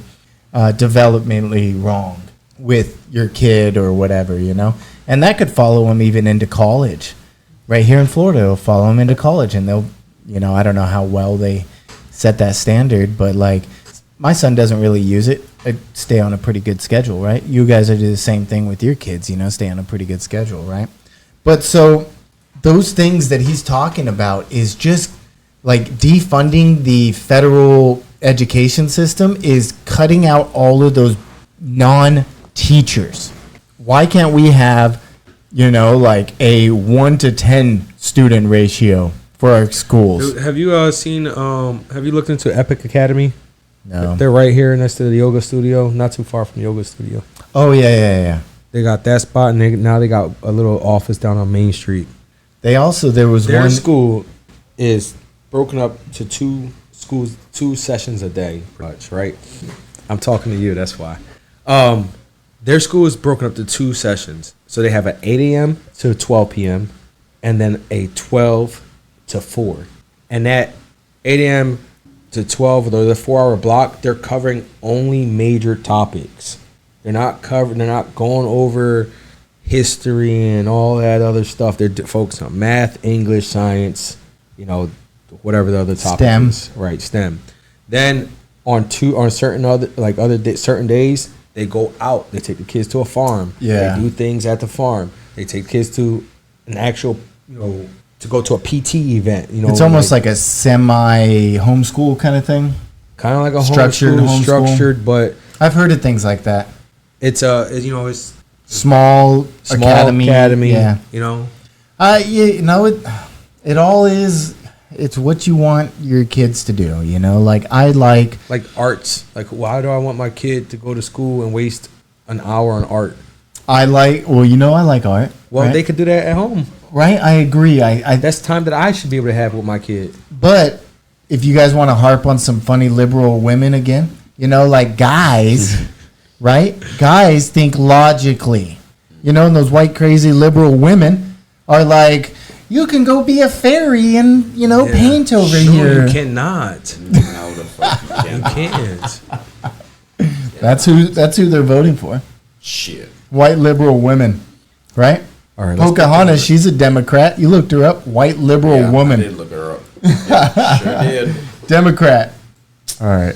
developmentally wrong with your kid or whatever, And that could follow them even into college. Right here in Florida, it'll follow them into college, and they'll, I don't know how well they set that standard, but like, my son doesn't really use it. I stay on a pretty good schedule, right? You guys are doing the same thing with your kids, stay on a pretty good schedule, right? But so those things that he's talking about is just like defunding the federal education system is cutting out all of those non-teachers. Why can't we have, like a 1 to 10 student ratio for our schools? Have you have you looked into Epic Academy? No. They're right here next to the yoga studio, not too far from the yoga studio. Oh, yeah. They got that spot, and now they got a little office down on Main Street. There was Their one school is broken up to two sessions a day, much, right? I'm talking to you, that's why. Their school is broken up to 2 sessions. So they have an 8 a.m. to 12 p.m. and then a 12 to 4. And that 8 a.m. to 12, or the 4-hour block, they're covering only major topics. They're not going over history and all that other stuff. They're focused on math, English, science, whatever the other topic is. Right, STEM. Then on certain days, they go out. They take the kids to a farm. Yeah. They do things at the farm. They take kids to an actual, to go to a PT event. It's almost like a semi homeschool kind of thing. Kind of like a homeschool. Structured, but I've heard of things like that. It's it's small academy. Yeah. It all is. It's what you want your kids to do. Like I like arts. Like, why do I want my kid to go to school and waste an hour on art? I like art. Well, right? They could do that at home. Right, I agree. I that's time that I should be able to have with my kid. But if you guys want to harp on some funny liberal women again, like guys, right? Guys think logically. And those white crazy liberal women are like, you can go be a fairy and paint over here. You cannot. No, the fuck you can't. That's who they're voting for. Shit. White liberal women, right? All right. Pocahontas, she's a Democrat. You looked her up. White liberal woman. I did look her up. Yeah, sure did. Democrat. All right.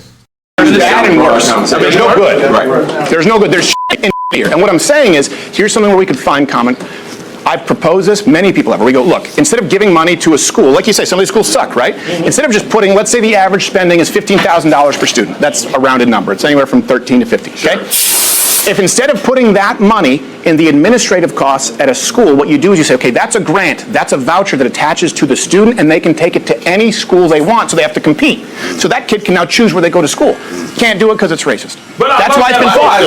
There's bad and worse. There's no good. Right. There's no good. There's shit in here. And what I'm saying is, here's something where we could find common. I've proposed this, many people have, where we go, look, instead of giving money to a school, like you say, some of these schools suck, right? Instead of just putting, let's say the average spending is $15,000 per student. That's a rounded number. It's anywhere from 13 to 50, okay? If instead of putting that money in the administrative costs at a school, what you do is you say, okay, that's a grant, that's a voucher that attaches to the student, and they can take it to any school they want, so they have to compete. So that kid can now choose where they go to school. Can't do it because it's racist. That's why it's been fought.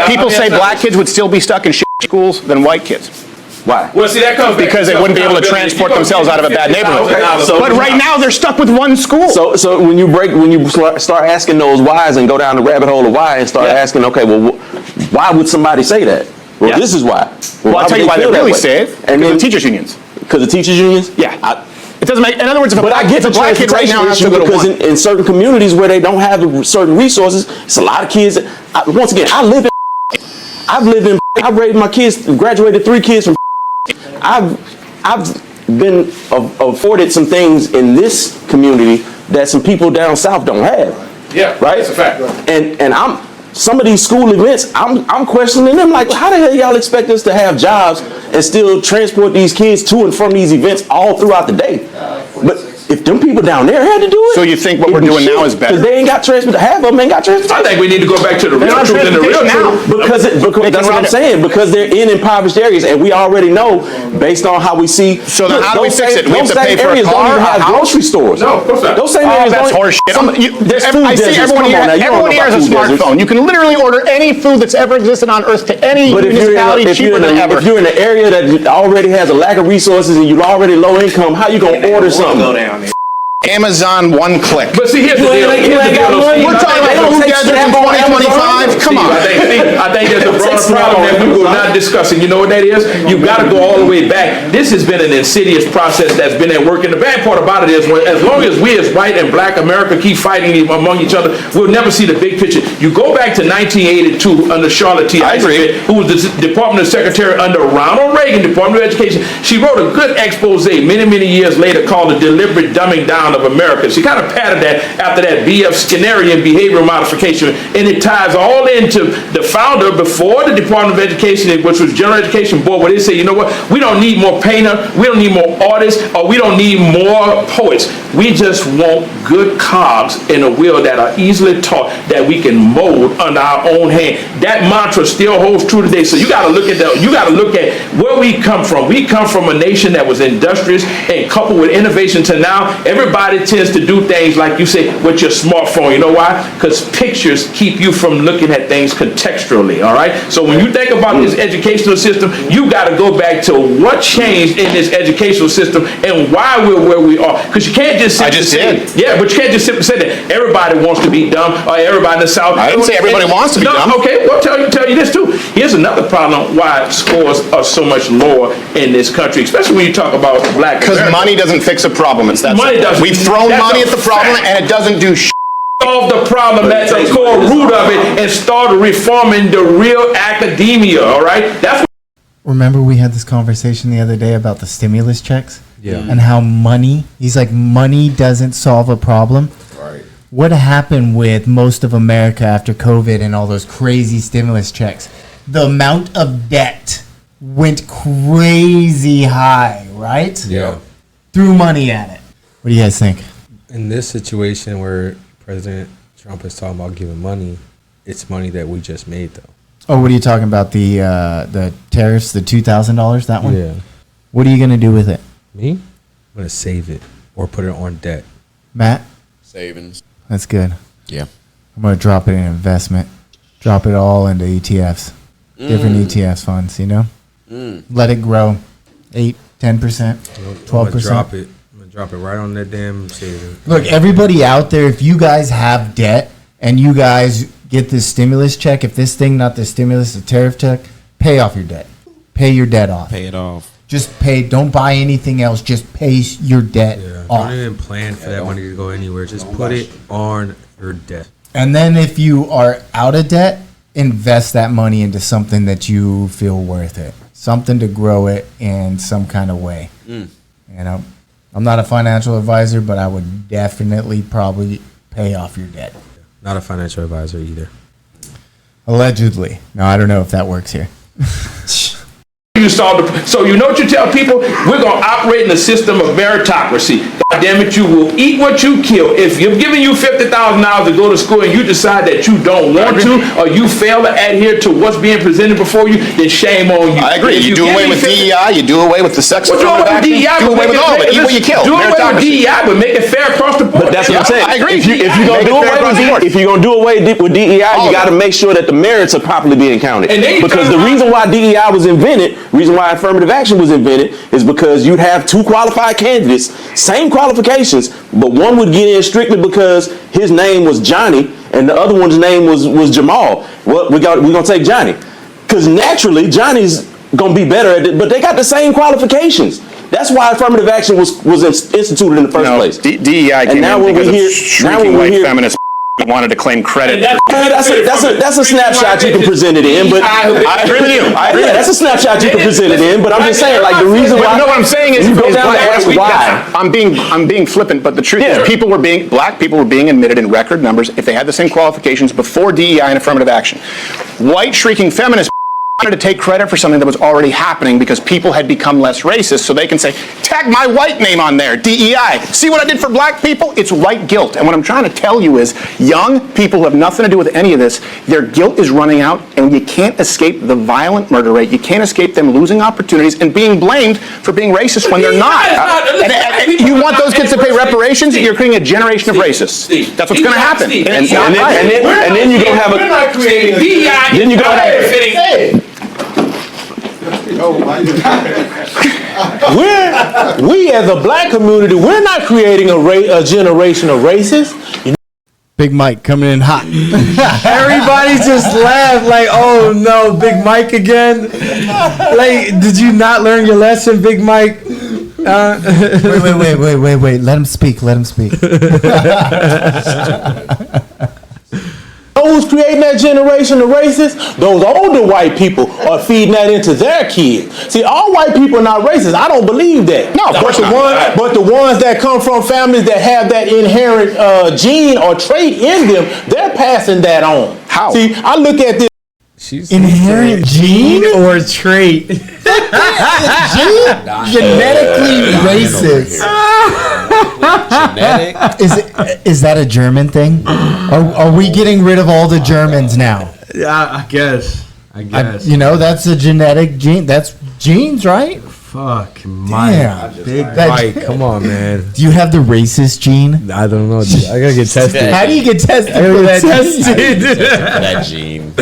People say black kids would still be stuck in shit schools than white kids. Why? Well, see, that comes back because they wouldn't be able to transport themselves out of a bad neighborhood. But right now they're stuck with one school. So when you start asking those whys and go down the rabbit hole of why and start asking, okay, well, why would somebody say that? Well, this is why. Well, I'll tell you why they really say it. And then the teachers unions. Because the teachers unions? Yeah. It doesn't make. In other words, if a black kid right now has to go to because in certain communities where they don't have certain resources, it's a lot of kids. Once again, I've raised my kids, graduated 3 kids from. I've been afforded some things in this community that some people down south don't have. Yeah, right. That's a fact. And some of these school events, I'm questioning them like, how the hell y'all expect us to have jobs and still transport these kids to and from these events all throughout the day? But if them people down there had to do it, so you think what we're doing now is better? Because they ain't got transport. Half of them ain't got transportation. I think we need to go back to the real truth and the real truth. Because that's what I'm saying. Because they're in impoverished areas, and we already know based on how we see. So then how do we fix it? We have to pay for a car, don't even have grocery stores. No, of course not. Those same areas that's horseshit. I see everyone here has a smartphone. You can literally order any food that's ever existed on Earth to any municipality cheaper than ever. If you're in an area that already has a lack of resources and you're already low income, how you gonna order something? Go down there. Amazon, one click. But see, here's the deal. We're talking about food deserts in 2025. Come on. I think there's a broader problem that we were not discussing. You know what that is? You've got to go all the way back. This has been an insidious process that's been at work. And the bad part about it is, as long as we as white and black America keep fighting among each other, we'll never see the big picture. You go back to 1982 under Charlotte T. Eisenberg, who was the Department of Secretary under Ronald Reagan, Department of Education. She wrote a good expose many, many years later called The Deliberate Dumbing Down of America. She kind of patterned that after that B.F. Skinnerian behavior modification, and it ties all into the founder before the Department of Education, which was General Education Board, where they say, you know what, we don't need more painter, we don't need more artists, or we don't need more poets. We just want good cogs in a wheel that are easily taught, that we can mold under our own hand. That mantra still holds true today. So you got to look at that. You got to look at where we come from. We come from a nation that was industrious and coupled with innovation to now everybody tends to do things like you say with your smartphone. You know why? Because pictures keep you from looking at things contextually. All right. So when you think about this educational system, you got to go back to what changed in this educational system and why we're where we are. Because you can't just simply say, yeah, but you can't just simply say that everybody wants to be dumb or everybody in the South. I didn't say everybody wants to be dumb. Okay. Well, tell you this too. Here's another problem why scores are so much lower in this country, especially when you talk about black. Because money doesn't fix a problem. It's that money doesn't. We've thrown money at the problem and it doesn't do shit. Solve the problem at the core root of it and start reforming the real academia. All right. That's. Remember we had this conversation the other day about the stimulus checks? Yeah. And how he's like, money doesn't solve a problem. Right. What happened with most of America after COVID and all those crazy stimulus checks? The amount of debt went crazy high, right? Yeah. Threw money at it. What do you guys think? In this situation where President Trump is talking about giving money, it's money that we just made, though. Oh, what are you talking about? The tariffs, the $2,000, that one? Yeah. What are you going to do with it? Me? I'm going to save it or put it on debt. Matt? Savings. That's good. Yeah. I'm going to drop it in investment. Drop it all into ETFs. Different ETFs funds, you know? Let it grow. 8, 10%, 12%. Drop it. I'm going to drop it right on that damn savings. Look, everybody out there, if you guys have debt and you guys get this stimulus check, if this thing, not the stimulus, the tariff check, pay off your debt. Pay your debt off. Pay it off. Just pay. Don't buy anything else. Just pay your debt off. Don't even plan for that money to go anywhere. Just put it on your debt. And then if you are out of debt, invest that money into something that you feel worth it. Something to grow it in some kind of way. You know, I'm not a financial advisor, but I would definitely probably pay off your debt. Not a financial advisor either. Allegedly. No, I don't know if that works here. So you know what you tell people? We're going to operate in a system of meritocracy. damn it, you will eat what you kill. If you're giving you $50,000 to go to school and you decide that you don't want to, or you fail to adhere to what's being presented before you, then shame on you. I agree. You do away with DEI, you do away with the sex Well, do away with DEI, do away with all of it. Eat what you kill. Do away with DEI, but make it fair across the board. But that's what I'm saying. I agree. If you're gonna do away with DEI, you got to make sure that the merits are properly being counted. Because the reason why DEI was invented, reason why affirmative action was invented, is because you'd have two qualified candidates, same qualifications, but one would get in strictly because his name was Johnny and the other one's name was Jamal. Well, we're gonna take Johnny because naturally Johnny's gonna be better at it, but they got the same qualifications. That's why affirmative action was instituted in the first place. DEI came in because of shrinking white feminists wanted to claim credit. That's a snapshot you can present it in, but I agree with you. I agree. That's a snapshot you can present it in, but I'm just saying, like, the reason why. No, what I'm saying is, why. I'm being flippant, but the truth is, black people were being admitted in record numbers if they had the same qualifications before DEI and affirmative action. White shrieking feminists wanted to take credit for something that was already happening because people had become less racist, so they can say, tag my white name on there, DEI. See what I did for black people? It's white guilt. And what I'm trying to tell you is, young people who have nothing to do with any of this, their guilt is running out, and you can't escape the violent murder rate. You can't escape them losing opportunities and being blamed for being racist when they're not. And you want those kids to pay reparations? You're creating a generation of racists. That's what's going to happen. And then you're going to have a... Then you're going to have... We as a black community, we're not creating a generation of racists. Big Mike coming in hot. Everybody just laughed like, oh no, Big Mike again. Like, did you not learn your lesson, Big Mike? Wait. Let him speak. Who's creating that generation of racists? Those older white people are feeding that into their kids. See, all white people are not racist. I don't believe that. No, of course not. But the ones that come from families that have that inherent gene or trait in them, they're passing that on. How? See, I look at this. She's inherent gene or trait? Genetically racist. Is that a German thing? Are we getting rid of all the Germans now? Yeah, I guess. That's a genetic gene. That's genes, right? Fuck, Mike. Damn. Big Mike, come on, man. Do you have the racist gene? I don't know. I gotta get tested. How do you get tested for that gene? That gene.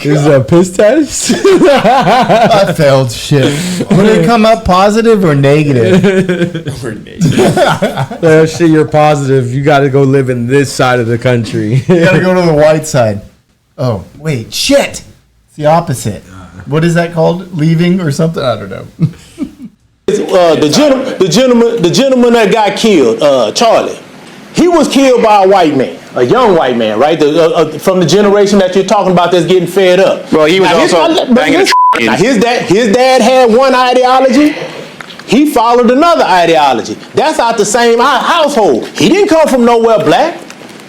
This is a piss test? I failed shit. Would it come up positive or negative? Shit, you're positive. You got to go live in this side of the country. You got to go to the white side. Oh, wait. Shit. It's the opposite. What is that called? Leaving or something? I don't know. The gentleman that got killed, Charlie, he was killed by a white man, a young white man, right? From the generation that you're talking about that's getting fed up. Well, he was also banging now, his dad had one ideology. He followed another ideology. That's out the same household. He didn't come from nowhere black.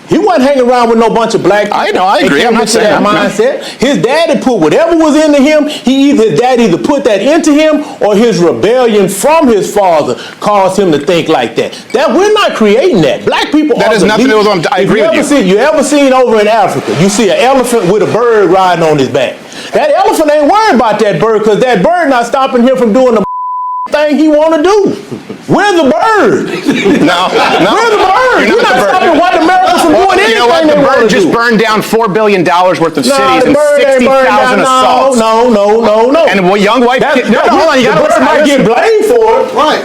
He wasn't hanging around with no bunch of black people. I know, I agree. I'm not saying that mindset. His daddy put whatever was into him. His dad either put that into him, or his rebellion from his father caused him to think like that. That we're not creating that. Black people. That has nothing to do with what I agree with you. You ever seen over in Africa? You see an elephant with a bird riding on his back. That elephant ain't worried about that bird because that bird not stopping him from doing the thing he want to do. We're the bird. No. We're the bird. You're not stopping white America from doing anything. You know what? The bird just burned down $4 billion worth of cities and 60,000 assaults. No. And a young white kid. No, hold on. You got to listen. Might get blamed for it. Right.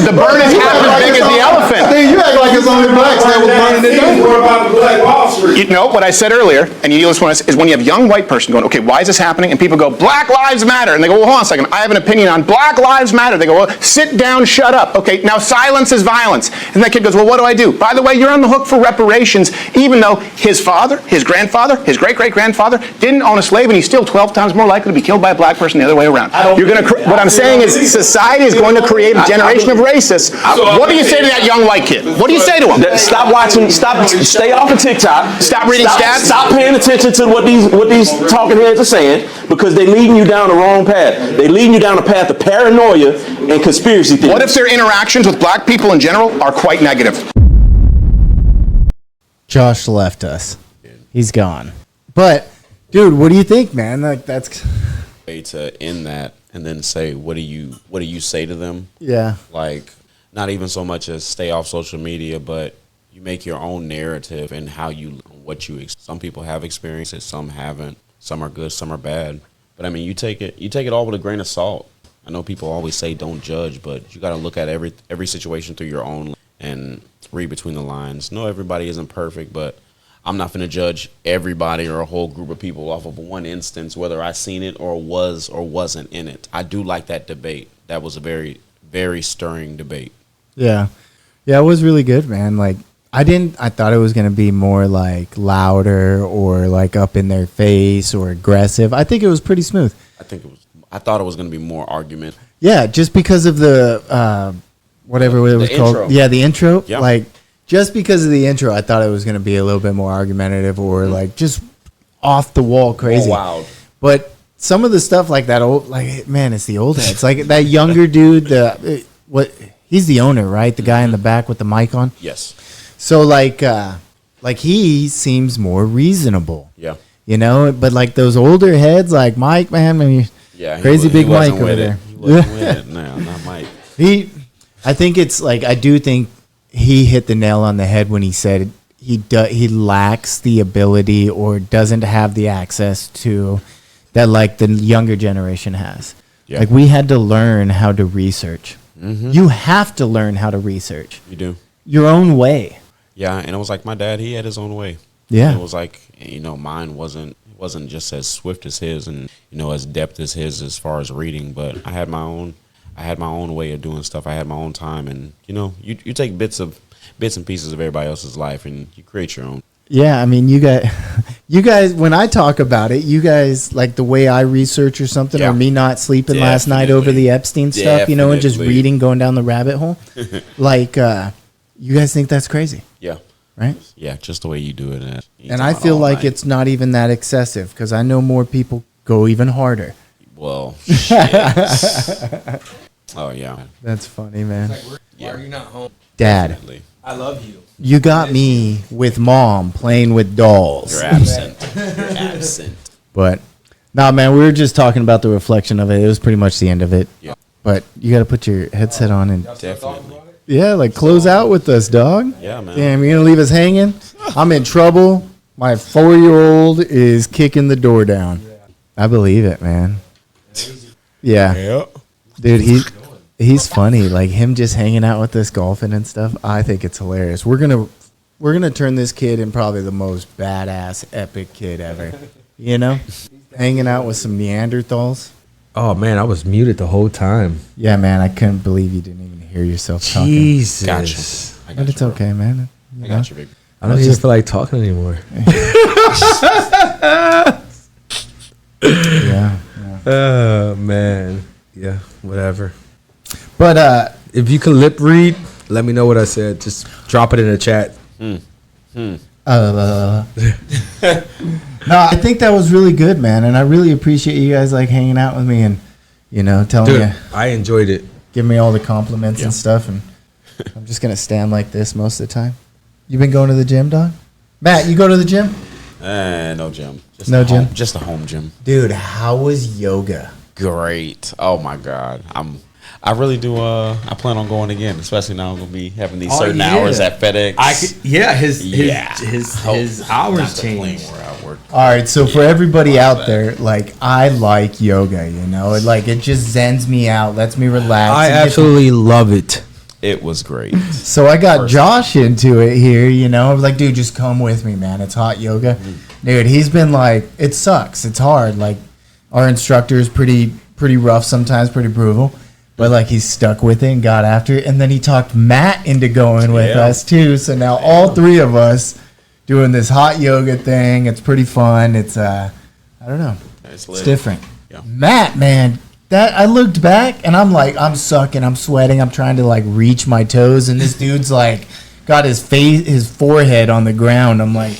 The bird is half as big as the elephant. You act like it's only blacks that was burning it down. What about the Black Wall Street? You know what I said earlier, and you know this one is when you have a young white person going, okay, why is this happening? And people go, Black Lives Matter. And they go, well, hold on a second. I have an opinion on Black Lives Matter. They go, well, sit down, shut up. Okay, now silence is violence. And that kid goes, well, what do I do? By the way, you're on the hook for reparations, even though his father, his grandfather, his great-great-grandfather didn't own a slave, and he's still 12 times more likely to be killed by a black person the other way around. What I'm saying is society is going to create a generation of racists. What do you say to that young white kid? What do you say? say to them? Stop watching. Stay off of TikTok. Stop reading stats. Stop paying attention to what these talking heads are saying, because they're leading you down the wrong path. They're leading you down a path of paranoia and conspiracy theories. What if their interactions with black people in general are quite negative? Josh left us. He's gone. But, dude, what do you think, man? Like, that's way to end that and then say, what do you say to them? Yeah. Like, not even so much as stay off social media, but you make your own narrative and some people have experiences, some haven't. Some are good, some are bad. But I mean, you take it all with a grain of salt. I know people always say don't judge, but you got to look at every situation through your own and read between the lines. No, everybody isn't perfect, but I'm not going to judge everybody or a whole group of people off of one instance, whether I seen it or was or wasn't in it. I do like that debate. That was a very, very stirring debate. Yeah. Yeah, it was really good, man. Like, I thought it was going to be more like louder or like up in their face or aggressive. I think it was pretty smooth. I thought it was going to be more argument. Yeah, just because of the whatever it was called. Intro. Yeah, the intro. Yeah. Like, just because of the intro, I thought it was going to be a little bit more argumentative or like just off the wall crazy. Oh, wow. But some of the stuff like that old, like, man, it's the old heads. Like that younger dude, he's the owner, right? The guy in the back with the mic on. Yes. So like he seems more reasonable. Yeah. You know, but like those older heads, like Mike, man, I mean, crazy big Mike over there. He wasn't with it. No, not Mike. I think it's like, I do think he hit the nail on the head when he said he lacks the ability or doesn't have the access to that like the younger generation has. Yeah. Like we had to learn how to research. Mm-hmm. You have to learn how to research. You do. Your own way. Yeah, and it was like my dad, he had his own way. Yeah. And it was like, mine wasn't just as swift as his and, as depth as his as far as reading, but I had my own way of doing stuff. I had my own time, and you take bits and pieces of everybody else's life and you create your own. Yeah, I mean, you guys, when I talk about it, you guys, like the way I research or something, or me not sleeping last night over the Epstein stuff, and just reading, going down the rabbit hole, like, you guys think that's crazy. Yeah. Right? Yeah, just the way you do it. And I feel like it's not even that excessive, because I know more people go even harder. Well, shit. Oh, yeah. That's funny, man. Why are you not home? Dad. Definitely. I love you. You got me with mom playing with dolls. You're absent. You're absent. But, nah, man, we were just talking about the reflection of it. It was pretty much the end of it. Yeah. But you got to put your headset on and... Definitely. Yeah, like close out with us, dog. Yeah, man. Damn, you're going to leave us hanging? I'm in trouble. My 4-year-old is kicking the door down. I believe it, man. Yeah. Yep. Dude, he's funny. Like him just hanging out with us, golfing and stuff. I think it's hilarious. We're gonna turn this kid in probably the most badass, epic kid ever. Hanging out with some Neanderthals. Oh man, I was muted the whole time. Yeah, man, I couldn't believe you didn't even hear yourself talking. Jesus. Gotcha. But it's okay, man. I got you, baby. I don't even feel like talking anymore. Yeah. Oh man. Yeah, whatever. But if you can lip read, let me know what I said. Just drop it in the chat. No, I think that was really good, man, and I really appreciate you guys like hanging out with me and telling me. I enjoyed it. Give me all the compliments and stuff, and I'm just gonna stand like this most of the time. You been going to the gym, dog? Matt, you go to the gym? No gym. No gym? Just a home gym. Dude, how was yoga? Great. Oh my God. I really do. I plan on going again, especially now I'm gonna be having these certain hours at FedEx. His hours change. All right, so for everybody out there, like I like yoga, it just zens me out, lets me relax. I absolutely love it. It was great. So I got Josh into it here, I was like, dude, just come with me, man. It's hot yoga. Dude, he's been like, it sucks. It's hard. Like our instructor is pretty rough sometimes, pretty brutal. But like he's stuck with it and got after it. And then he talked Matt into going with us too. So now all three of us doing this hot yoga thing. It's pretty fun. It's I don't know. It's different. Yeah. Matt, man, that I looked back and I'm like, I'm sucking, I'm sweating, I'm trying to like reach my toes, and this dude's like got his face, his forehead on the ground. I'm like,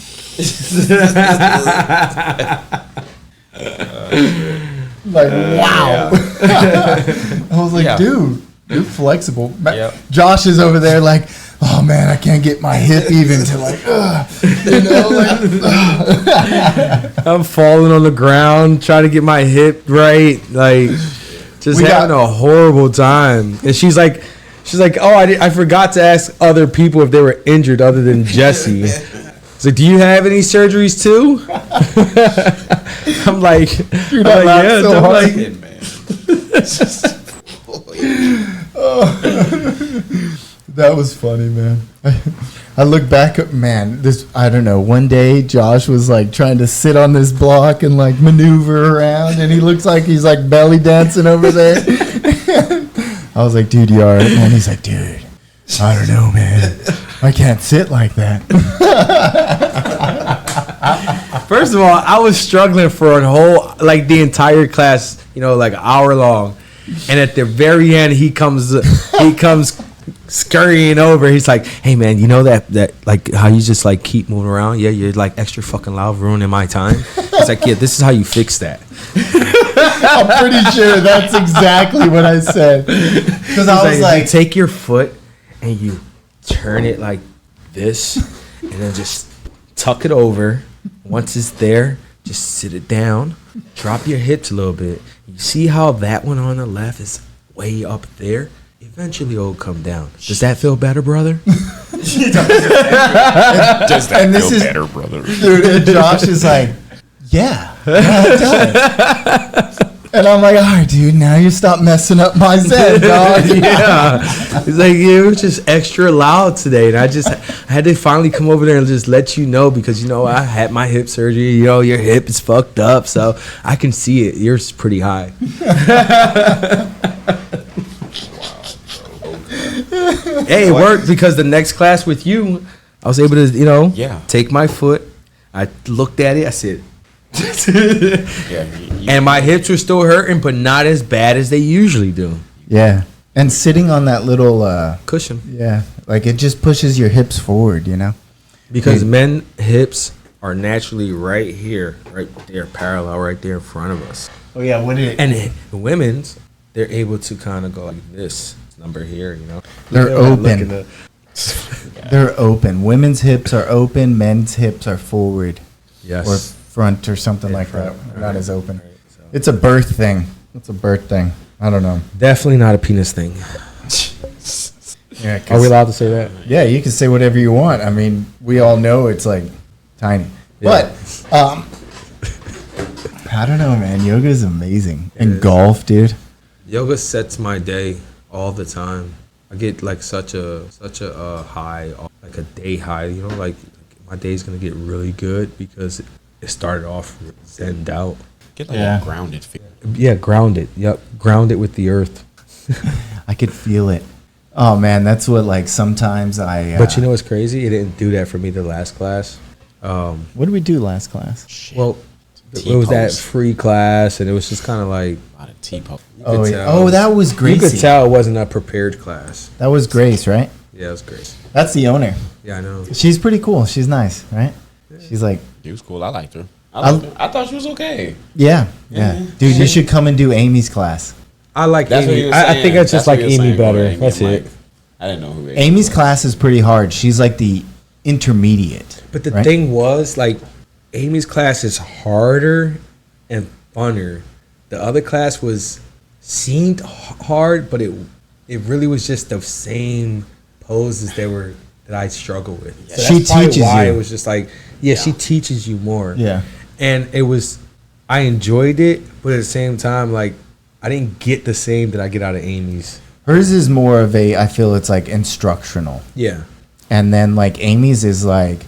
wow. I was like, dude, you're flexible. Josh is over there like, oh man, I can't get my hip even to like, I'm falling on the ground trying to get my hip right, like just having a horrible time. And she's like, oh, I forgot to ask other people if they were injured other than Jesse. It's like, do you have any surgeries too? I'm like, yeah, so hard. That was funny, man. I look back at, man, I don't know, one day Josh was like trying to sit on this block and like maneuver around, and he looks like he's like belly dancing over there. I was like, dude, you all right, man? He's like, dude, I don't know, man. I can't sit like that. First of all, I was struggling for a whole, like the entire class, like an hour long. And at the very end, he comes scurrying over. He's like, hey man, you know that like how you just like keep moving around? Yeah, you're like extra fucking loud, ruining my time. He's like, yeah, this is how you fix that. I'm pretty sure that's exactly what I said. Because I was like, you take your foot and you turn it like this, and then just tuck it over. Once it's there, just sit it down, drop your hips a little bit. You see how that one on the left is way up there? Eventually it'll come down. Does that feel better, brother? Does that feel better, brother? Dude, and Josh is like, yeah, it does. And I'm like, all right, dude, now you stop messing up my set, dog. Yeah. He's like, it was just extra loud today. And I had to finally come over there and just let you know because, I had my hip surgery. Your hip is fucked up, so I can see it. Yours is pretty high. Hey, it worked because the next class with you, I was able to, take my foot. I looked at it. I said, and my hips were still hurting, but not as bad as they usually do. Yeah. And sitting on that little cushion. Yeah. Like it just pushes your hips forward, Because men's hips are naturally right here, right there, parallel, right there in front of us. Oh, yeah. And women's, they're able to kind of go like this number here, They're open. They're open. Women's hips are open. Men's hips are forward. Yes. Or front or something like that. Not as open. It's a birth thing. I don't know. Definitely not a penis thing. Yeah, are we allowed to say that? Yeah, you can say whatever you want. I mean, we all know it's like tiny. Yeah. But I don't know, man. Yoga is amazing. And golf, dude. Yoga sets my day all the time. I get like such a high, like a day high. Like my day's gonna get really good because it started off zenned out. Get like a grounded feel. Yeah, grounded. Yep, grounded with the earth. I could feel it. Oh man, that's what like sometimes I. But you know what's crazy? It didn't do that for me the last class. What did we do last class? Well, it was that free class, and it was just kind of like a lot of T-pose. Oh, yeah. Oh, that was Gracie. You could tell it wasn't a prepared class. That was Grace, right? Yeah, it was Grace. That's the owner. Yeah, I know. She's pretty cool. She's nice, right? Yeah. She's like. She was cool. I liked her. I thought she was okay. Yeah. Dude, you should come and do Amy's class. I like Amy. I think I just like Amy better. That's it. I didn't know who Amy's class is pretty hard. She's like the intermediate. But the thing was, like, Amy's class is harder and funner. The other class seemed hard, but it really was just the same poses that I struggle with. Yeah. So she teaches why you. It was just like, she teaches you more. Yeah. And I enjoyed it, but at the same time, like, I didn't get the same that I get out of Amy's. Hers is more of I feel it's like instructional. Yeah. And then like Amy's is like,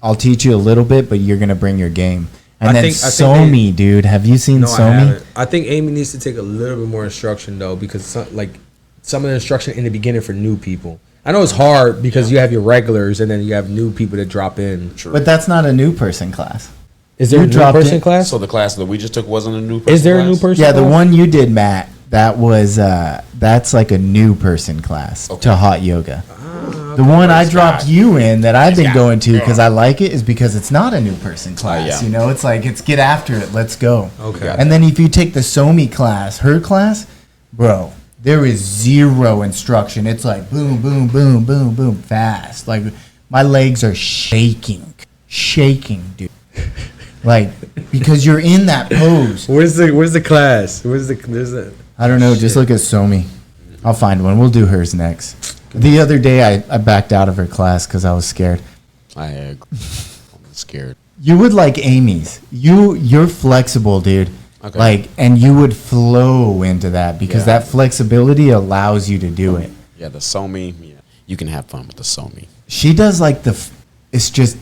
I'll teach you a little bit, but you're going to bring your game. And then Somi, dude. Have you seen Somi? I think Amy needs to take a little bit more instruction, though, because some of the instruction in the beginning for new people. I know it's hard because you have your regulars and then you have new people that drop in. True. But that's not a new person class. Is there a new person class? So the class that we just took wasn't a new person Is there class? a new person Yeah, class? the one you did, Matt, that was that's like a new person class to hot yoga. The one I dropped you in that I've been going to because I like it is because it's not a new person class. You know, it's like it's get after it, let's go. Okay. And then if you take the Somi class, her class, bro, there is zero instruction. It's like boom, boom, boom, boom, boom, fast. Like my legs are shaking, dude. Like because you're in that pose. Where's the class? There's the I don't know. Just look at Somi. I'll find one. We'll do hers next. The other day, I backed out of her class because I was scared. I'm scared. You would like Amy's. You're flexible, dude. Okay. Like, and you would flow into that because that flexibility allows you to do it. Yeah, the Somi. Yeah, you can have fun with the Somi. She does like it's just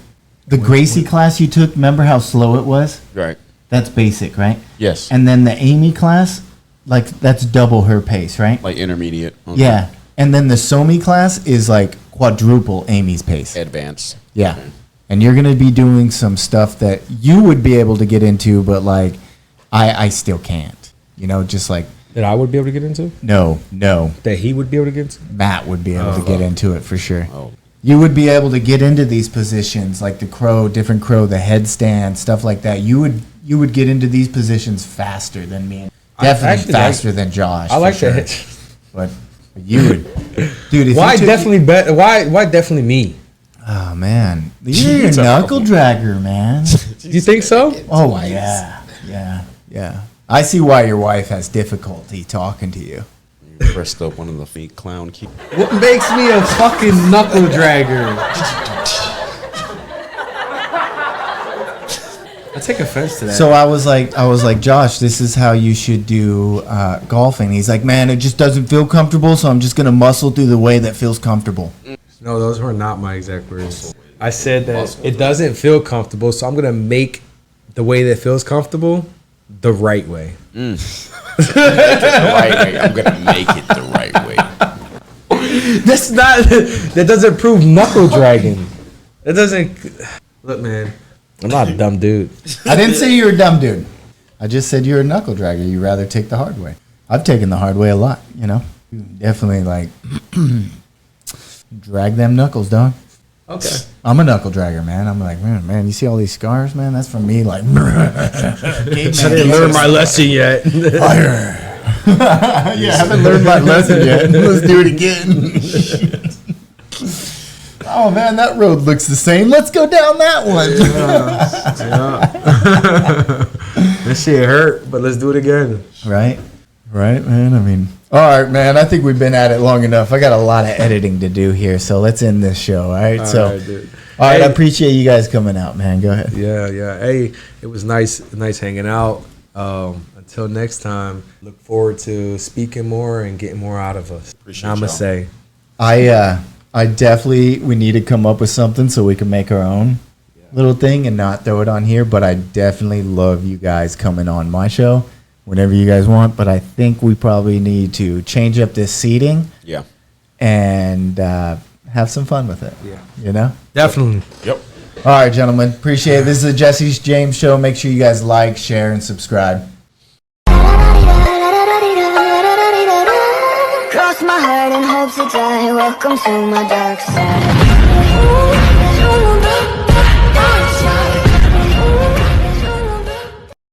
the Gracie class you took. Remember how slow it was? Right. That's basic, right? Yes. And then the Amy class, like that's double her pace, right? Like intermediate. Okay. Yeah. And then the Somi class is like quadruple Amy's pace. Advanced. Yeah. Okay. And you're going to be doing some stuff that you would be able to get into, but like I still can't. You know, just like. That I would be able to get into? No. That he would be able to get into? Matt would be able to get into it for sure. Oh. You would be able to get into these positions like the crow, different crow, the headstand, stuff like that. You would get into these positions faster than me. Definitely faster than Josh. I like sure. that. But you would, dude. If Why you took, definitely Why definitely me? Oh man, you're a knuckle dragger, man. You think so? Oh yeah. I see why your wife has difficulty talking to you. You pressed up one of the feet clown key. What makes me a fucking knuckle dragger? I take offense to that. So I was like, Josh, this is how you should do golfing. He's like, man, it just doesn't feel comfortable, so I'm just gonna muscle through the way that feels comfortable. No, those were not my exact words. I said that it doesn't feel comfortable, so I'm gonna make the way that feels comfortable the right way. The right way. I'm gonna make it the right way. That doesn't prove knuckle dragging. That doesn't. Look, man, I'm not a dumb dude. I didn't say you're a dumb dude. I just said you're a knuckle dragger. You rather take the hard way. I've taken the hard way a lot. You know, definitely like drag them knuckles, dog. Okay. I'm a knuckle dragger, man. I'm like, man, you see all these scars, man? That's from me, like. I didn't learn my lesson yet. I haven't learned my lesson yet. Let's do it again. Oh man, that road looks the same. Let's go down that one. That shit hurt, but let's do it again. Right, man. I mean, all right, man. I think we've been at it long enough. I got a lot of editing to do here, so let's end this show. All right, dude. All right, I appreciate you guys coming out, man. Go ahead. Yeah. Hey, it was nice hanging out. Until next time, look forward to speaking more and getting more out of us. Namaste. I definitely, we need to come up with something so we can make our own little thing and not throw it on here. But I definitely love you guys coming on my show whenever you guys want. But I think we probably need to change up this seating. Yeah. And have some fun with it. Yeah. You know? Definitely. Yep. All right, gentlemen. Appreciate it. This is the Jesse James Show. Make sure you guys like, share, and subscribe. Cross my heart in hopes to die. Welcome to my dark side.